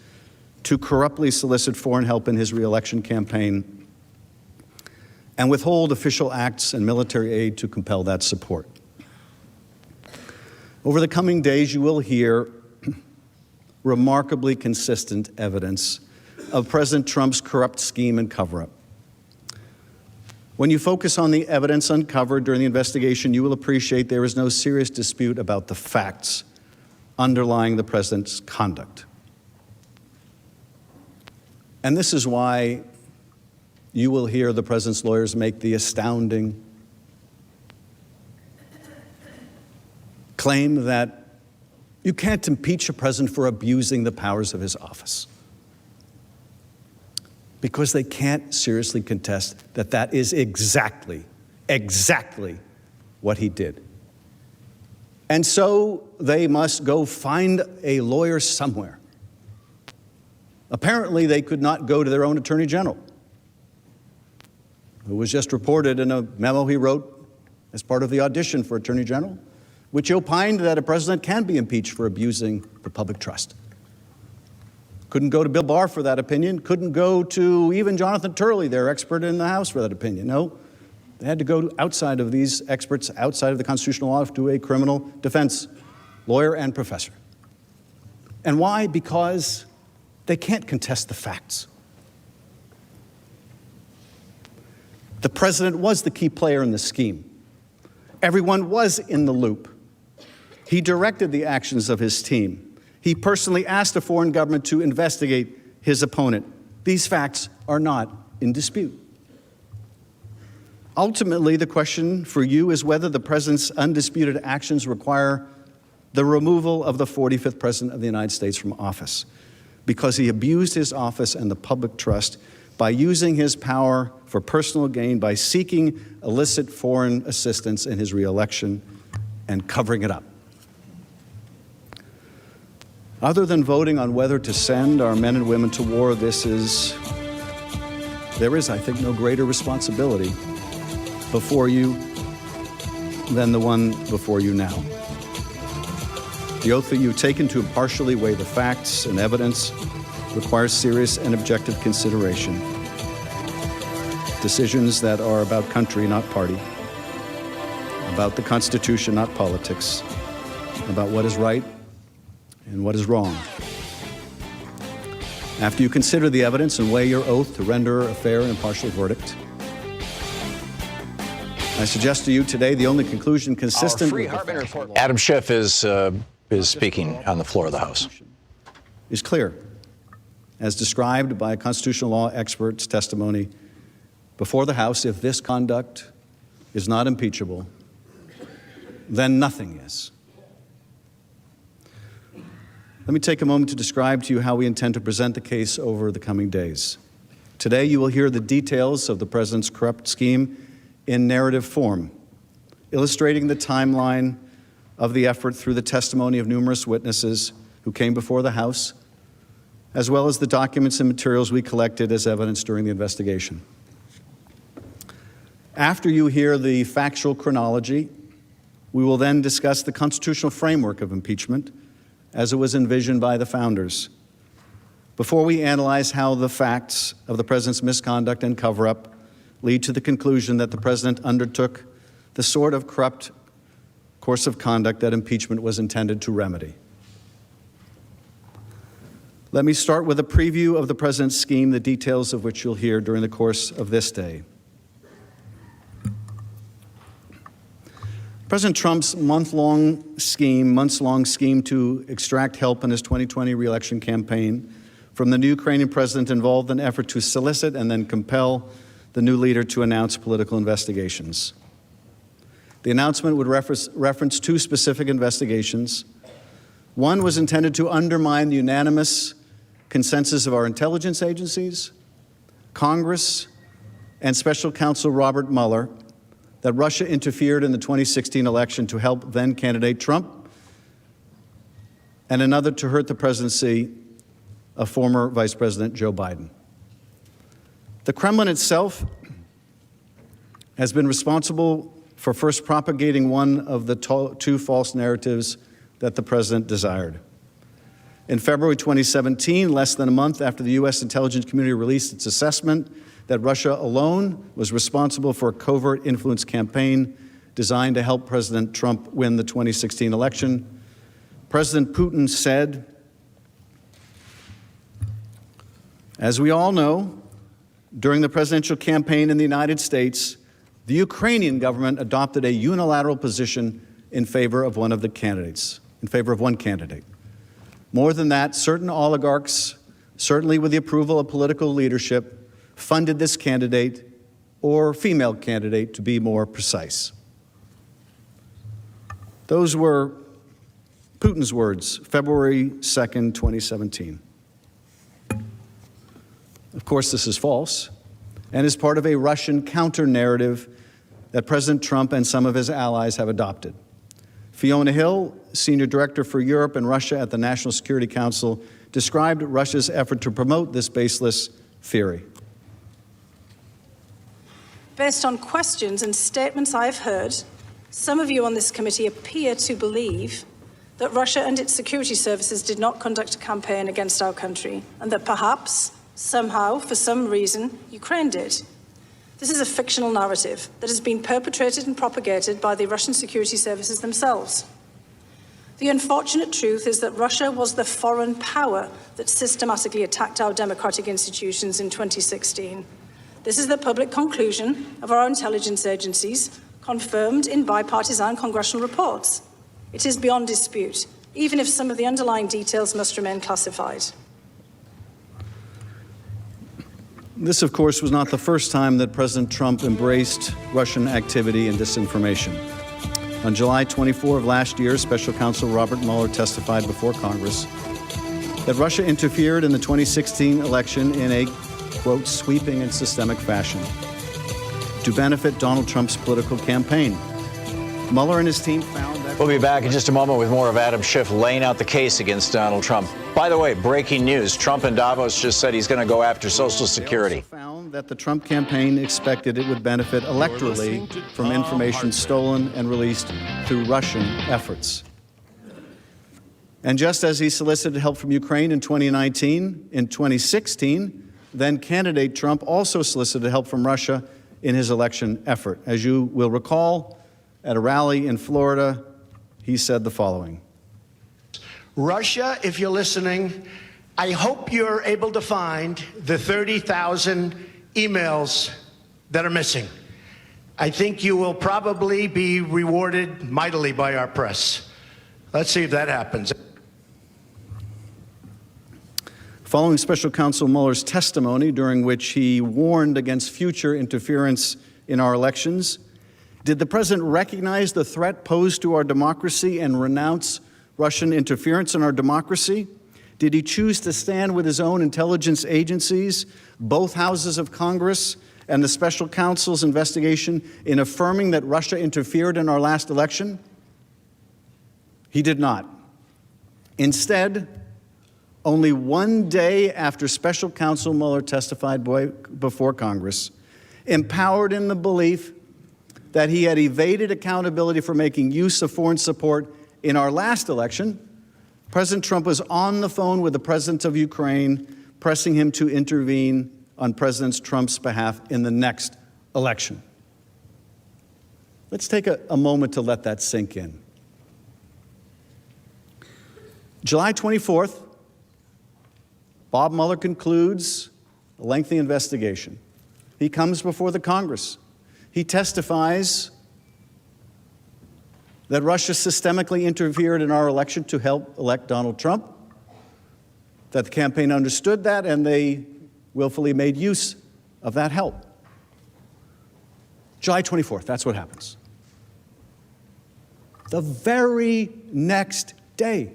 to corruptly solicit foreign help in his reelection campaign and withhold official acts and military aid to compel that support. Over the coming days, you will hear remarkably consistent evidence of President Trump's corrupt scheme and cover-up. When you focus on the evidence uncovered during the investigation, you will appreciate there is no serious dispute about the facts underlying the president's conduct. And this is why you will hear the president's lawyers make the astounding claim that you can't impeach a president for abusing the powers of his office, because they can't seriously contest that that is exactly what he did. And so they must go find a lawyer somewhere. Apparently, they could not go to their own attorney general, who was just reported in a memo he wrote as part of the audition for attorney general, which opined that a president can be impeached for abusing the public trust. Couldn't go to Bill Barr for that opinion. Couldn't go to even Jonathan Turley, their expert in the House, for that opinion. No, they had to go outside of these experts, outside of the constitutional law, to a criminal defense lawyer and professor. And why? Because they can't contest the facts. The president was the key player in the scheme. Everyone was in the loop. He directed the actions of his team. He personally asked a foreign government to investigate his opponent. These facts are not in dispute. Ultimately, the question for you is whether the president's undisputed actions require the removal of the 45th president of the United States from office, because he abused his office and the public trust by using his power for personal gain, by seeking illicit foreign assistance in his reelection and covering it up. Other than voting on whether to send our men and women to war, there is, I think, no greater responsibility before you than the one before you now. The oath that you've taken to impartially weigh the facts and evidence requires serious and objective consideration. Decisions that are about country, not party, about the Constitution, not politics, about what is right and what is wrong. After you consider the evidence and weigh your oath to render a fair and impartial verdict, I suggest to you today the only conclusion consistent with Hartmann report. Adam Schiff is speaking on the floor of the House. Is clear, as described by constitutional law experts' testimony before the House. If this conduct is not Let me take a moment to describe to you how we intend to present the case over the coming days. Today, you will hear the details of the president's corrupt scheme in narrative form, illustrating the timeline of the effort through the testimony of numerous witnesses who came before the House, as well as the documents and materials we collected as evidence during the investigation. After you hear the factual chronology, we will then discuss the constitutional framework of impeachment as it was envisioned by the founders, before we analyze how the facts of the president's misconduct and cover-up lead to the conclusion that the president undertook the sort of corrupt course of conduct that impeachment was intended to remedy. Let me start with a preview of the president's scheme, the details of which you'll hear during the course of this day. President Trump's months-long scheme to extract help in his 2020 re-election campaign from the new Ukrainian president involved an effort to solicit and then compel the new leader to announce political investigations. The announcement would reference two specific investigations. One was intended to undermine the unanimous consensus of our intelligence agencies, Congress, and Special Counsel Robert Mueller that Russia interfered in the 2016 election to help then-candidate Trump, and another to hurt the presidency of former Vice President Joe Biden. The Kremlin itself has been responsible for first propagating one of the two false narratives that the president desired. In February 2017, less than a month after the U.S. intelligence community released its assessment that Russia alone was responsible for a covert influence campaign designed to help President Trump win the 2016 election, President Putin said, "As we all know, during the presidential campaign in the United States, the Ukrainian government adopted a unilateral position in favor of one candidate. More than that, certain oligarchs, certainly with the approval of political leadership, funded this candidate, or female candidate to be more precise." Those were Putin's words, February 2nd, 2017. Of course, this is false and is part of a Russian counter-narrative that President Trump and some of his allies have adopted. Fiona Hill, Senior Director for Europe and Russia at the National Security Council, described Russia's effort to promote this baseless theory. Based on questions and statements I've heard, some of you on this committee appear to believe that Russia and its security services did not conduct a campaign against our country, and that perhaps, somehow, for some reason, Ukraine did. This is a fictional narrative that has been perpetrated and propagated by the Russian security services themselves. The unfortunate truth is that Russia was the foreign power that systematically attacked our democratic institutions in 2016. This is the public conclusion of our intelligence agencies, confirmed in bipartisan congressional reports. It is beyond dispute, even if some of the underlying details must remain classified. This, of course, was not the first time that President Trump embraced Russian activity and disinformation. On July 24 of last year, Special Counsel Robert Mueller testified before Congress that Russia interfered in the 2016 election in a, quote, sweeping and systemic fashion to benefit Donald Trump's political campaign. Mueller and his team found that... We'll be back in just a moment with more of Adam Schiff laying out the case against Donald Trump. By the way, breaking news, Trump in Davos just said he's going to go after Social Security. They also found that the Trump campaign expected it would benefit electorally from information stolen and released through Russian efforts. And just as he solicited help from Ukraine in 2019, in 2016, then candidate Trump also solicited help from Russia in his election effort. As you will recall, at a rally in Florida, he said the following. Russia, if you're listening, I hope you're able to find the 30,000 emails that are missing. I think you will probably be rewarded mightily by our press. Let's see if that happens. Following Special Counsel Mueller's testimony, during which he warned against future interference in our elections, did the president recognize the threat posed to our democracy and renounce Russian interference in our democracy? Did he choose to stand with his own intelligence agencies, both houses of Congress, and the special counsel's investigation in affirming that Russia interfered in our last election? He did not. Instead, only one day after special counsel Mueller testified before Congress, empowered in the belief that he had evaded accountability for making use of foreign support in our last election, President Trump was on the phone with the president of Ukraine, pressing him to intervene on President Trump's behalf in the next election. Let's take a moment to let that sink in. July 24th, Bob Mueller concludes a lengthy investigation. He comes before the Congress. He testifies that Russia systemically interfered in our election to help elect Donald Trump, that the campaign understood that, and they willfully made use of that help. July 24th, that's what happens. The very next day,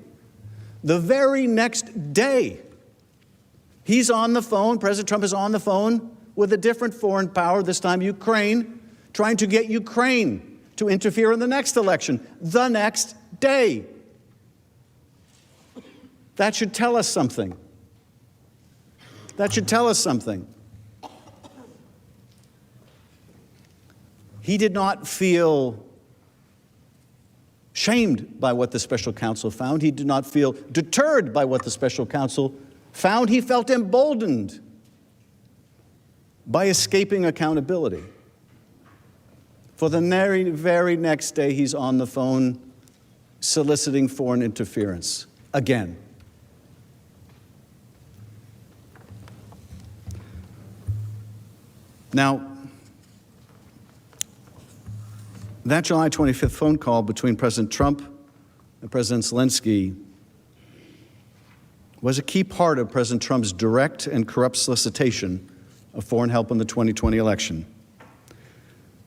he's on the phone, President Trump is on the phone with a different foreign power, this time Ukraine, trying to get Ukraine to interfere in the next election, the next day. That should tell us something. That should tell us something. He did not feel shamed by what the special counsel found. He did not feel deterred by what the special counsel found. He felt emboldened by escaping accountability. For the very next day, he's on the phone soliciting foreign interference again. Now, that July 25th phone call between President Trump and President Zelensky was a key part of President Trump's direct and corrupt solicitation of foreign help in the 2020 election.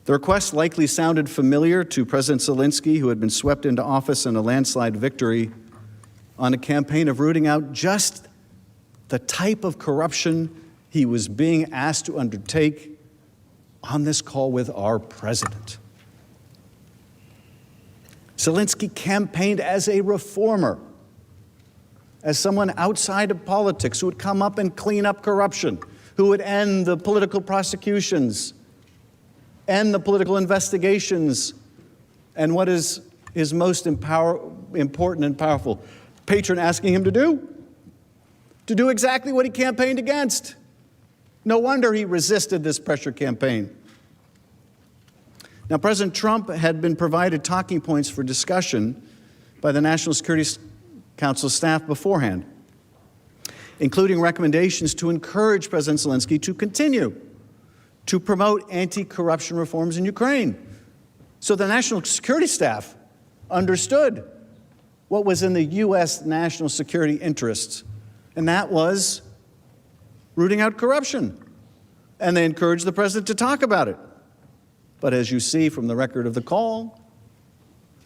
The request likely sounded familiar to President Zelensky, who had been swept into office in a landslide victory on a campaign of rooting out just the type of corruption he was being asked to undertake on this call with our president. Zelensky campaigned as a reformer, as someone outside of politics who would come up and clean up corruption, who would end the political prosecutions, end the political investigations, and what is his most important and powerful patron asking him to do exactly what he campaigned against. No wonder he resisted this pressure campaign. Now, President Trump had been provided talking points for discussion by the National Security Council staff beforehand, including recommendations to encourage President Zelensky to continue to promote anti-corruption reforms in Ukraine. So the National Security staff understood what was in the U.S. national security interests, and that was rooting out corruption. And they encouraged the president to talk about it. But as you see from the record of the call,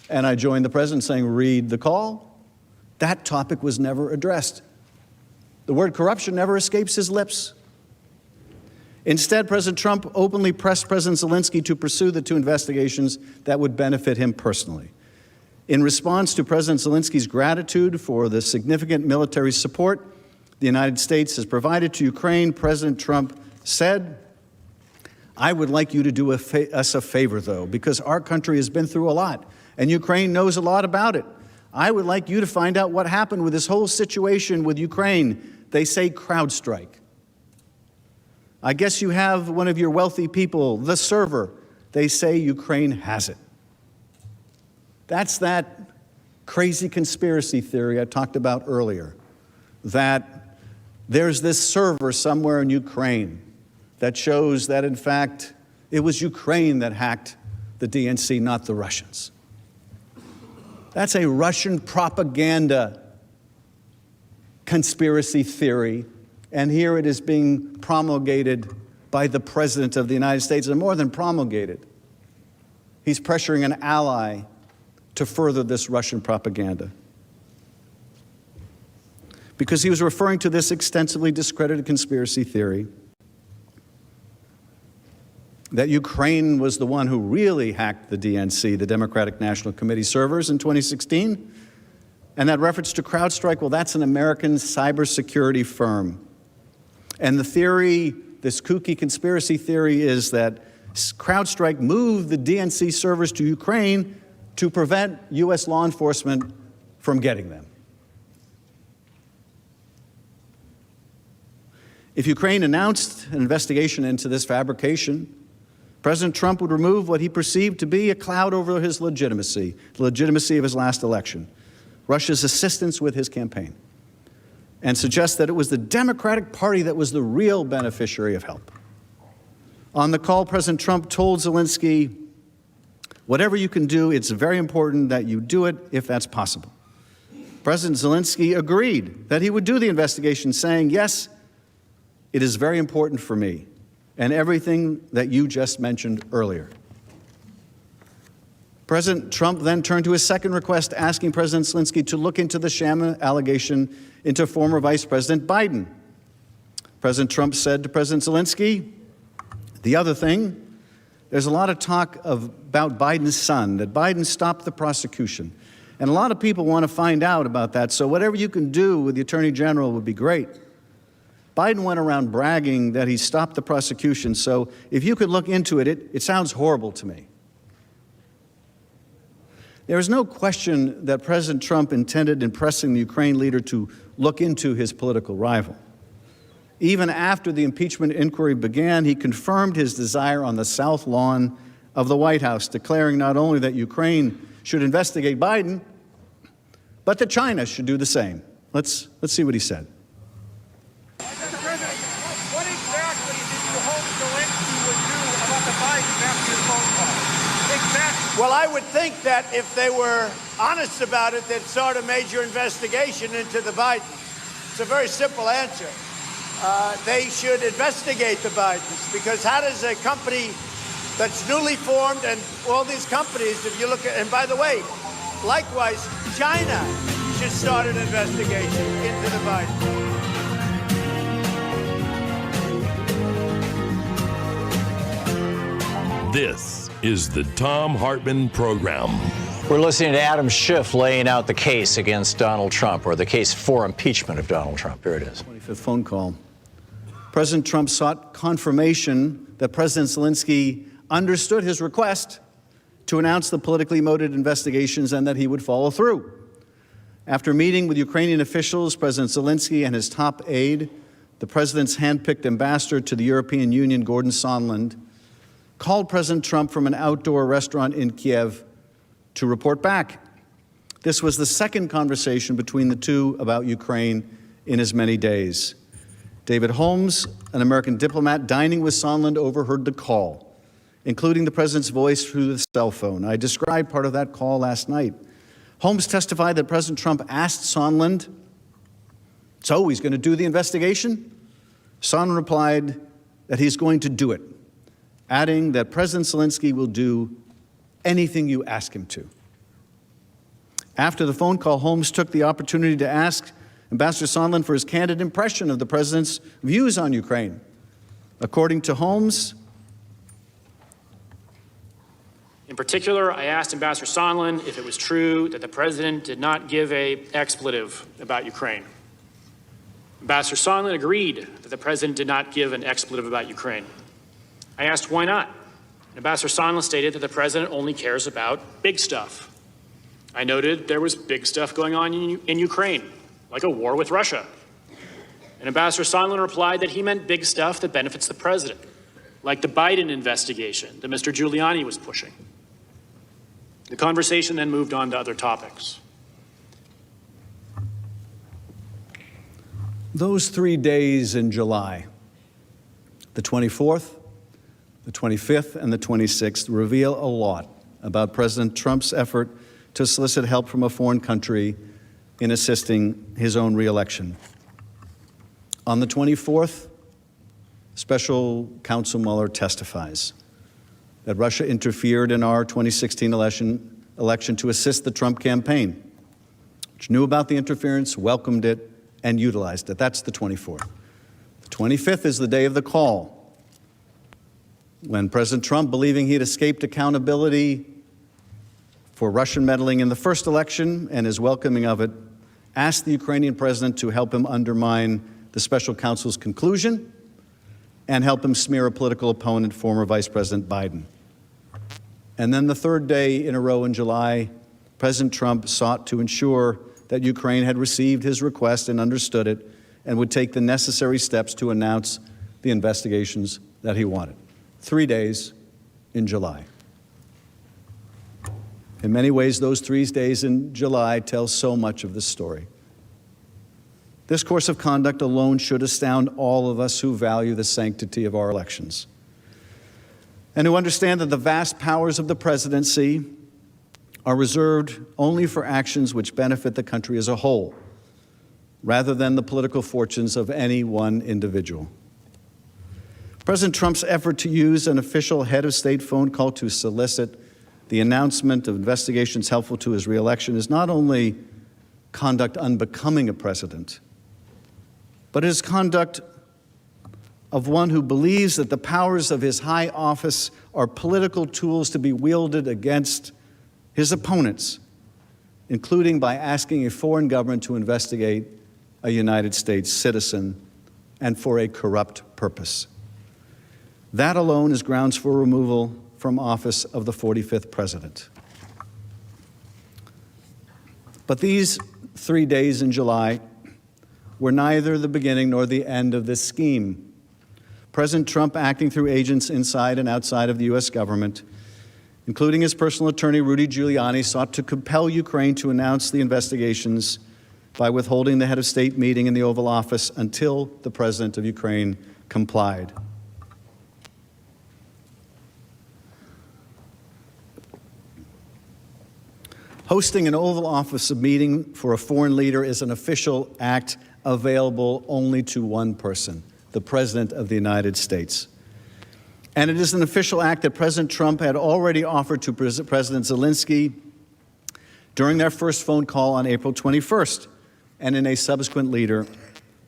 and I joined the president saying, read the call, that topic was never addressed. The word corruption never escapes his lips. Instead, President Trump openly pressed President Zelensky to pursue the two investigations that would benefit him personally. In response to President Zelensky's gratitude for the significant military support the United States has provided to Ukraine, President Trump said, I would like you to do us a favor, though, because our country has been through a lot, and Ukraine knows a lot about it. I would like you to find out what happened with this whole situation with Ukraine. They say CrowdStrike. I guess you have one of your wealthy people, the server. They say Ukraine has it. That's that crazy conspiracy theory I talked about earlier, that there's this server somewhere in Ukraine that shows that, in fact, it was Ukraine that hacked the DNC, not the Russians. That's a Russian propaganda conspiracy theory, and here it is being promulgated by the President of the United States, and more than promulgated. He's pressuring an ally to further this Russian propaganda. because he was referring to this extensively discredited conspiracy theory that Ukraine was the one who really hacked the DNC, the Democratic National Committee servers, in 2016. And that reference to CrowdStrike, well, that's an American cybersecurity firm. And the theory, this kooky conspiracy theory, is that CrowdStrike moved the DNC servers to Ukraine to prevent U.S. law enforcement from getting them. If Ukraine announced an investigation into this fabrication, President Trump would remove what he perceived to be a cloud over his legitimacy, the legitimacy of his last election, Russia's assistance with his campaign, and suggest that it was the Democratic Party that was the real beneficiary of help. On the call, President Trump told Zelensky, whatever you can do, it's very important that you do it if that's possible. President Zelensky agreed that he would do the investigation, saying, yes, it is very important for me, and everything that you just mentioned earlier. President Trump then turned to his second request, asking President Zelensky to look into the sham allegation into former Vice President Biden. President Trump said to President Zelensky, the other thing, there's a lot of talk about Biden's son, that Biden stopped the prosecution. And a lot of people want to find out about that, so whatever you can do with the Attorney General would be great. Biden went around bragging that he stopped the prosecution, so if you could look into it, it sounds horrible to me. There is no question that President Trump intended in pressing the Ukraine leader to look into his political rival. Even after the impeachment inquiry began, he confirmed his desire on the South Lawn of the White House, declaring not only that Ukraine should investigate Biden, but that China should do the same. Let's see what he said. Mr. President, what exactly did you hope Zelensky would do about the Bidens after your phone call? Exactly. Well, I would think that if they were honest about it, they'd start a major investigation into the Bidens. It's a very simple answer. They should investigate the Bidens, because how does a company that's newly formed, and all these companies, if you look at, and by the way, likewise, China should start an investigation into the Bidens. This is the Thom Hartmann Program. We're listening to Adam Schiff laying out the case against Donald Trump, or the case for impeachment of Donald Trump. Here it is. 25th phone call. President Trump sought confirmation that President Zelensky understood his request to announce the politically motivated investigations and that he would follow through. After meeting with Ukrainian officials, President Zelensky and his top aide, the president's handpicked ambassador to the European Union, Gordon Sondland, called President Trump from an outdoor restaurant in Kiev to report back. This was the second conversation between the two about Ukraine in as many days. David Holmes, an American diplomat dining with Sondland, overheard the call, including the president's voice through the cell phone. I described part of that call last night. Holmes testified that President Trump asked Sondland, so he's going to do the investigation? Sondland replied that he's going to do it, adding that President Zelensky will do anything you ask him to. After the phone call, Holmes took the opportunity to ask Ambassador Sondland for his candid impression of the president's views on Ukraine. According to Holmes, in particular, I asked Ambassador Sondland if it was true that the president did not give an expletive about Ukraine. Ambassador Sondland agreed that the president did not give an expletive about Ukraine. I asked why not. Ambassador Sondland stated that the president only cares about big stuff. I noted there was big stuff going on in Ukraine, like a war with Russia. And Ambassador Sondland replied that he meant big stuff that benefits the president, like the Biden investigation that Mr. Giuliani was pushing. The conversation then moved on to other topics. those 3 days in July, the 24th, the 25th, and the 26th, reveal a lot about President Trump's effort to solicit help from a foreign country in assisting his own reelection. On the 24th, Special Counsel Mueller testifies that Russia interfered in our 2016 election to assist the Trump campaign, which knew about the interference, welcomed it, and utilized it. That's the 24th. The 25th is the day of the call, when President Trump, believing he'd escaped accountability for Russian meddling in the first election and his welcoming of it, asked the Ukrainian president to help him undermine the special counsel's conclusion and help him smear a political opponent, former Vice President Biden. And then the third day in a row in July, President Trump sought to ensure that Ukraine had received his request and understood it and would take the necessary steps to announce the investigations that he wanted. 3 days in July. In many ways, those 3 days in July tell so much of this story. This course of conduct alone should astound all of us who value the sanctity of our elections and who understand that the vast powers of the presidency are reserved only for actions which benefit the country as a whole, rather than the political fortunes of any one individual. President Trump's effort to use an official head of state phone call to solicit the announcement of investigations helpful to his reelection is not only conduct unbecoming a president, but it is conduct of one who believes that the powers of his high office are political tools to be wielded against his opponents, including by asking a foreign government to investigate a United States citizen and for a corrupt purpose. That alone is grounds for removal from office of the 45th president. But these 3 days in July were neither the beginning nor the end of this scheme. President Trump, acting through agents inside and outside of the U.S. government, including his personal attorney, Rudy Giuliani, sought to compel Ukraine to announce the investigations by withholding the head of state meeting in the Oval Office until the president of Ukraine complied. Hosting an Oval Office meeting for a foreign leader is an official act available only to one person, the President of the United States. And it is an official act that President Trump had already offered to President Zelensky during their first phone call on April 21st and in a subsequent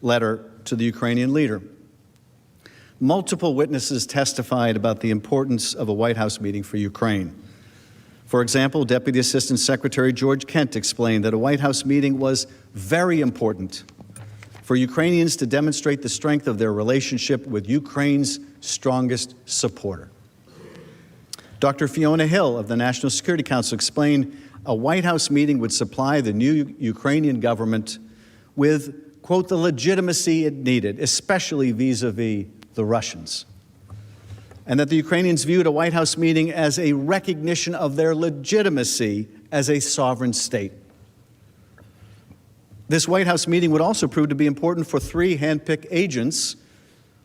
letter to the Ukrainian leader. Multiple witnesses testified about the importance of a White House meeting for Ukraine. For example, Deputy Assistant Secretary George Kent explained that a White House meeting was very important for Ukrainians to demonstrate the strength of their relationship with Ukraine's strongest supporter. Dr. Fiona Hill of the National Security Council explained a White House meeting would supply the new Ukrainian government with, quote, the legitimacy it needed, especially vis-a-vis the Russians, and that the Ukrainians viewed a White House meeting as a recognition of their legitimacy as a sovereign state. This White House meeting would also prove to be important for 3 hand-picked agents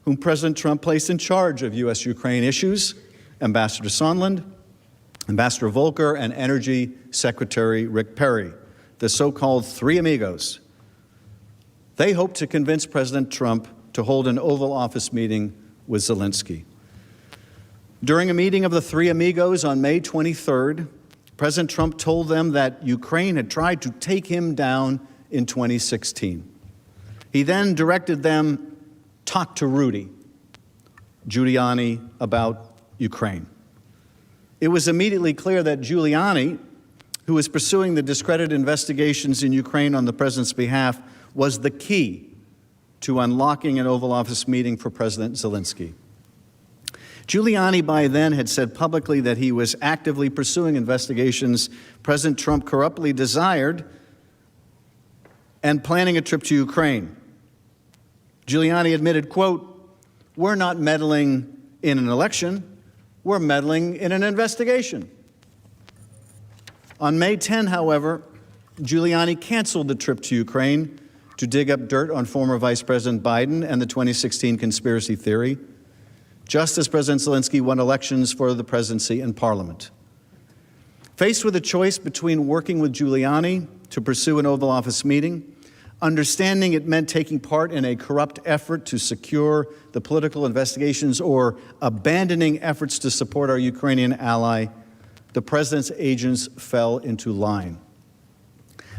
whom President Trump placed in charge of U.S.-Ukraine issues: Ambassador Sondland, Ambassador Volker, and Energy Secretary Rick Perry, the so-called 3 amigos. They hope to convince President Trump to hold an Oval Office meeting with Zelensky. During a meeting of the 3 amigos on May 23rd, President Trump told them that Ukraine had tried to take him down in 2016. He then directed them, talk to Rudy Giuliani about Ukraine. It was immediately clear that Giuliani, who was pursuing the discredited investigations in Ukraine on the president's behalf, was the key to unlocking an Oval Office meeting for President Zelensky. Giuliani by then had said publicly that he was actively pursuing investigations President Trump corruptly desired and planning a trip to Ukraine. Giuliani admitted, quote, "We're not meddling in an election, we're meddling in an investigation." On May 10, however, Giuliani canceled the trip to Ukraine to dig up dirt on former Vice President Biden and the 2016 conspiracy theory, just as President Zelensky won elections for the presidency and parliament. Faced with a choice between working with Giuliani to pursue an Oval Office meeting, understanding it meant taking part in a corrupt effort to secure the political investigations, or abandoning efforts to support our Ukrainian ally, the president's agents fell into line.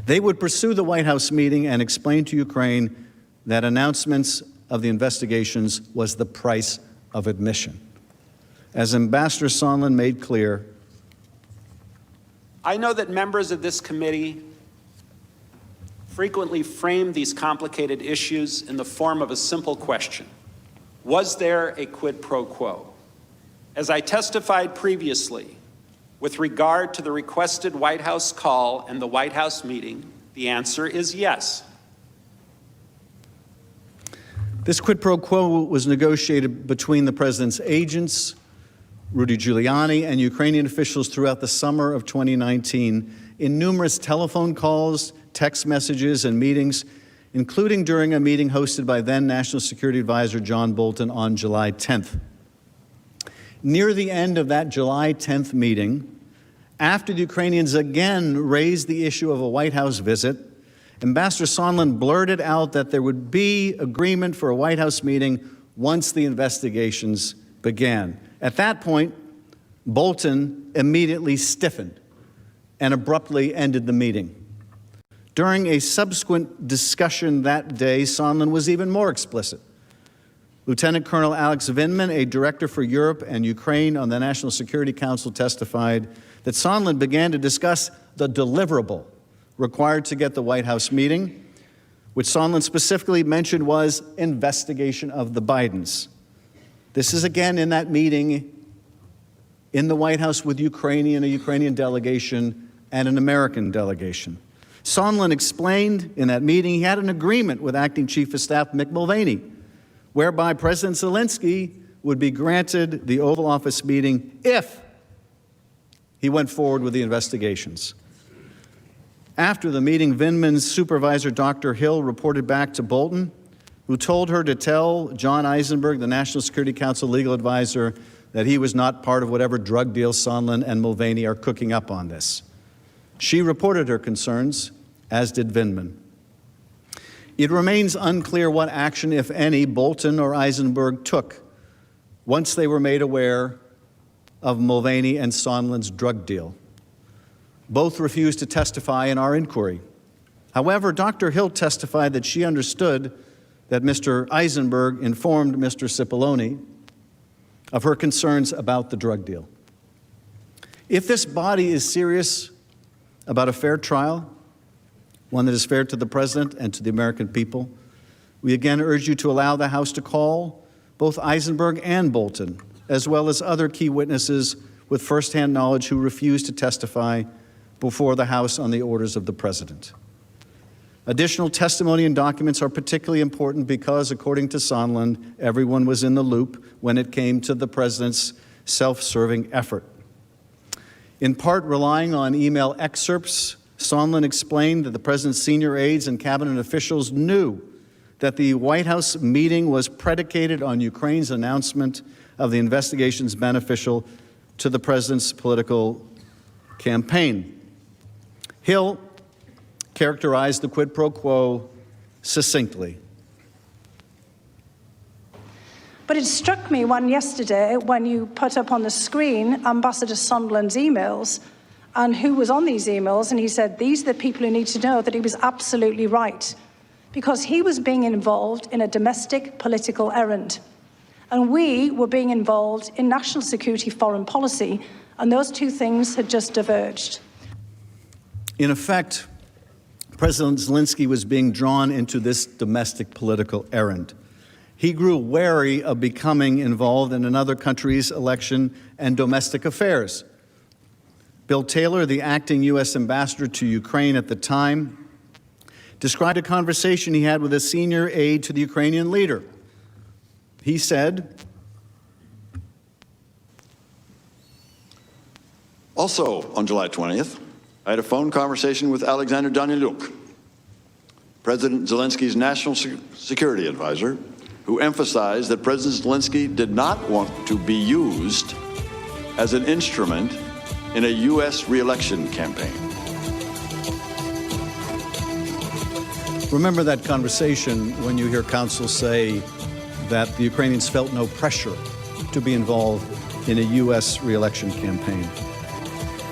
They would pursue the White House meeting and explain to Ukraine that announcements of the investigations was the price of admission. As Ambassador Sondland made clear, I know that members of this committee frequently frame these complicated issues in the form of a simple question. Was there a quid pro quo? As I testified previously, with regard to the requested White House call and the White House meeting, the answer is yes. This quid pro quo was negotiated between the president's agents, Rudy Giuliani, and Ukrainian officials throughout the summer of 2019 in numerous telephone calls, text messages, and meetings, including during a meeting hosted by then National Security Advisor John Bolton on July 10th. Near the end of that July 10th meeting, after the Ukrainians again raised the issue of a White House visit, Ambassador Sondland blurted out that there would be agreement for a White House meeting once the investigations began. At that point, Bolton immediately stiffened and abruptly ended the meeting. During a subsequent discussion that day, Sondland was even more explicit. Lieutenant Colonel Alex Vindman, a director for Europe and Ukraine on the National Security Council, testified that Sondland began to discuss the deliverable required to get the White House meeting, which Sondland specifically mentioned was investigation of the Bidens. This is again in that meeting in the White House with a Ukrainian delegation and an American delegation. Sondland explained in that meeting he had an agreement with Acting Chief of Staff Mick Mulvaney, whereby President Zelensky would be granted the Oval Office meeting if he went forward with the investigations. After the meeting, Vindman's supervisor, Dr. Hill, reported back to Bolton, who told her to tell John Eisenberg, the National Security Council legal advisor, that he was not part of whatever drug deal Sondland and Mulvaney are cooking up on this. She reported her concerns, as did Vindman. It remains unclear what action, if any, Bolton or Eisenberg took once they were made aware of Mulvaney and Sondland's drug deal. Both refused to testify in our inquiry. However, Dr. Hill testified that she understood that Mr. Eisenberg informed Mr. Cipollone of her concerns about the drug deal. If this body is serious about a fair trial, one that is fair to the President and to the American people, we again urge you to allow the House to call both Eisenberg and Bolton, as well as other key witnesses with firsthand knowledge who refuse to testify before the House on the orders of the President. Additional testimony and documents are particularly important because, according to Sondland, everyone was in the loop when it came to the President's self-serving effort. In part relying on email excerpts, Sondland explained that the President's senior aides and cabinet officials knew that the White House meeting was predicated on Ukraine's announcement of the investigations beneficial to the President's political campaign. Hill characterized the quid pro quo succinctly. But it struck me yesterday when you put up on the screen Ambassador Sondland's emails and who was on these emails, and he said, these are the people who need to know, that he was absolutely right, because he was being involved in a domestic political errand. And we were being involved in national security foreign policy, and those two things had just diverged. In effect, President Zelensky was being drawn into this domestic political errand. He grew wary of becoming involved in another country's election and domestic affairs. Bill Taylor, the acting U.S. ambassador to Ukraine at the time, described a conversation he had with a senior aide to the Ukrainian leader. He said, also on July 20th, I had a phone conversation with Alexander Daniluk, President Zelensky's national security advisor, who emphasized that President Zelensky did not want to be used as an instrument in a U.S. re-election campaign. Remember that conversation when you hear counsel say that the Ukrainians felt no pressure to be involved in a U.S. re-election campaign.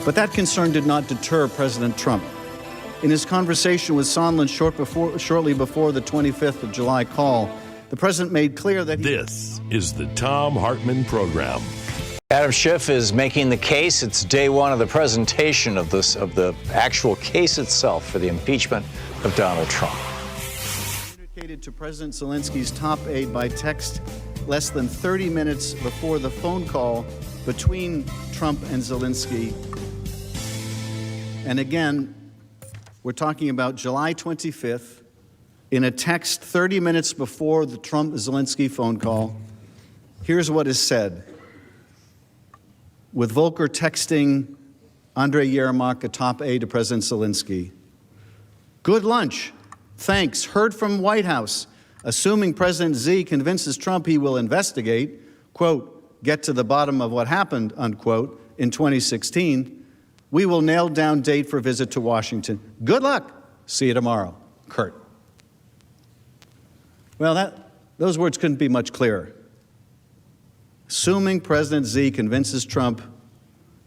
But that concern did not deter President Trump. In his conversation with Sondland shortly before the 25th of July call, the president made clear that This is the Thom Hartmann Program. Adam Schiff is making the case. It's day one of the presentation of the actual case itself for the impeachment of Donald Trump. Communicated to President Zelensky's top aide by text less than 30 minutes before the phone call between Trump and Zelensky. And again, we're talking about July 25th, in a text 30 minutes before the Trump-Zelensky phone call. Here's what is said. With Volker texting Andrei Yermak, a top aide to President Zelensky. Good lunch. Thanks. Heard from White House. Assuming President Z convinces Trump he will investigate, quote, get to the bottom of what happened, unquote, in 2016, we will nail down date for visit to Washington. Good luck. See you tomorrow. Kurt. Well, those words couldn't be much clearer. Assuming President Z convinces Trump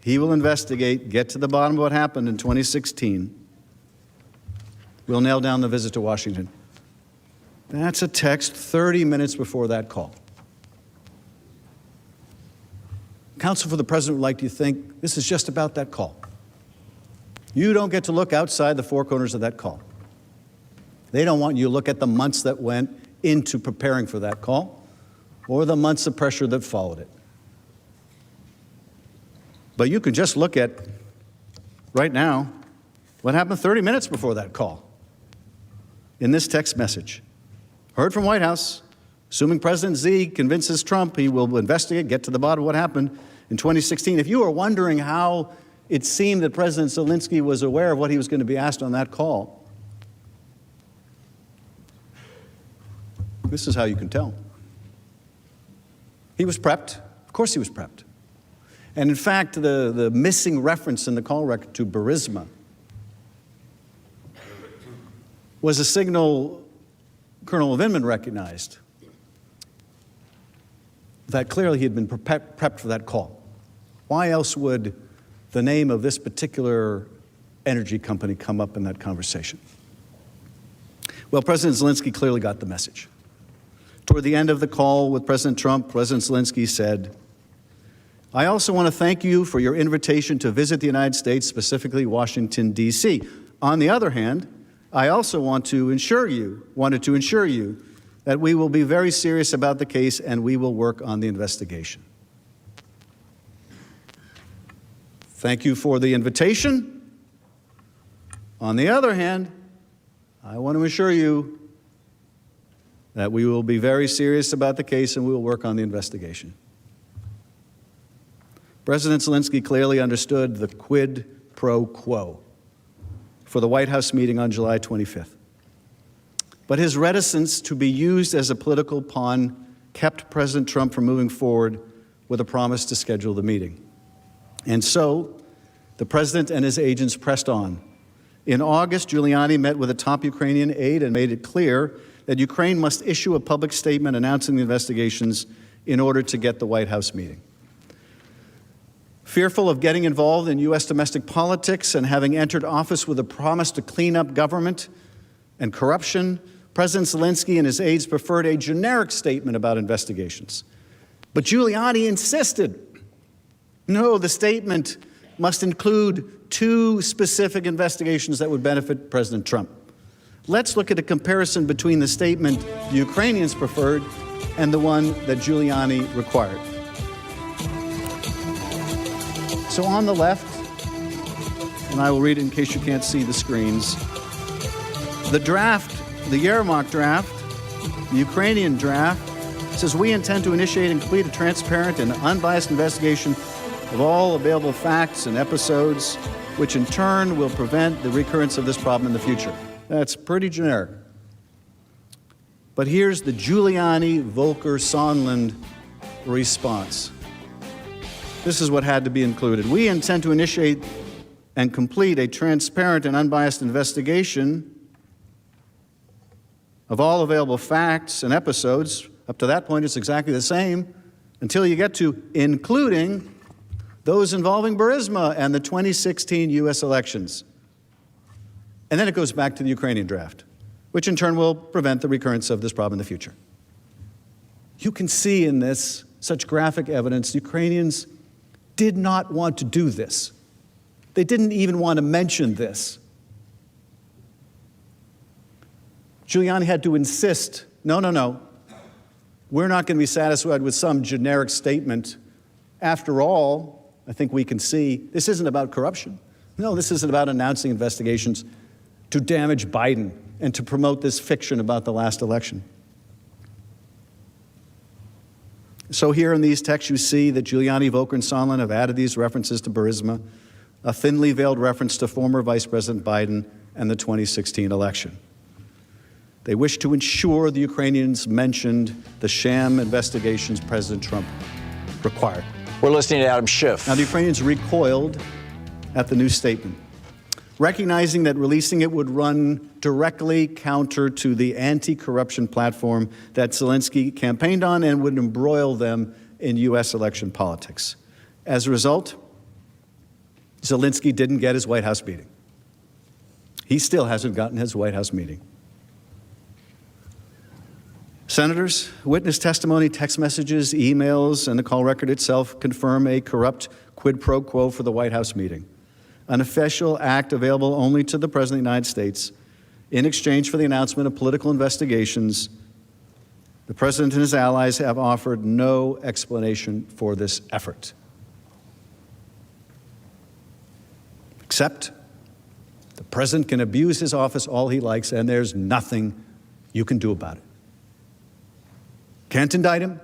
he will investigate, get to the bottom of what happened in 2016, we'll nail down the visit to Washington. That's a text 30 minutes before that call. Counsel for the president would like you to think this is just about that call. You don't get to look outside the four corners of that call. They don't want you to look at the months that went into preparing for that call or the months of pressure that followed it. But you can just look at, right now, what happened 30 minutes before that call in this text message. Heard from White House, assuming President Z convinces Trump he will investigate, get to the bottom of what happened in 2016. If you are wondering how it seemed that President Zelensky was aware of what he was going to be asked on that call, this is how you can tell. He was prepped. Of course he was prepped. And in fact, the missing reference in the call record to Burisma was a signal Colonel Vindman recognized that clearly he had been prepped for that call. Why else would the name of this particular energy company come up in that conversation? Well, President Zelensky clearly got the message. Toward the end of the call with President Trump, President Zelensky said, I also want to thank you for your invitation to visit the United States, specifically Washington, D.C. On the other hand, I also wanted to ensure you that we will be very serious about the case and we will work on the investigation. Thank you for the invitation. On the other hand, I want to assure you that we will be very serious about the case and we will work on the investigation. President Zelensky clearly understood the quid pro quo for the White House meeting on July 25th. But his reticence to be used as a political pawn kept President Trump from moving forward with a promise to schedule the meeting. And so, the president and his agents pressed on. In August, Giuliani met with a top Ukrainian aide and made it clear that Ukraine must issue a public statement announcing the investigations in order to get the White House meeting. Fearful of getting involved in U.S. domestic politics and having entered office with a promise to clean up government and corruption, President Zelensky and his aides preferred a generic statement about investigations. But Giuliani insisted, no, the statement must include 2 specific investigations that would benefit President Trump. Let's look at a comparison between the statement the Ukrainians preferred and the one that Giuliani required. So on the left, and I will read it in case you can't see the screens, the draft, the Yermak draft, the Ukrainian draft, says we intend to initiate and complete a transparent and unbiased investigation of all available facts and episodes, which in turn will prevent the recurrence of this problem in the future. That's pretty generic. But here's the Giuliani-Volker-Sondland response. This is what had to be included. We intend to initiate and complete a transparent and unbiased investigation of all available facts and episodes. Up to that point, it's exactly the same until you get to including those involving Burisma and the 2016 U.S. elections. And then it goes back to the Ukrainian draft, which in turn will prevent the recurrence of this problem in the future. You can see in this such graphic evidence Ukrainians did not want to do this. They didn't even want to mention this. Giuliani had to insist, no, we're not going to be satisfied with some generic statement. After all, I think we can see this isn't about corruption. No, this isn't about announcing investigations to damage Biden and to promote this fiction about the last election. So here in these texts, you see that Giuliani, Volker, and Sondland have added these references to Burisma, a thinly veiled reference to former Vice President Biden and the 2016 election. They wish to ensure the Ukrainians mentioned the sham investigations President Trump required. We're listening to Adam Schiff. Now, the Ukrainians recoiled at the new statement, recognizing that releasing it would run directly counter to the anti-corruption platform that Zelensky campaigned on and would embroil them in U.S. election politics. As a result, Zelensky didn't get his White House meeting. He still hasn't gotten his White House meeting. Senators, witness testimony, text messages, emails, and the call record itself confirm a corrupt quid pro quo for the White House meeting, an official act available only to the President of the United States in exchange for the announcement of political investigations. The President and his allies have offered no explanation for this effort, except the President can abuse his office all he likes, and there's nothing you can do about it. Can't indict him,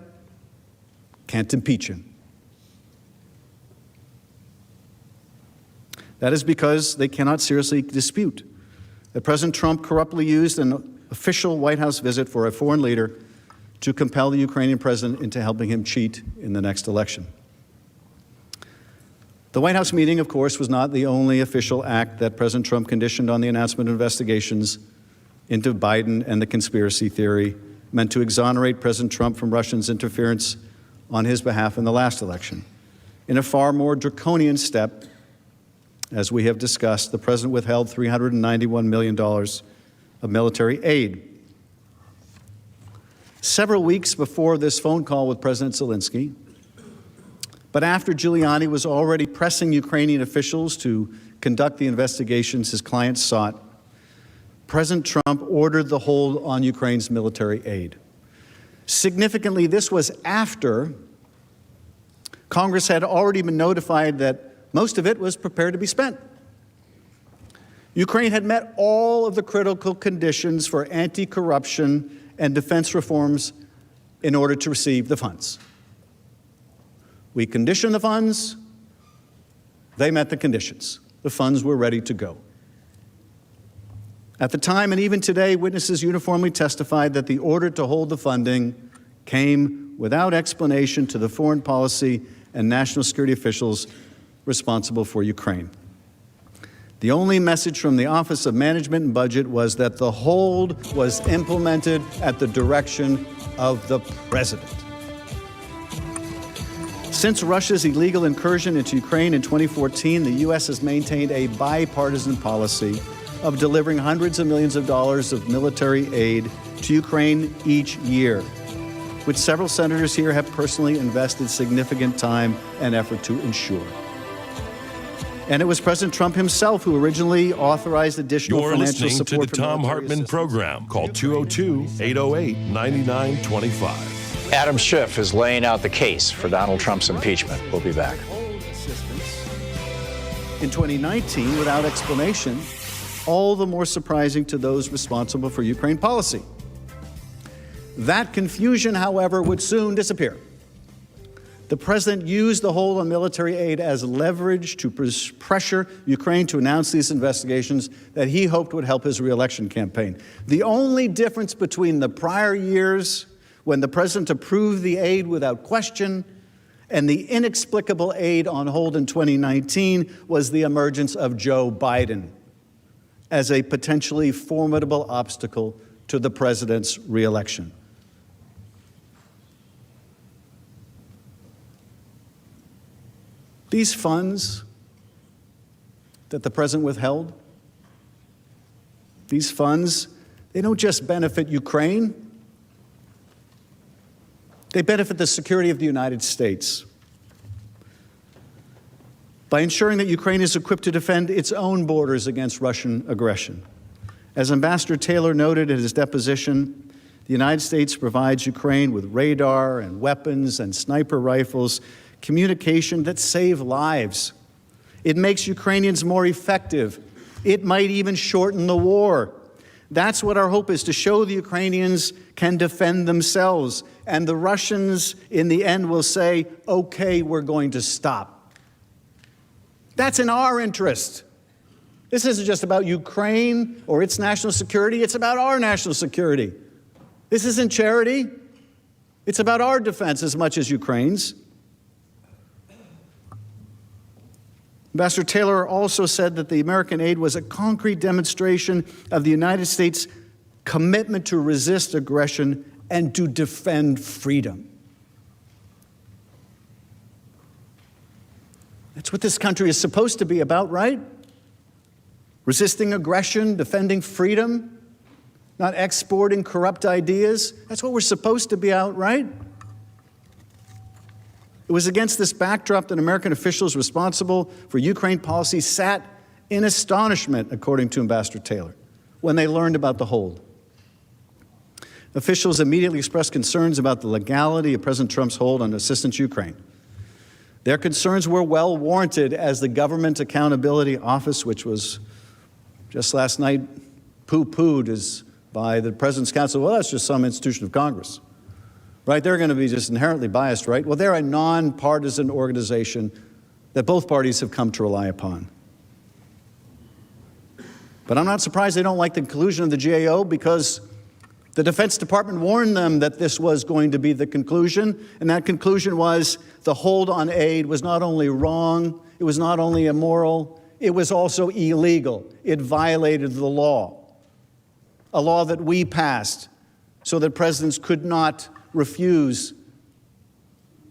can't impeach him. That is because they cannot seriously dispute that President Trump corruptly used an official White House visit for a foreign leader to compel the Ukrainian president into helping him cheat in the next election. The White House meeting, of course, was not the only official act that President Trump conditioned on the announcement of investigations into Biden and the conspiracy theory meant to exonerate President Trump from Russians' interference on his behalf in the last election. In a far more draconian step, as we have discussed, the president withheld $391 million of military aid. Several weeks before this phone call with President Zelensky, but after Giuliani was already pressing Ukrainian officials to conduct the investigations his clients sought, President Trump ordered the hold on Ukraine's military aid. Significantly, this was after Congress had already been notified that most of it was prepared to be spent. Ukraine had met all of the critical conditions for anti-corruption and defense reforms in order to receive the funds. We conditioned the funds. They met the conditions. The funds were ready to go. At the time, and even today, witnesses uniformly testified that the order to hold the funding came without explanation to the foreign policy and national security officials responsible for Ukraine. The only message from the Office of Management and Budget was that the hold was implemented at the direction of the president. Since Russia's illegal incursion into Ukraine in 2014, the U.S. has maintained a bipartisan policy of delivering hundreds of millions of dollars of military aid to Ukraine each year, which several senators here have personally invested significant time and effort to ensure. And it was President Trump himself who originally authorized additional financial support. You're listening to the Thom Hartmann program. Call 202-808-9925. Adam Schiff is laying out the case for Donald Trump's impeachment. We'll be back. In 2019, without explanation, all the more surprising to those responsible for Ukraine policy. That confusion, however, would soon disappear. The president used the hold on military aid as leverage to pressure Ukraine to announce these investigations that he hoped would help his reelection campaign. The only difference between the prior years, when the president approved the aid without question, and the inexplicable aid on hold in 2019, was the emergence of Joe Biden as a potentially formidable obstacle to the president's reelection. These funds that the president withheld These funds, they don't just benefit Ukraine, they benefit the security of the United States. By ensuring that Ukraine is equipped to defend its own borders against Russian aggression. As Ambassador Taylor noted in his deposition, the United States provides Ukraine with radar and weapons and sniper rifles, communication that save lives. It makes Ukrainians more effective. It might even shorten the war. That's what our hope is, to show the Ukrainians can defend themselves. And the Russians, in the end, will say, okay, we're going to stop. That's in our interest. This isn't just about Ukraine or its national security. It's about our national security. This isn't charity. It's about our defense as much as Ukraine's. Ambassador Taylor also said that the American aid was a concrete demonstration of the United States' commitment to resist aggression and to defend freedom. That's what this country is supposed to be about, right? Resisting aggression, defending freedom, not exporting corrupt ideas. That's what we're supposed to be about, right? It was against this backdrop that American officials responsible for Ukraine policy sat in astonishment, according to Ambassador Taylor, when they learned about the hold. Officials immediately expressed concerns about the legality of President Trump's hold on assistance to Ukraine. Their concerns were well warranted, as the Government Accountability Office, which was just last night poo-pooed by the President's Council, well, that's just some institution of Congress. Right? They're going to be just inherently biased, right? Well, they're a nonpartisan organization that both parties have come to rely upon. But I'm not surprised they don't like the conclusion of the GAO, because the Defense Department warned them that this was going to be the conclusion, and that conclusion was the hold on aid was not only wrong, it was not only immoral, it was also illegal. It violated the law, a law that we passed so that presidents could not refuse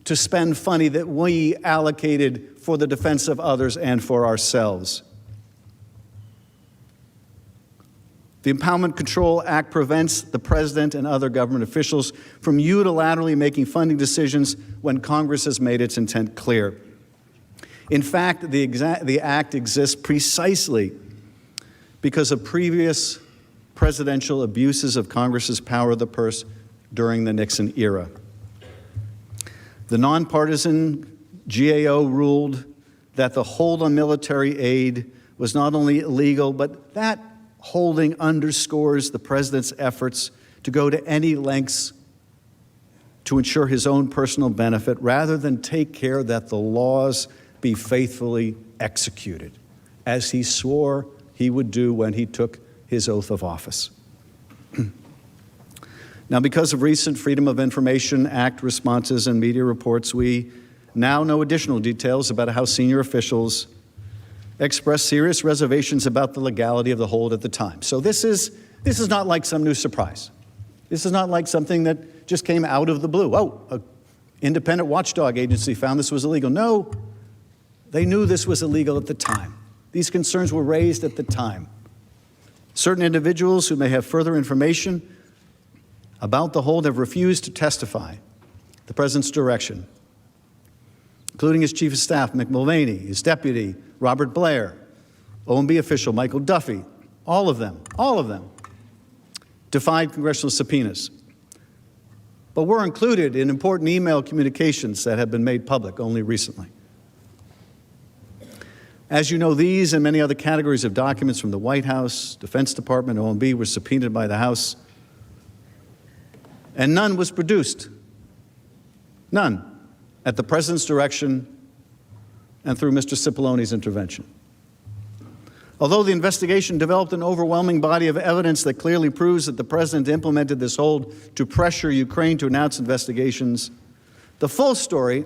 to spend money that we allocated for the defense of others and for ourselves. The Empowerment Control Act prevents the president and other government officials from unilaterally making funding decisions when Congress has made its intent clear. In fact, the act exists precisely because of previous presidential abuses of Congress's power of the purse during the Nixon era. The nonpartisan GAO ruled that the hold on military aid was not only illegal, but that holding underscores the president's efforts to go to any lengths to ensure his own personal benefit, rather than take care that the laws be faithfully executed, as he swore he would do when he took his oath of office. Now, because of recent Freedom of Information Act responses and media reports, we now know additional details about how senior officials expressed serious reservations about the legality of the hold at the time. So this is not like some new surprise. This is not like something that just came out of the blue. Oh, an independent watchdog agency found this was illegal. No, they knew this was illegal at the time. These concerns were raised at the time. Certain individuals who may have further information about the hold have refused to testify at the president's direction, including his chief of staff, Mick Mulvaney, his deputy, Robert Blair, OMB official Michael Duffy. All of them defied congressional subpoenas. But were included in important email communications that have been made public only recently. As you know, these and many other categories of documents from the White House, Defense Department, OMB were subpoenaed by the House, and none was produced. None. At the president's direction and through Mr. Cipollone's intervention. Although the investigation developed an overwhelming body of evidence that clearly proves that the president implemented this hold to pressure Ukraine to announce investigations, the full story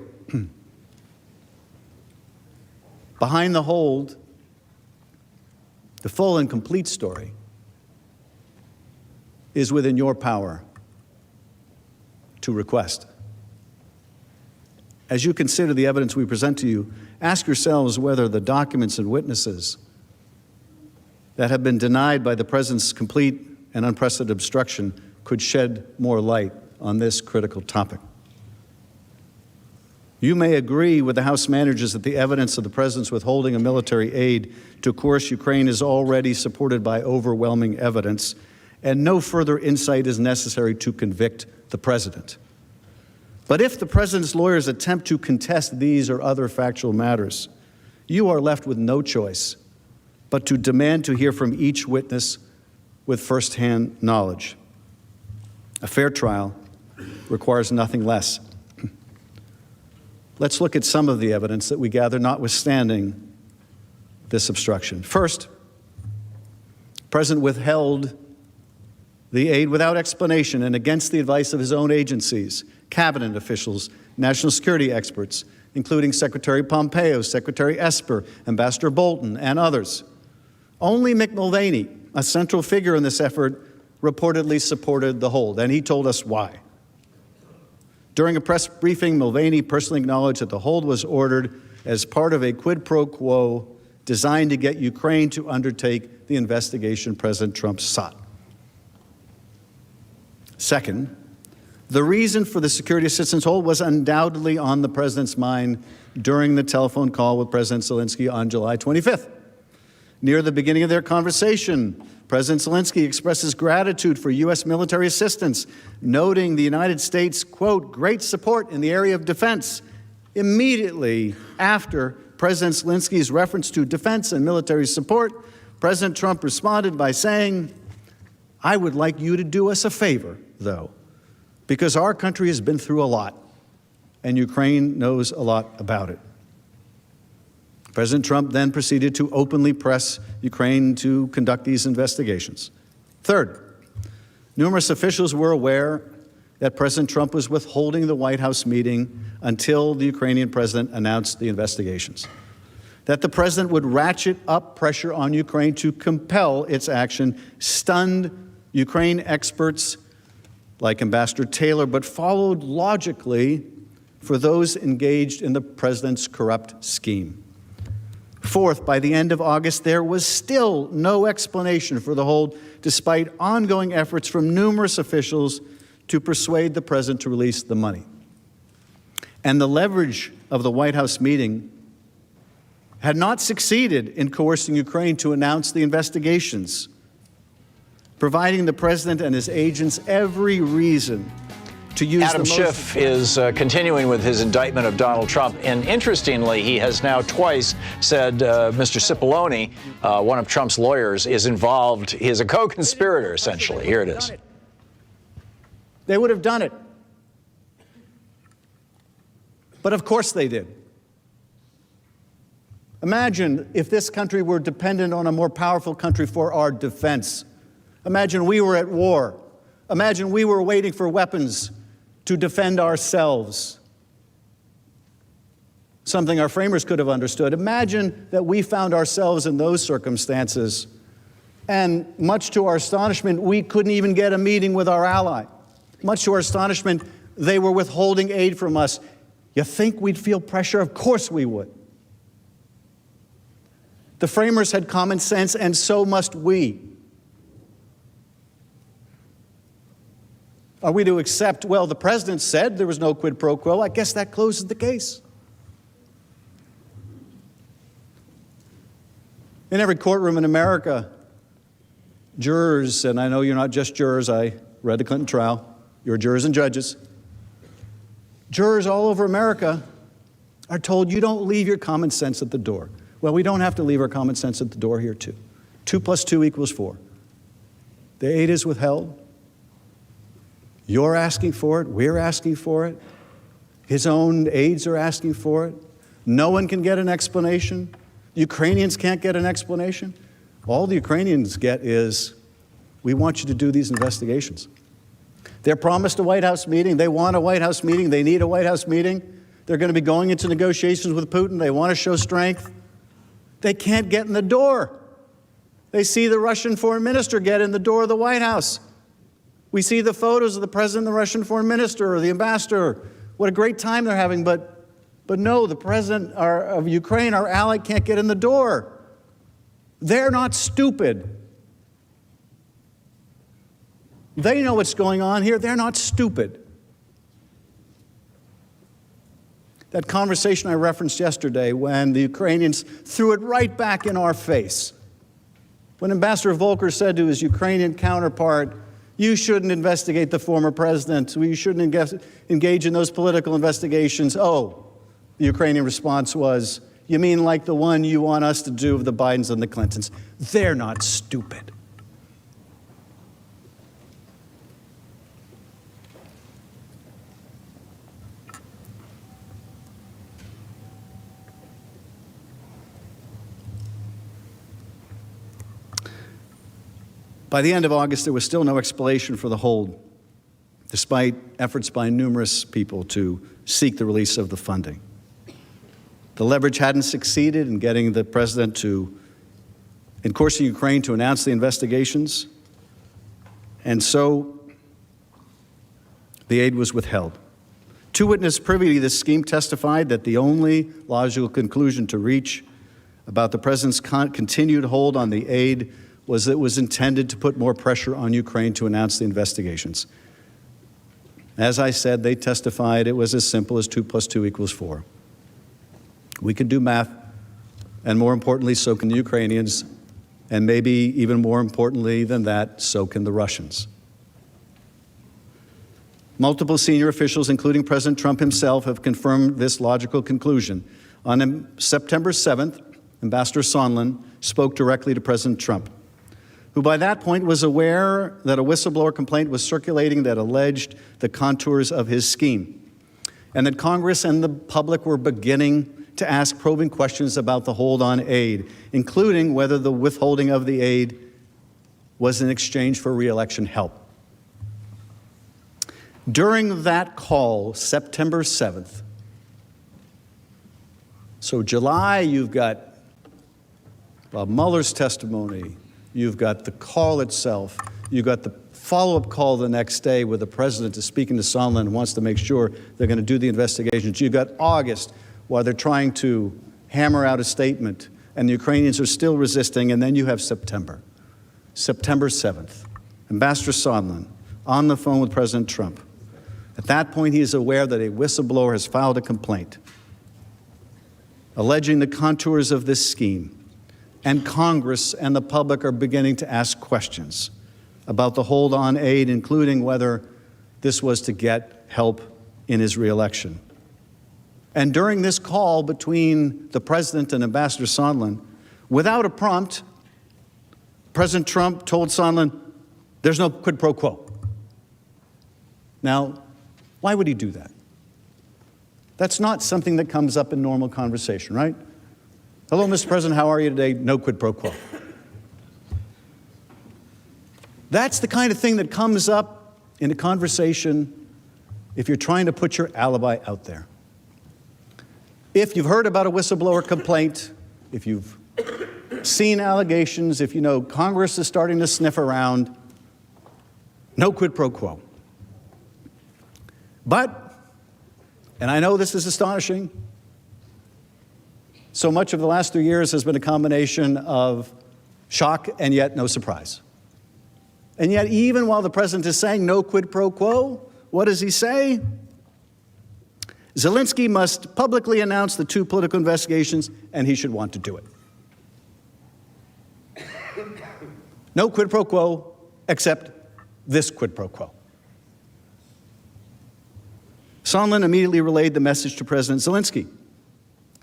behind the hold, the full and complete story, is within your power to request. As you consider the evidence we present to you, ask yourselves whether the documents and witnesses that have been denied by the President's complete and unprecedented obstruction could shed more light on this critical topic. You may agree with the House managers that the evidence of the President's withholding of military aid to coerce Ukraine is already supported by overwhelming evidence, and no further insight is necessary to convict the President. But if the President's lawyers attempt to contest these or other factual matters, you are left with no choice but to demand to hear from each witness with firsthand knowledge. A fair trial requires nothing less. Let's look at some of the evidence that we gather notwithstanding this obstruction. First, the President withheld the aid without explanation and against the advice of his own agencies, cabinet officials, national security experts, including Secretary Pompeo, Secretary Esper, Ambassador Bolton, and others. Only Mick Mulvaney, a central figure in this effort, reportedly supported the hold, and he told us why. During a press briefing, Mulvaney personally acknowledged that the hold was ordered as part of a quid pro quo designed to get Ukraine to undertake the investigation President Trump sought. Second, the reason for the security assistance hold was undoubtedly on the President's mind during the telephone call with President Zelensky on July 25th. Near the beginning of their conversation, President Zelensky expresses gratitude for U.S. military assistance, noting the United States' quote, great support in the area of defense. Immediately after President Zelensky's reference to defense and military support, President Trump responded by saying, I would like you to do us a favor, though, because our country has been through a lot, and Ukraine knows a lot about it. President Trump then proceeded to openly press Ukraine to conduct these investigations. Third, numerous officials were aware that President Trump was withholding the White House meeting until the Ukrainian president announced the investigations. That the president would ratchet up pressure on Ukraine to compel its action stunned Ukraine experts like Ambassador Taylor, but followed logically for those engaged in the president's corrupt scheme. Fourth, by the end of August, there was still no explanation for the hold, despite ongoing efforts from numerous officials to persuade the president to release the money. And the leverage of the White House meeting had not succeeded in coercing Ukraine to announce the investigations, providing the president and his agents every reason to use Adam Schiff is continuing with his indictment of Donald Trump. And interestingly, he has now twice said Mr. Cipollone, one of Trump's lawyers, is involved. He is a co-conspirator, essentially. Here it is. They would have done it. But of course they did. Imagine if this country were dependent on a more powerful country for our defense. Imagine we were at war. Imagine we were waiting for weapons to defend ourselves. Something our framers could have understood. Imagine that we found ourselves in those circumstances, and much to our astonishment, we couldn't even get a meeting with our ally. Much to our astonishment, they were withholding aid from us. You think we'd feel pressure? Of course we would. The framers had common sense, and so must we. Are we to accept, well, the president said there was no quid pro quo? I guess that closes the case. In every courtroom in America, jurors, and I know you're not just jurors, I read the Clinton trial, you're jurors and judges. Jurors all over America are told you don't leave your common sense at the door. Well, we don't have to leave our common sense at the door here, too. 2 + 2 = 4. The aid is withheld. You're asking for it. We're asking for it. His own aides are asking for it. No one can get an explanation. Ukrainians can't get an explanation. All the Ukrainians get is, we want you to do these investigations. They're promised a White House meeting. They want a White House meeting. They need a White House meeting. They're going to be going into negotiations with Putin. They want to show strength. They can't get in the door. They see the Russian foreign minister get in the door of the White House. We see the photos of the president, the Russian foreign minister, or the ambassador. What a great time they're having. But no, the president of Ukraine, our ally, can't get in the door. They're not stupid. They know what's going on here. They're not stupid. That conversation I referenced yesterday when the Ukrainians threw it right back in our face. When Ambassador Volker said to his Ukrainian counterpart, you shouldn't investigate the former president, you shouldn't engage in those political investigations. Oh, the Ukrainian response was, you mean like the one you want us to do of the Bidens and the Clintons? They're not stupid. By the end of August, there was still no explanation for the hold, despite efforts by numerous people to seek the release of the funding. The leverage hadn't succeeded in getting the president to, in coercing Ukraine to announce the investigations, and so the aid was withheld. Two witnesses privy to this scheme testified that the only logical conclusion to reach about the president's continued hold on the aid was that it was intended to put more pressure on Ukraine to announce the investigations. As I said, they testified it was as simple as 2 + 2 = 4. We can do math, and more importantly, so can the Ukrainians, and maybe even more importantly than that, so can the Russians. Multiple senior officials, including President Trump himself, have confirmed this logical conclusion. On September 7th, Ambassador Sondland spoke directly to President Trump, who by that point was aware that a whistleblower complaint was circulating that alleged the contours of his scheme, and that Congress and the public were beginning to ask probing questions about the hold on aid, including whether the withholding of the aid was in exchange for re-election help. During that call, September 7th, so July, you've got Bob Mueller's testimony, you've got the call itself. You've got the follow-up call the next day where the president is speaking to Sondland and wants to make sure they're going to do the investigations. You've got August while they're trying to hammer out a statement and the Ukrainians are still resisting. And then you have September 7th. Ambassador Sondland on the phone with President Trump. At that point, he is aware that a whistleblower has filed a complaint alleging the contours of this scheme. And Congress and the public are beginning to ask questions about the hold on aid, including whether this was to get help in his reelection. And during this call between the president and Ambassador Sondland, without a prompt, President Trump told Sondland, there's no quid pro quo. Now, why would he do that? That's not something that comes up in normal conversation, right? Hello, Mr. President, how are you today? No quid pro quo. That's the kind of thing that comes up in a conversation if you're trying to put your alibi out there. If you've heard about a whistleblower complaint, if you've seen allegations, if you know Congress is starting to sniff around, no quid pro quo. But, and I know this is astonishing, so much of the last 3 years has been a combination of shock and yet no surprise. And yet, even while the president is saying no quid pro quo, what does he say? Zelensky must publicly announce the 2 political investigations, and he should want to do it. No quid pro quo, except this quid pro quo. Sondland immediately relayed the message to President Zelensky,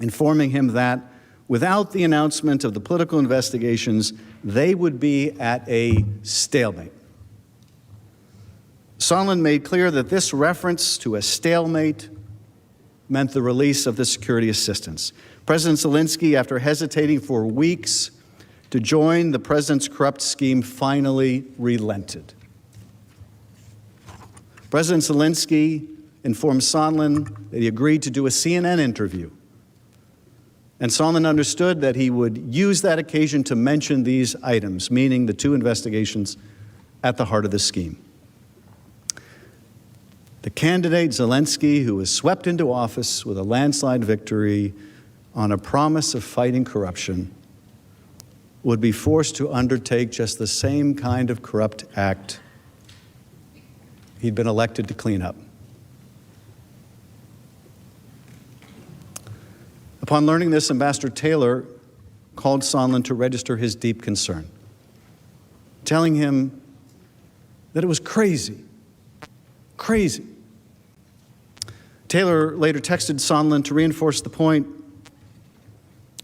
informing him that without the announcement of the political investigations, they would be at a stalemate. Sondland made clear that this reference to a stalemate meant the release of the security assistance. President Zelensky, after hesitating for weeks to join the president's corrupt scheme, finally relented. President Zelensky informed Sondland that he agreed to do a CNN interview. And Sondland understood that he would use that occasion to mention these items, meaning the 2 investigations at the heart of the scheme. The candidate, Zelensky, who was swept into office with a landslide victory on a promise of fighting corruption, would be forced to undertake just the same kind of corrupt act he'd been elected to clean up. Upon learning this, Ambassador Taylor called Sondland to register his deep concern, telling him that it was crazy. Taylor later texted Sondland to reinforce the point.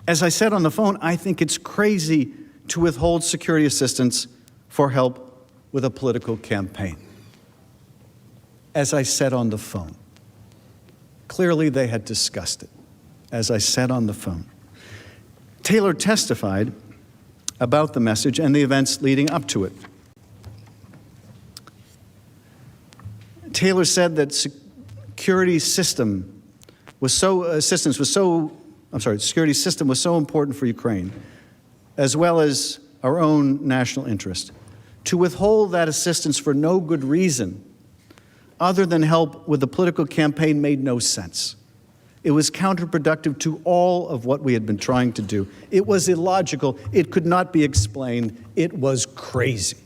As I said on the phone, I think it's crazy to withhold security assistance for help with a political campaign. As I said on the phone. Clearly they had discussed it. As I said on the phone. Taylor testified about the message and the events leading up to it. Taylor said that security system was so important for Ukraine, as well as our own national interest. To withhold that assistance for no good reason other than help with the political campaign made no sense. It was counterproductive to all of what we had been trying to do. It was illogical. It could not be explained. It was crazy.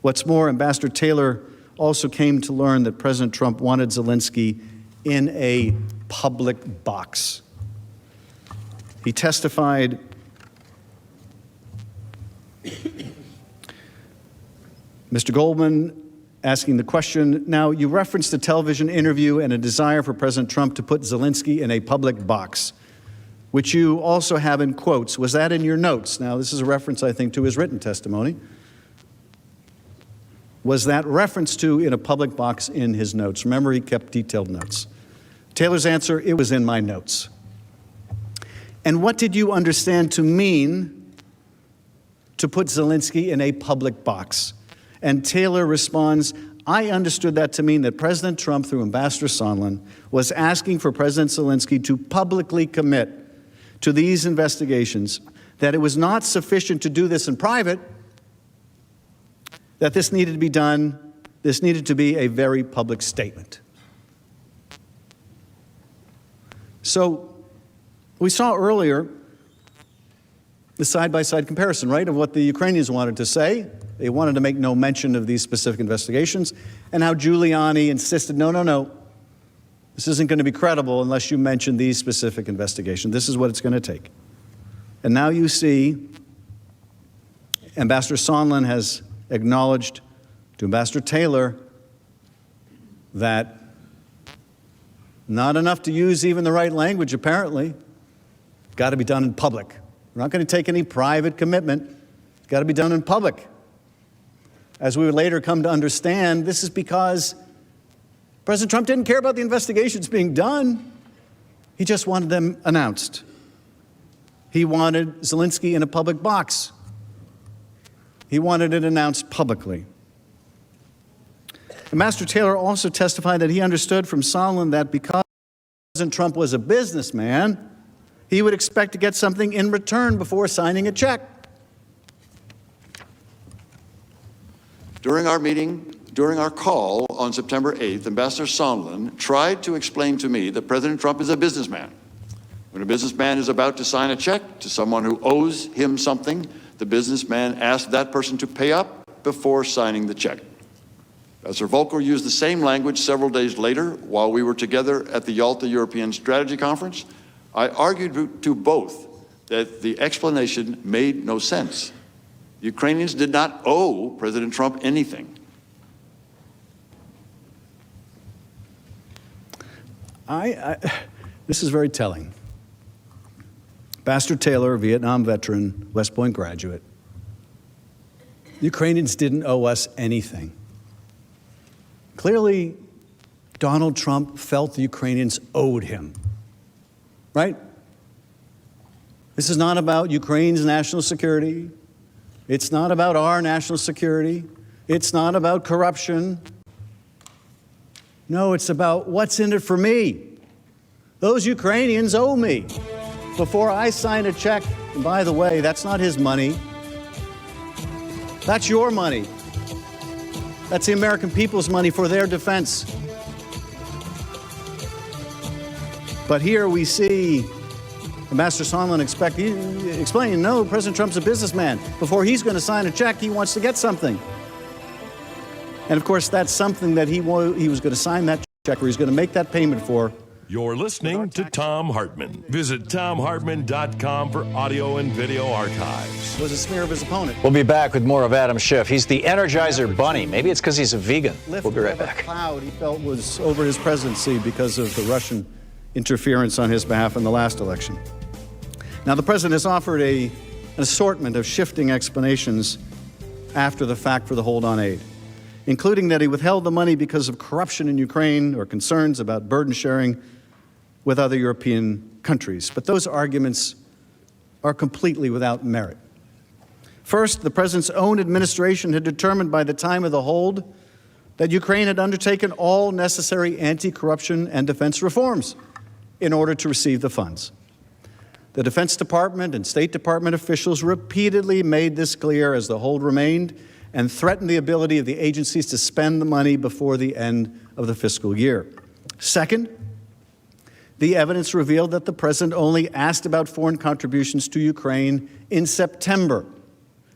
What's more, Ambassador Taylor also came to learn that President Trump wanted Zelensky in a public box. He testified Mr. Goldman asking the question, now you referenced a television interview and a desire for President Trump to put Zelensky in a public box, which you also have in quotes. Was that in your notes? Now, this is a reference, I think, to his written testimony. Was that referenced to in a public box in his notes? Remember, he kept detailed notes. Taylor's answer, it was in my notes. And what did you understand to mean to put Zelensky in a public box? And Taylor responds, I understood that to mean that President Trump, through Ambassador Sondland, was asking for President Zelensky to publicly commit to these investigations, that it was not sufficient to do this in private, that this needed to be done, this needed to be a very public statement. So we saw earlier the side-by-side comparison, right, of what the Ukrainians wanted to say. They wanted to make no mention of these specific investigations, and how Giuliani insisted, no, this isn't going to be credible unless you mention these specific investigations. This is what it's going to take. And now you see Ambassador Sondland has acknowledged to Ambassador Taylor that not enough to use even the right language, apparently. It's got to be done in public. We're not going to take any private commitment. It's got to be done in public. As we would later come to understand, this is because President Trump didn't care about the investigations being done. He just wanted them announced. He wanted Zelensky in a public box. He wanted it announced publicly. Ambassador Taylor also testified that he understood from Sondland that because President Trump was a businessman, he would expect to get something in return before signing a check. During our call on September 8th, Ambassador Sondland tried to explain to me that President Trump is a businessman. When a businessman is about to sign a check to someone who owes him something, the businessman asked that person to pay up before signing the check. Ambassador Volker used the same language several days later while we were together at the Yalta European Strategy Conference. I argued to both that the explanation made no sense. The Ukrainians did not owe President Trump anything. This is very telling. Ambassador Taylor, Vietnam veteran, West Point graduate. The Ukrainians didn't owe us anything. Clearly, Donald Trump felt the Ukrainians owed him, right? This is not about Ukraine's national security. It's not about our national security. It's not about corruption. No, it's about what's in it for me. Those Ukrainians owe me. Before I sign a check, and by the way, that's not his money. That's your money. That's the American people's money for their defense. But here we see Ambassador Sondland explained, no, President Trump's a businessman. Before he's going to sign a check, he wants to get something. And of course, that's something that he was going to sign that check, or he's going to make that payment for. You're listening to Thom Hartmann. Visit ThomHartmann.com for audio and video archives. Was a smear of his opponent. We'll be back with more of Adam Schiff. He's the Energizer Bunny. Maybe it's because he's a vegan. We'll be right back. A cloud he felt was over his presidency because of the Russian interference on his behalf in the last election. Now, the president has offered an assortment of shifting explanations after the fact for the hold on aid, including that he withheld the money because of corruption in Ukraine or concerns about burden sharing with other European countries. But those arguments are completely without merit. First, the president's own administration had determined by the time of the hold that Ukraine had undertaken all necessary anti-corruption and defense reforms in order to receive the funds. The Defense Department and State Department officials repeatedly made this clear as the hold remained and threatened the ability of the agencies to spend the money before the end of the fiscal year. Second, the evidence revealed that the president only asked about foreign contributions to Ukraine in September,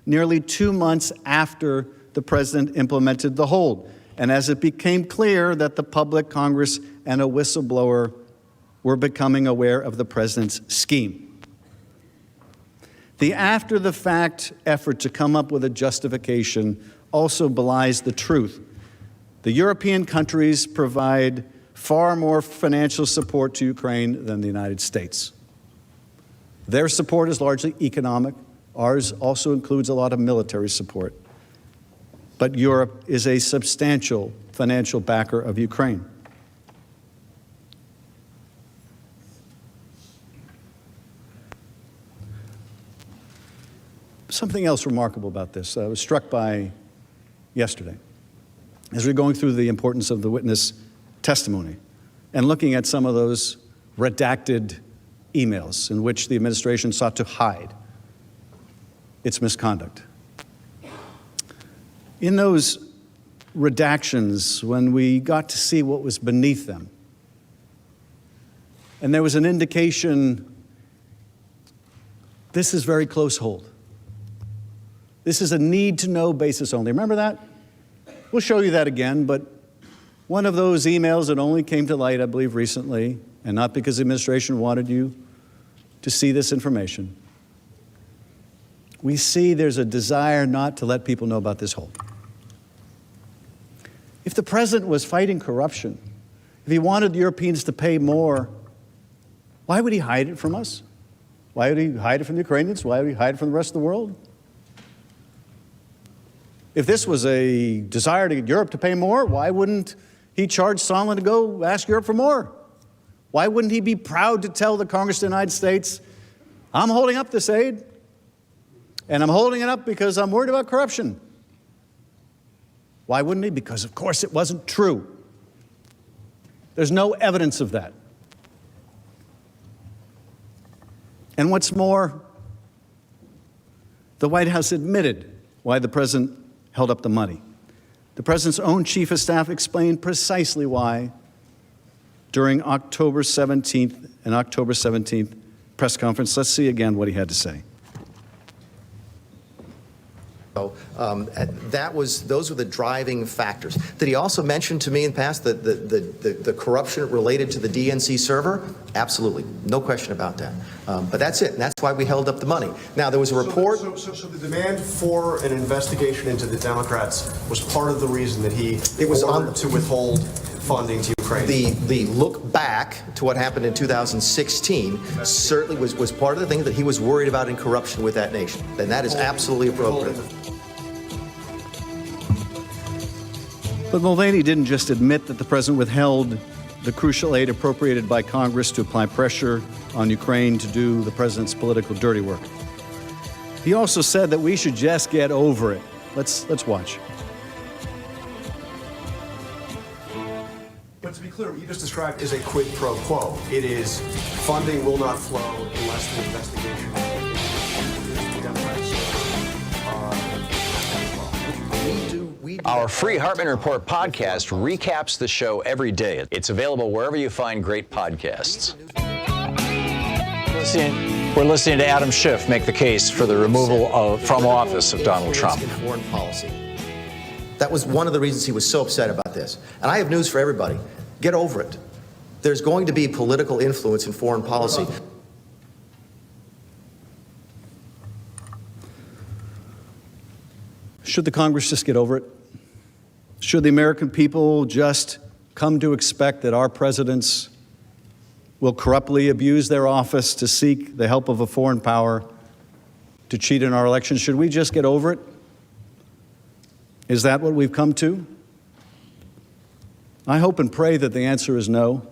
nearly 2 months after the president implemented the hold, and as it became clear that the public, Congress, and a whistleblower were becoming aware of the president's scheme. The after-the-fact effort to come up with a justification also belies the truth. The European countries provide far more financial support to Ukraine than the United States. Their support is largely economic. Ours also includes a lot of military support. But Europe is a substantial financial backer of Ukraine. Something else remarkable about this I was struck by yesterday as we were going through the importance of the witness testimony and looking at some of those redacted emails in which the administration sought to hide its misconduct. In those redactions, when we got to see what was beneath them, and there was an indication this is very close hold. This is a need-to-know basis only. Remember that? We'll show you that again, but one of those emails that only came to light, I believe, recently, and not because the administration wanted you to see this information, we see there's a desire not to let people know about this hold. If the president was fighting corruption, if he wanted the Europeans to pay more, why would he hide it from us? Why would he hide it from the Ukrainians? Why would he hide it from the rest of the world? If this was a desire to get Europe to pay more, why wouldn't he charge Sondland to go ask Europe for more? Why wouldn't he be proud to tell the Congress of the United States, I'm holding up this aid, and I'm holding it up because I'm worried about corruption? Why wouldn't he? Because, of course, it wasn't true. There's no evidence of that. And what's more, the White House admitted why the president held up the money. The president's own chief of staff explained precisely why during October 17th and October 17th press conference. Let's see again what he had to say. Those were the driving factors. Did he also mention to me in the past the corruption related to the DNC server? Absolutely, no question about that. But that's it, and that's why we held up the money. Now, there was a report. So the demand for an investigation into the Democrats was part of the reason that he ordered to withhold funding to Ukraine. The look back to what happened in 2016 certainly was part of the thing that he was worried about in corruption with that nation. And that is absolutely appropriate. But Mulvaney didn't just admit that the president withheld the crucial aid appropriated by Congress to apply pressure on Ukraine to do the president's political dirty work. He also said that we should just get over it. Let's watch. But to be clear, what you just described is a quid pro quo. It is funding will not flow unless the investigation into the Democrats. Our free Hartmann Report podcast recaps the show every day. It's available wherever you find great podcasts. We're listening to Adam Schiff make the case for the removal from office of Donald Trump. In foreign policy. That was one of the reasons he was so upset about this. And I have news for everybody. Get over it. There's going to be political influence in foreign policy. Should the Congress just get over it? Should the American people just come to expect that our presidents will corruptly abuse their office to seek the help of a foreign power to cheat in our elections? Should we just get over it? Is that what we've come to? I hope and pray that the answer is no.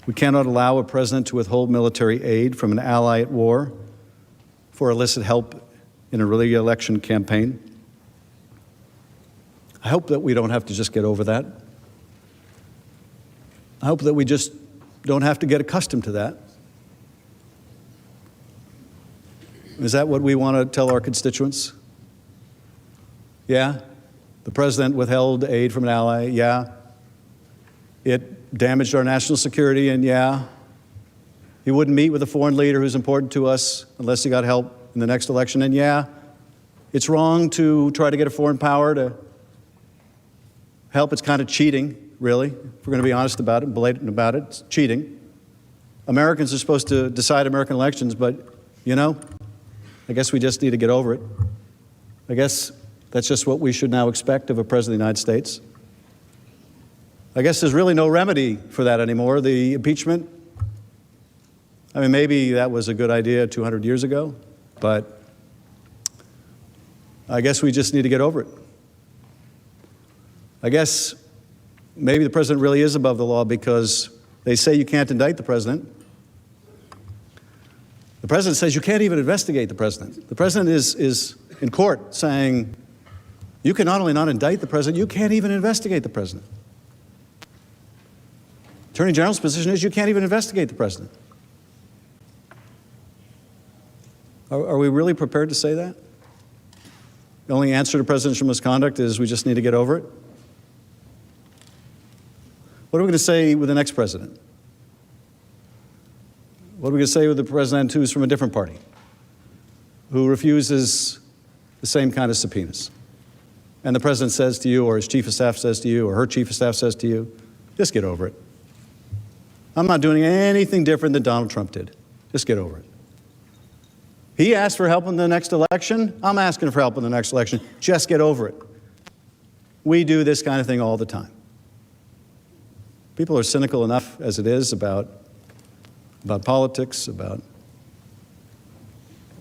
We cannot allow a president to withhold military aid from an ally at war for illicit help in a re-election campaign. I hope that we don't have to just get over that. I hope that we just don't have to get accustomed to that. Is that what we want to tell our constituents? Yeah, the president withheld aid from an ally. Yeah, it damaged our national security. And yeah, he wouldn't meet with a foreign leader who's important to us unless he got help in the next election. And yeah, it's wrong to try to get a foreign power to help. It's kind of cheating, really, if we're going to be honest about it, blatant about it. It's cheating. Americans are supposed to decide American elections, but, you know, I guess we just need to get over it. I guess that's just what we should now expect of a president of the United States. I guess there's really no remedy for that anymore. The impeachment, I mean, maybe that was a good idea 200 years ago, but I guess we just need to get over it. I guess maybe the president really is above the law because they say you can't indict the president. The president says you can't even investigate the president. The president is in court saying you can not only not indict the president, you can't even investigate the president. Attorney General's position is you can't even investigate the president. Are we really prepared to say that? The only answer to presidential misconduct is we just need to get over it? What are we going to say with the next president? What are we going to say with the president who's from a different party, who refuses the same kind of subpoenas? And the president says to you, or his chief of staff says to you, or her chief of staff says to you, just get over it. I'm not doing anything different than Donald Trump did. Just get over it. He asked for help in the next election. I'm asking for help in the next election. Just get over it. We do this kind of thing all the time. People are cynical enough as it is about politics, about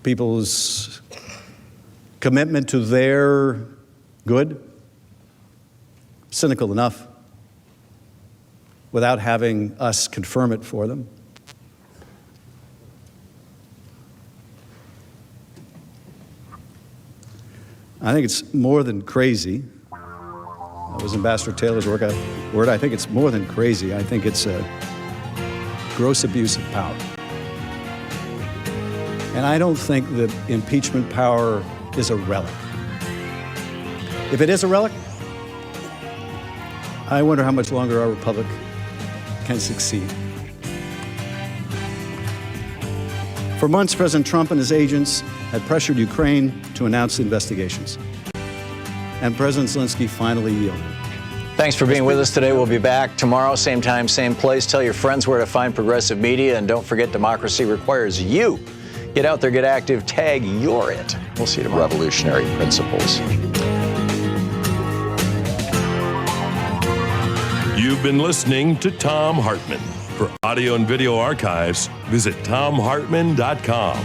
people's commitment to their good. Cynical enough without having us confirm it for them. I think it's more than crazy. That was Ambassador Taylor's word. I think it's more than crazy. I think it's a gross abuse of power. And I don't think that impeachment power is a relic. If it is a relic, I wonder how much longer our republic can succeed. For months, President Trump and his agents had pressured Ukraine to announce the investigations. And President Zelensky finally yielded. Thanks for being with us today. We'll be back tomorrow, same time, same place. Tell your friends where to find progressive media. And don't forget, democracy requires you. Get out there, get active, tag You're It. We'll see you tomorrow. Revolutionary principles. You've been listening to Thom Hartmann. For audio and video archives, visit thomhartmann.com.